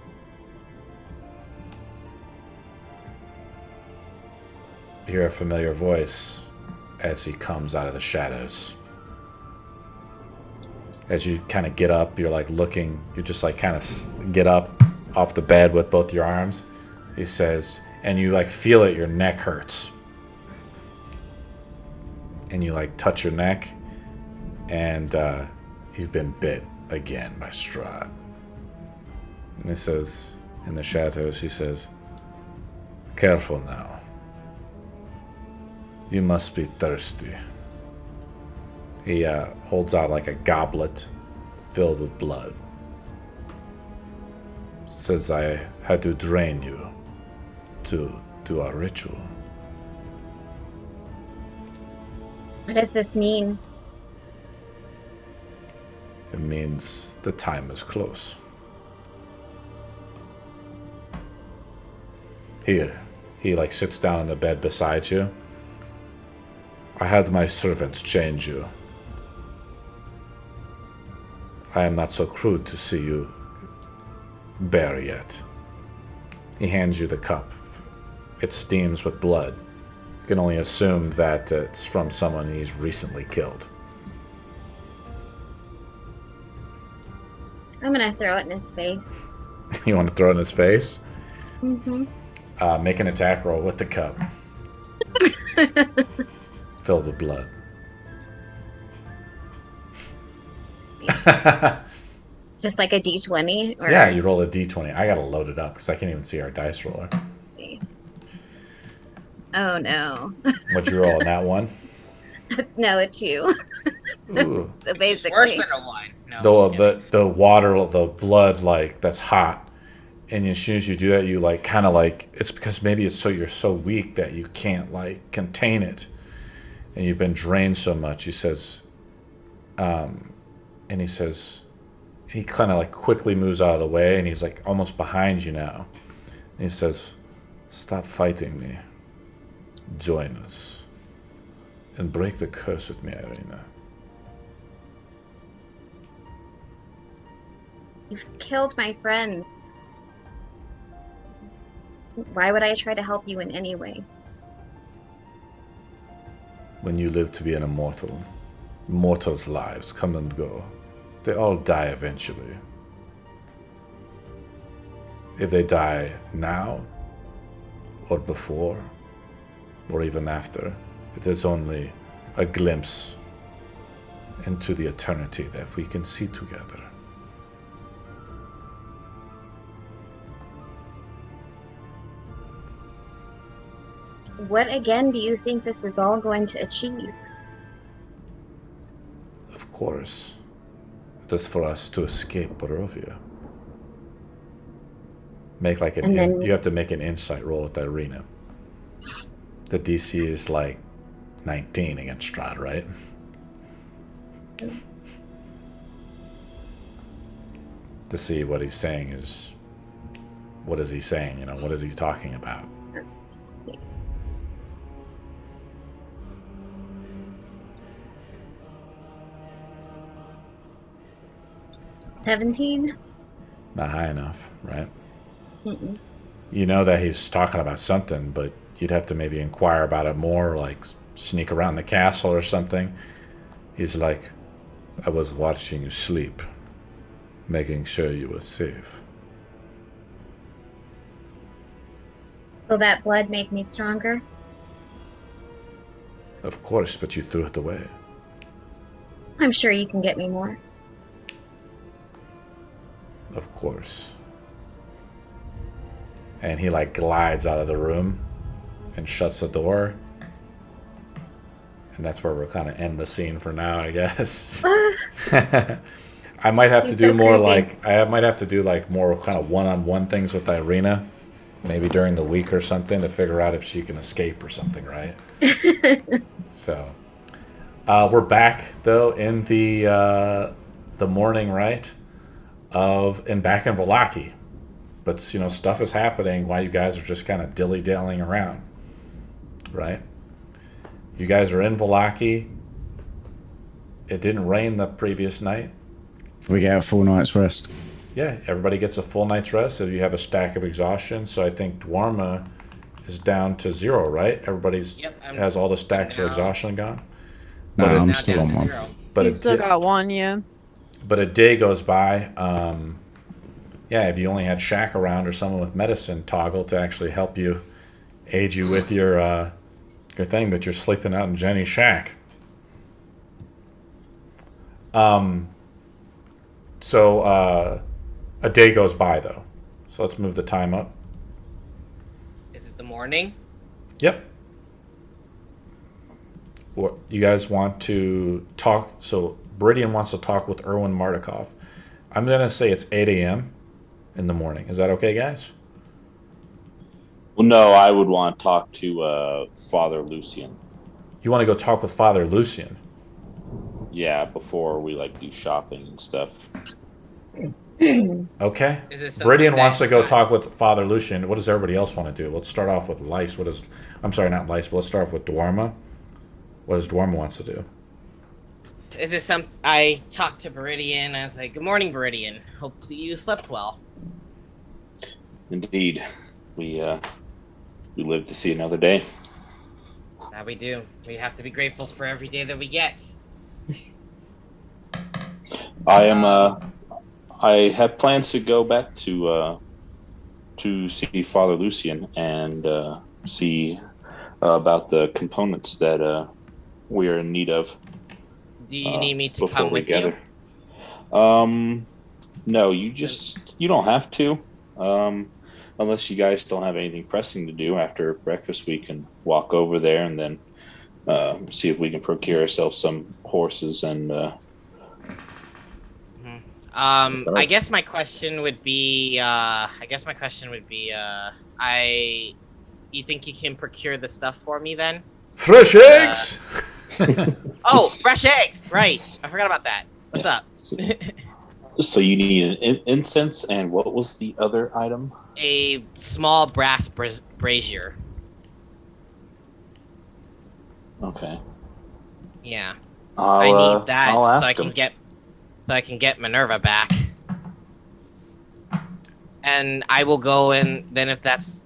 You hear a familiar voice as he comes out of the shadows. As you kind of get up, you're like looking, you just like kind of get up off the bed with both your arms. He says, and you like feel it, your neck hurts. And you like touch your neck, and you've been bit again by Strahd. And he says, in the shadows, he says, Careful now. You must be thirsty. He holds out like a goblet filled with blood. Says I had to drain you to do our ritual. What does this mean? It means the time is close. Here, he like sits down on the bed beside you. I had my servants change you. I am not so crude to see you bare yet. He hands you the cup. It steams with blood. You can only assume that it's from someone he's recently killed. I'm gonna throw it in his face. You want to throw it in his face? Mm-hmm. Make an attack roll with the cup. Filled with blood. Just like a d20? Or... Yeah, you roll a d20. I gotta load it up because I can't even see our dice roller. Oh no. What'd you roll on that one? No, a 2. Ooh. So basically. Worse than a 1. No, The water, the blood, like, that's hot. And as soon as you do that, you, like, kind of, like, it's because maybe it's so you're so weak that you can't, like, contain it. And you've been drained so much. He says, and he says, he kind of, like, quickly moves out of the way, and he's, like, almost behind you now. And he says, stop fighting me. Join us. And break the curse with me, Irina. You've killed my friends. Why would I try to help you in any way? When you live to be an immortal, mortals' lives come and go. They all die eventually. If they die now, or before, or even after, it is only a glimpse into the eternity that we can see together. What again do you think this is all going to achieve? Of course, it is for us to escape Barovia. Make like you have to make an insight roll with Irina. The DC is like 19 against Strahd, right? To see what he's saying is, what is he saying? You know, what is he talking about? Let's see. $17? Not high enough, right? Mm-mm. You know that he's talking about something, but you'd have to maybe inquire about it more, like sneak around the castle or something. He's like, I was watching you sleep, making sure you were safe. Will that blood make me stronger? Of course, but you threw it away. I'm sure you can get me more. Of course. And he like glides out of the room and shuts the door. And that's where we'll kind of end the scene for now, I guess. I might have to do so more creepy. I might have to do like more kind of one-on-one things with Irina, maybe during the week or something, to figure out if she can escape or something, right? So we're back though in the morning, right? Back in Vallaki. But you know, stuff is happening while you guys are just kind of dilly-dallying around, right? You guys are in Vallaki. It didn't rain the previous night. We get a full night's rest. Yeah, everybody gets a full night's rest. So you have a stack of exhaustion. So I think Dwarma is down to 0, right? Everybody's has all the stacks of exhaustion gone. No, But I'm Now still down on to one. 0. But You it's still got one, yeah. But a day goes by. Yeah, if you only had Shaq around or someone with medicine toggle to actually help you, aid you with your thing, but you're sleeping out in Jenny's shack. So a day goes by though. So let's move the time up. Is it the morning? Yep. What you guys want to talk? So Beridian wants to talk with Erwin Mardikov. I'm gonna say it's 8 a.m. in the morning. Is that okay, guys? Well, no, I would want to talk to Father Lucian. You want to go talk with Father Lucian? Yeah, before we like do shopping and stuff. Okay. Is it something Beridian wants that- to go talk with Father Lucian. What does everybody else want to do? Let's start off with Lice. I'm sorry, not Lice, but let's start off with Dwarma. What does Dwarma wants to do? Is this some? I talked to Viridian. I was like, "Good morning, Viridian. Hopefully you slept well." Indeed, we live to see another day. That we do. We have to be grateful for every day that we get. I have plans to go back to see Father Lucian and see about the components that we are in need of. Do you need me to before come we with gather. you? No, you don't have to. Unless you guys don't have anything pressing to do after breakfast, we can walk over there and then see if we can procure ourselves some horses and. I guess my question would be. You think you can procure the stuff for me then? Fresh eggs. Oh, fresh eggs! Right, I forgot about that. What's up? So you need an incense, and what was the other item? A small brass brazier. Okay. Yeah, I I need that I'll ask so I can get Minerva back. And I will go and then if that's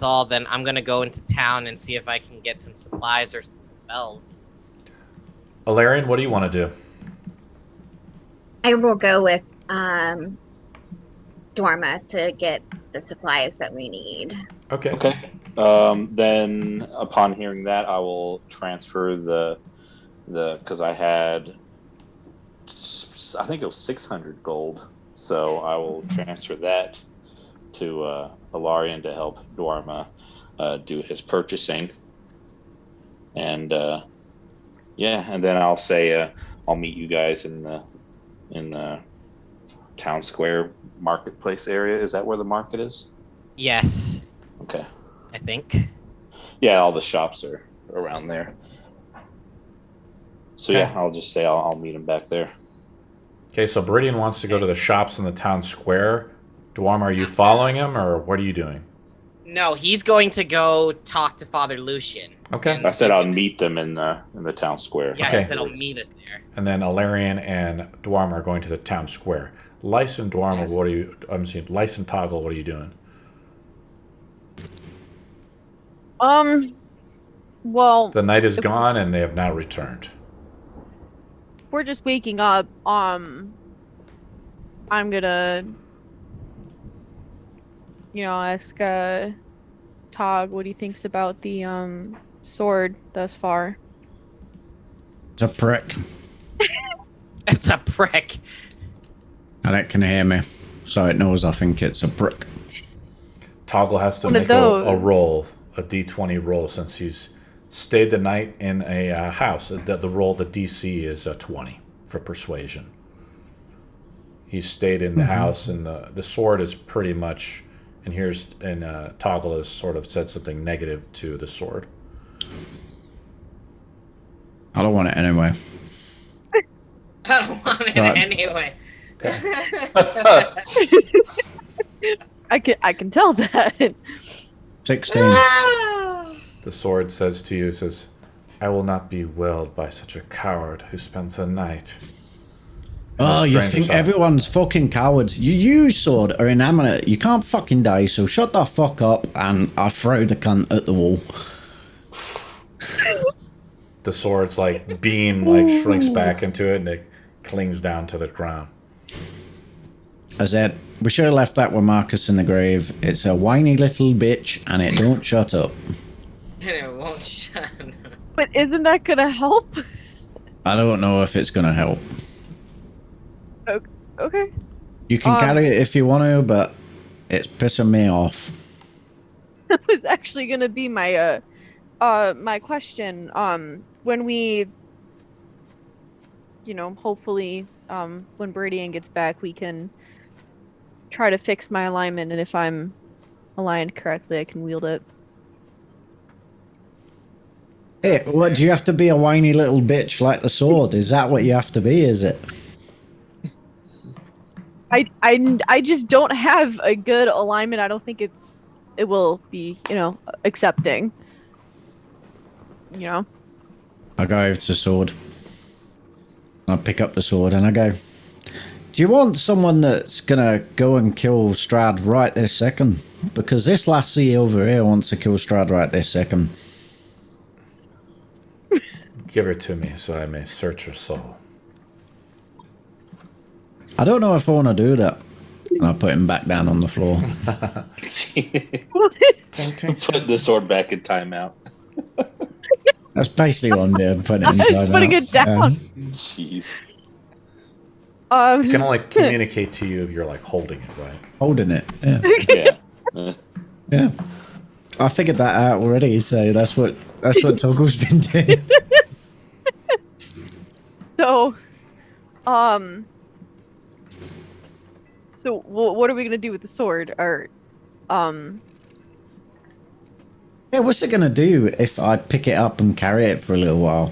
all, then I'm gonna go into town and see if I can get some supplies or some spells. Alarian, what do you want to do? I will go with Dorma to get the supplies that we need. Okay. Okay. Then upon hearing that, I will transfer the because I had, I think it was 600 gold, so I will transfer that to Alarian to help Dorma do his purchasing, and and then I'll say I'll meet you guys in the town square marketplace area. Is that where the market is? Yes, Okay. I think. Yeah, all the shops are around there. So Okay. yeah, I'll just say I'll meet him back there. Okay, so Beridian wants to go to the shops in the town square. Dwarm, are you following him, or what are you doing? No, he's going to go talk to Father Lucian. Okay. And I said he's I'll gonna- meet them in the town square. Yeah, Okay. he said he'll meet us there. And then Alarian and Dwarm are going to the town square. Lice and Dwarm, Yes. what are you? I'm seeing Lice and Toggle. What are you doing? Well, The night is gone, and they have now returned. we're just waking up. I'm gonna, ask Tog what he thinks about the sword thus far. It's a prick. It's a prick. And it can hear me, so it knows I think it's a prick. Toggle has to One of make a those. roll, a d20 roll, since he's stayed the night in a house. The roll, the DC is a 20 for persuasion. He's stayed in the house, and the sword is pretty much. And Toggle has sort of said something negative to the sword. I don't want it anyway. I don't want it Right. anyway. I can tell that. 16. The sword says to you, I will not be welled by such a coward who spends the night. Oh, you Stranger's think eye. everyone's fucking cowards? You use sword or inanimate. You can't fucking die, so shut the fuck up and I throw the cunt at the wall. The sword's beam shrinks back into it, and it clings down to the ground. I said, we should have left that with Marcus in the grave. It's a whiny little bitch and it don't shut up. And it won't shut. But isn't that gonna help? I don't know if it's gonna help. Okay. You can carry it if you want to, but it's pissing me off. That was actually gonna be my my question. When we, hopefully, when Birdian gets back, we can try to fix my alignment, and if I'm aligned correctly, I can wield it. Hey, what, do you have to be a whiny little bitch like the sword? Is that what you have to be, is it? I just don't have a good alignment. I don't think it will be, accepting. I go over to the sword. I pick up the sword and I go, do you want someone that's gonna go and kill Strahd right this second? Because this lassie over here wants to kill Strahd right this second. Give her to me so I may search her soul. I don't know if I want to do that. And I put him back down on the floor. Put the sword back in timeout. That's basically what I'm doing, putting it in timeout. Putting it down. Jeez. I can only communicate to you if you're like holding it, right? Holding it, yeah. Yeah. Yeah. I figured that out already, so that's what Toggle's been doing. So, what are we gonna do with the sword? Or, Yeah, what's it gonna do if I pick it up and carry it for a little while?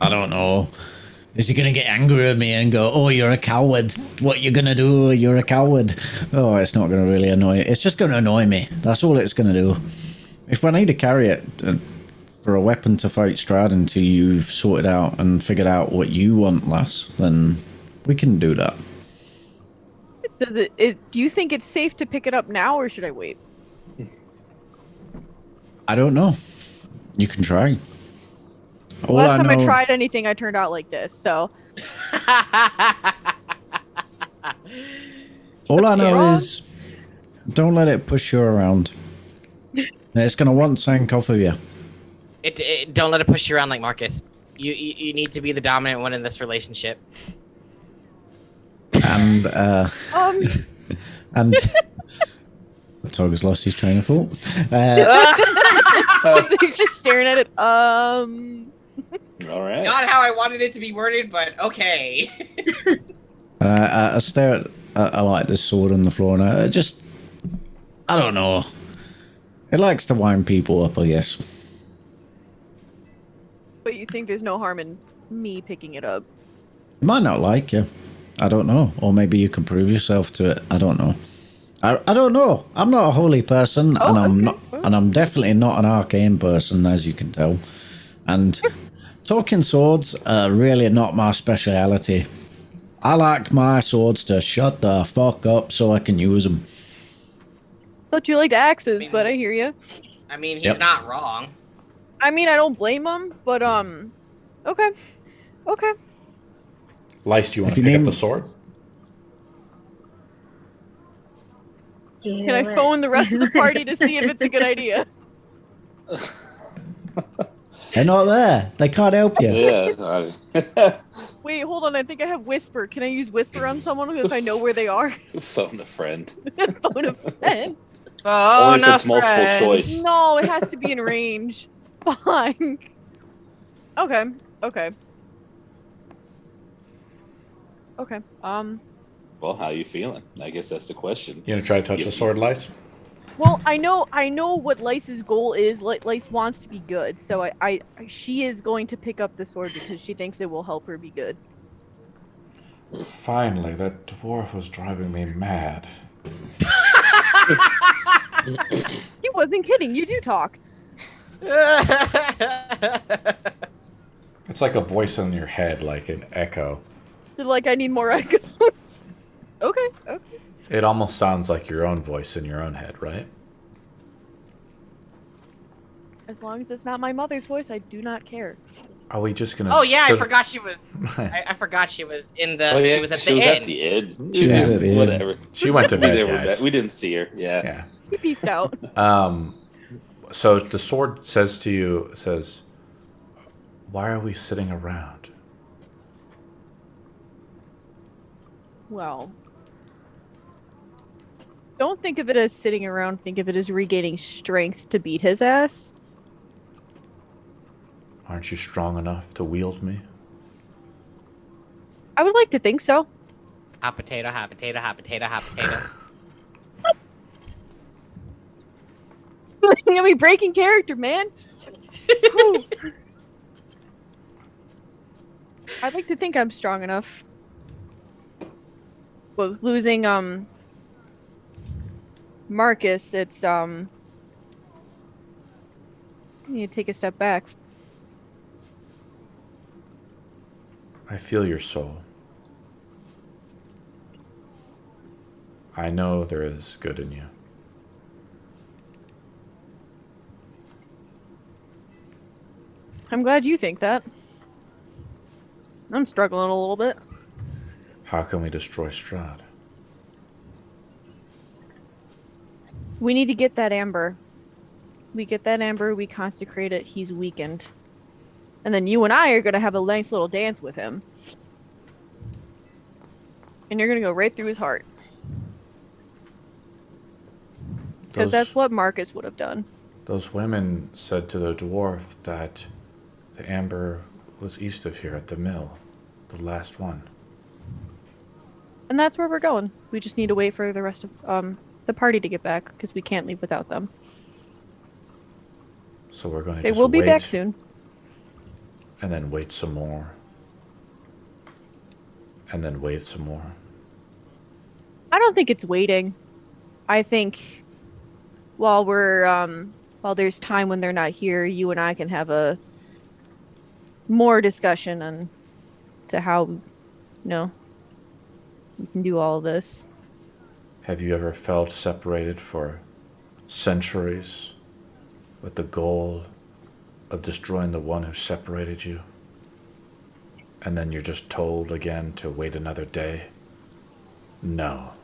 I don't know. Is he gonna get angry at me and go, "Oh, you're a coward. What you gonna do? You're a coward." Oh, it's not gonna really annoy it. It's just gonna annoy me. That's all it's gonna do. If I need to carry it for a weapon to fight Strahd until you've sorted out and figured out what you want, lass, then we can do that. do you think it's safe to pick it up now, or should I wait? I don't know. You can try. Last time I tried anything, I turned out like this, so. All I know is don't let it push you around. It's going to want something off of you. Don't let it push you around like Marcus. You need to be the dominant one in this relationship. And, and Toga's lost his train of thought. He's just staring at it. All right. Not how I wanted it to be worded, but okay. I stare at I like this sword on the floor, and I don't know. It likes to wind people up, I guess. But you think there's no harm in me picking it up? It might not like you. I don't know. Or maybe you can prove yourself to it. I don't know. I don't know. I'm not a holy person, and I'm definitely not an arcane person, as you can tell. And talking swords are really not my speciality. I like my swords to shut the fuck up so I can use them. Thought you liked axes, but I hear you. I mean, he's not wrong. I mean, I don't blame him, but okay. Lice, do you want to pick up the sword? Can I phone the rest of the party to see if it's a good idea? They're not there. They can't help you. Yeah. Wait, hold on. I think I have Whisper. Can I use Whisper on someone if I know where they are? Phone a friend. Phone a friend. Oh, Only if it's multiple choice. No, it has to be in range. Fine. Okay. Well, how you feeling? I guess that's the question. You gonna try to touch the sword, Lice? Well, I know what Lice's goal is. Lice wants to be good, so she is going to pick up the sword because she thinks it will help her be good. Finally, that dwarf was driving me mad. He wasn't kidding. You do talk. It's like a voice in your head, like an echo. Like I need more echoes. Okay. It almost sounds like your own voice in your own head, right? As long as it's not my mother's voice, I do not care. Are we just gonna? Oh yeah, I forgot she was. I forgot she was in the. Oh, yeah, she was at the end. She was at the end. Whatever. She went to bed, guys. We didn't see her. Yeah. He peaced out. So the sword says to you, "Why are we sitting around?" Well, Don't think of it as sitting around. Think of it as regaining strength to beat his ass. Aren't you strong enough to wield me? I would like to think so. Hot potato, hot potato, hot potato, hot potato. You'll be breaking character, man. Whew. I'd like to think I'm strong enough. Well, losing Marcus, it's I need to take a step back. I feel your soul. I know there is good in you. I'm glad you think that. I'm struggling a little bit. How can we destroy Strahd? We need to get that amber. We get that amber, we consecrate it, he's weakened. And then you and I are going to have a nice little dance with him. And you're going to go right through his heart. Because that's what Marcus would have done. Those women said to the dwarf that the amber was east of here at the mill. The last one. And that's where we're going. We just need to wait for the rest of the party to get back, because we can't leave without them. So we're going to They just will be wait, back soon. and then wait some more. And then wait some more. I don't think it's waiting. I think while there's time when they're not here, you and I can have a more discussion on to how, we can do all of this. Have you ever felt separated for centuries with the goal of destroying the one who separated you? And then you're just told again to wait another day? No.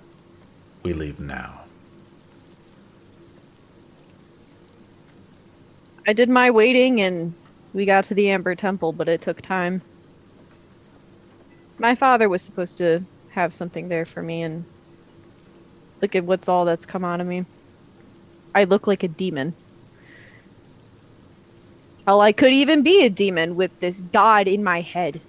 We leave now. I did my waiting and we got to the Amber Temple, but it took time. My father was supposed to have something there for me, and look at what's all that's come out of me. I look like a demon. Hell, I could even be a demon with this god in my head.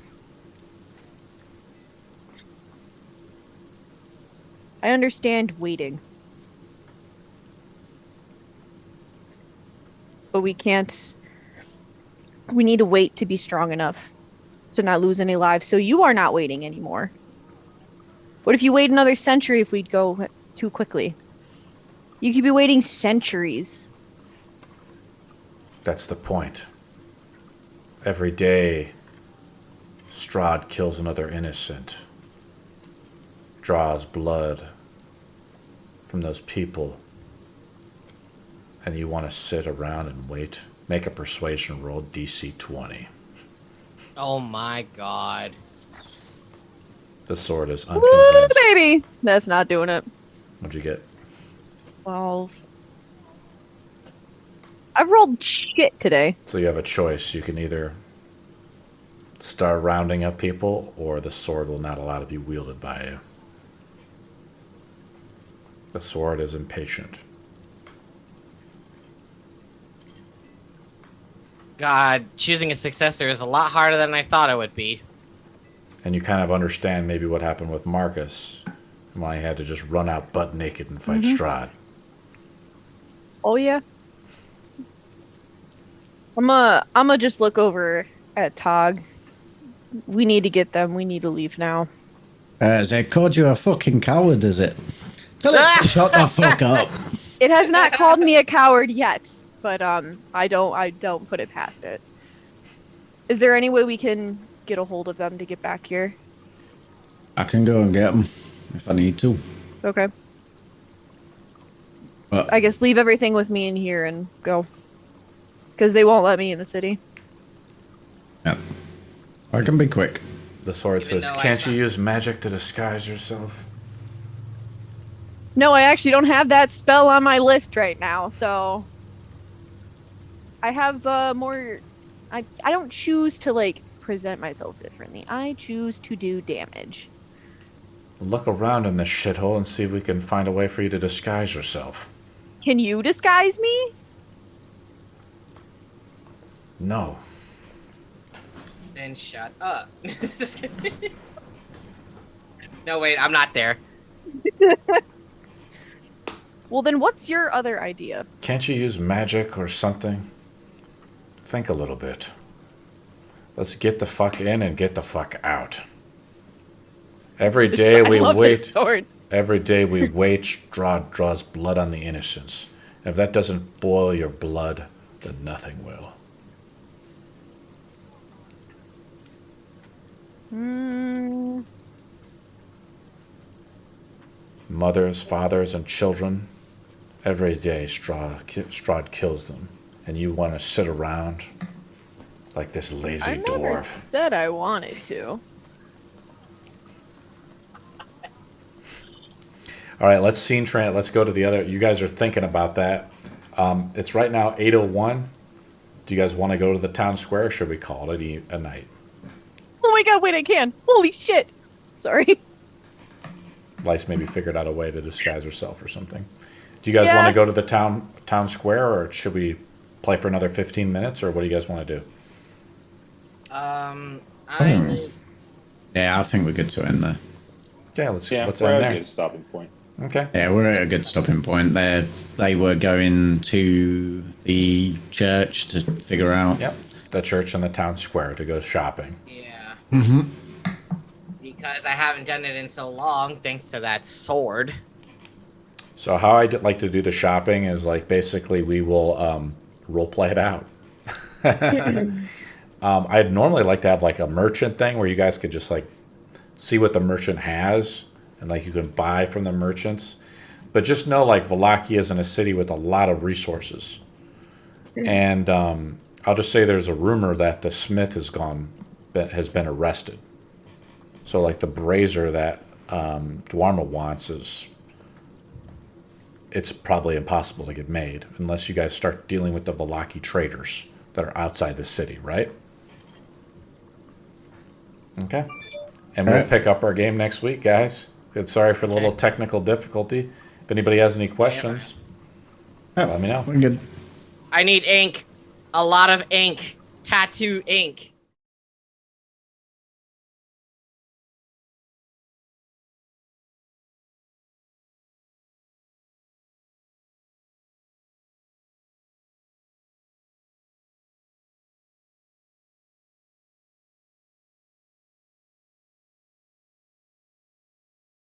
I understand waiting. But we can't... We need to wait to be strong enough to not lose any lives, so you are not waiting anymore. What if you wait another century if we'd go too quickly? You could be waiting centuries. That's the point. Every day, Strahd kills another innocent, draws blood from those people, and you want to sit around and wait? Make a persuasion roll, DC 20. Oh my god. The sword is Woo, unconvinced. baby! That's not doing it. What'd you get? 12. I've rolled shit today. So you have a choice. You can either start rounding up people, or the sword will not allow to be wielded by you. The sword is impatient. God, choosing a successor is a lot harder than I thought it would be. And you kind of understand maybe what happened with Marcus, why he had to just run out butt naked and fight Strahd. Oh, yeah. I'ma just look over at Tog. We need to get them. We need to leave now. Has it called you a fucking coward, is it? Tell it to shut the fuck up. It has not called me a coward yet, but I don't put it past it. Is there any way we can get a hold of them to get back here? I can go and get them if I need to. Okay. But I guess leave everything with me in here and go. Because they won't let me in the city. yeah, I can be quick. The sword Even says, though I can't you thought- use magic to disguise yourself? No, I actually don't have that spell on my list right now, so... I have more... I don't choose to, present myself differently. I choose to do damage. Look around in this shithole and see if we can find a way for you to disguise yourself. Can you disguise me? No. Then shut up. No, wait, I'm not there. Well, then what's your other idea? Can't you use magic or something? Think a little bit. Let's get the fuck in and get the fuck out. Every day we wait. Sword. Every day we wait, Strahd draws blood on the innocents. If that doesn't boil your blood, then nothing will. Mothers, fathers, and children. Every day Strahd kills them. And you want to sit around like this lazy I never dwarf. said I wanted to. All right, let's let's go to the other. You guys are thinking about that. It's right now 8:01. Do you guys want to go to the town square, or should we call it a night? Oh my god, wait, I can. Holy shit. Sorry. Lice maybe figured out a way to disguise herself or something. Do you guys want to go to the town square, or should we play for another 15 minutes, or what do you guys want to do? Yeah, I think we're good to end there. Yeah, let's we're end at there. a good stopping point. Okay. Yeah, we're at a good stopping point. They were going to the church to figure out. Yep. The church and the town square to go shopping. Yeah. Mm-hmm. Because I haven't done it in so long, thanks to that sword. So how I'd like to do the shopping is like basically we will role play it out. I'd normally like to have like a merchant thing where you guys could just like see what the merchant has and like you can buy from the merchants. But just know like Vallaki isn't a city with a lot of resources. And I'll just say there's a rumor that the smith has been arrested. So like the brazier that Dwarma wants it's probably impossible to get made unless you guys start dealing with the Vallaki traders that are outside the city, right? Okay. And we'll pick up our game next week, guys. Good. Sorry for the little technical difficulty. If anybody has any questions, let me know. We're good. I need ink. A lot of ink. Tattoo ink.